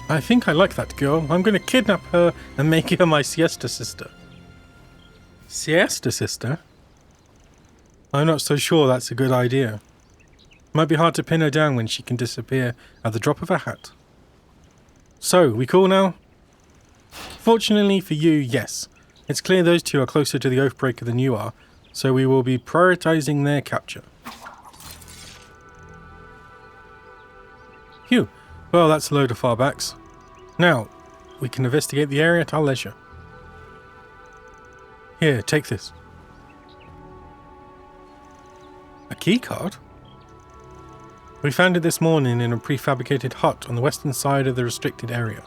I think I like that girl. I'm gonna kidnap her and make her my siesta sister. Siesta sister? I'm not so sure that's a good idea. Might be hard to pin her down when she can disappear at the drop of a hat. So, we cool now? Fortunately for you, yes. It's clear those two are closer to the Oathbreaker than you are, so we will be prioritizing their capture. Phew. Well, that's a load of farbacks. Now, we can investigate the area at our leisure. Here, take this. A keycard? We found it this morning in a prefabricated hut on the western side of the restricted area.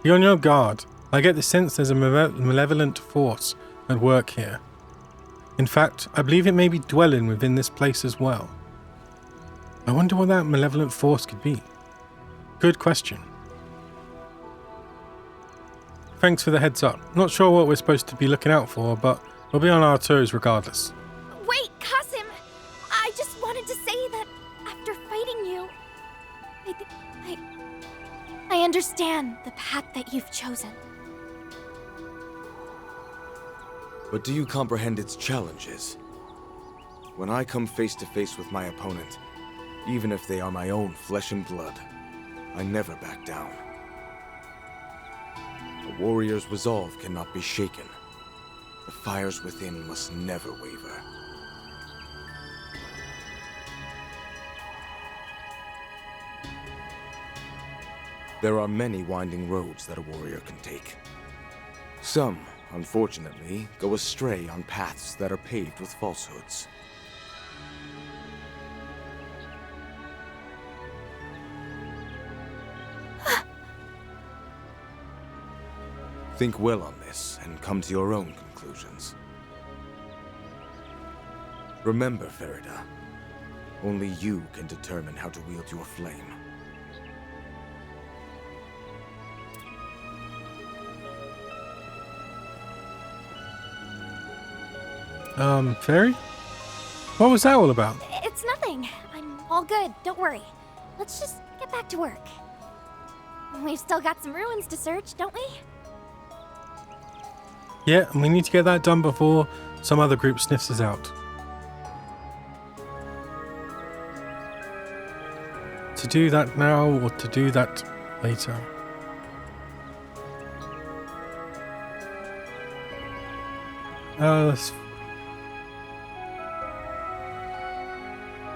Be on your guard. I get the sense there's a malevolent force at work here. In fact, I believe it may be dwelling within this place as well. I wonder what that malevolent force could be. Good question. Thanks for the heads up. Not sure what we're supposed to be looking out for, but We'll be on our toes regardless. Wait, Kasim! I just wanted to say that after fighting you, I understand the path that you've chosen. But do you comprehend its challenges? When I come face to face with my opponent, even if they are my own flesh and blood, I never back down. A warrior's resolve cannot be shaken. The fires within must never waver. There are many winding roads that a warrior can take. Some, unfortunately, go astray on paths that are paved with falsehoods. Think well on this and come to your own conclusions. Remember, Farida, only you can determine how to wield your flame. Fairy? What was that all about? It's nothing. I'm all good. Don't worry. Let's just get back to work. We've still got some ruins to search, don't we? Yeah, and we need to get that done before some other group sniffs us out. To do that now or to do that later?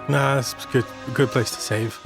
Nah, that's a good place to save.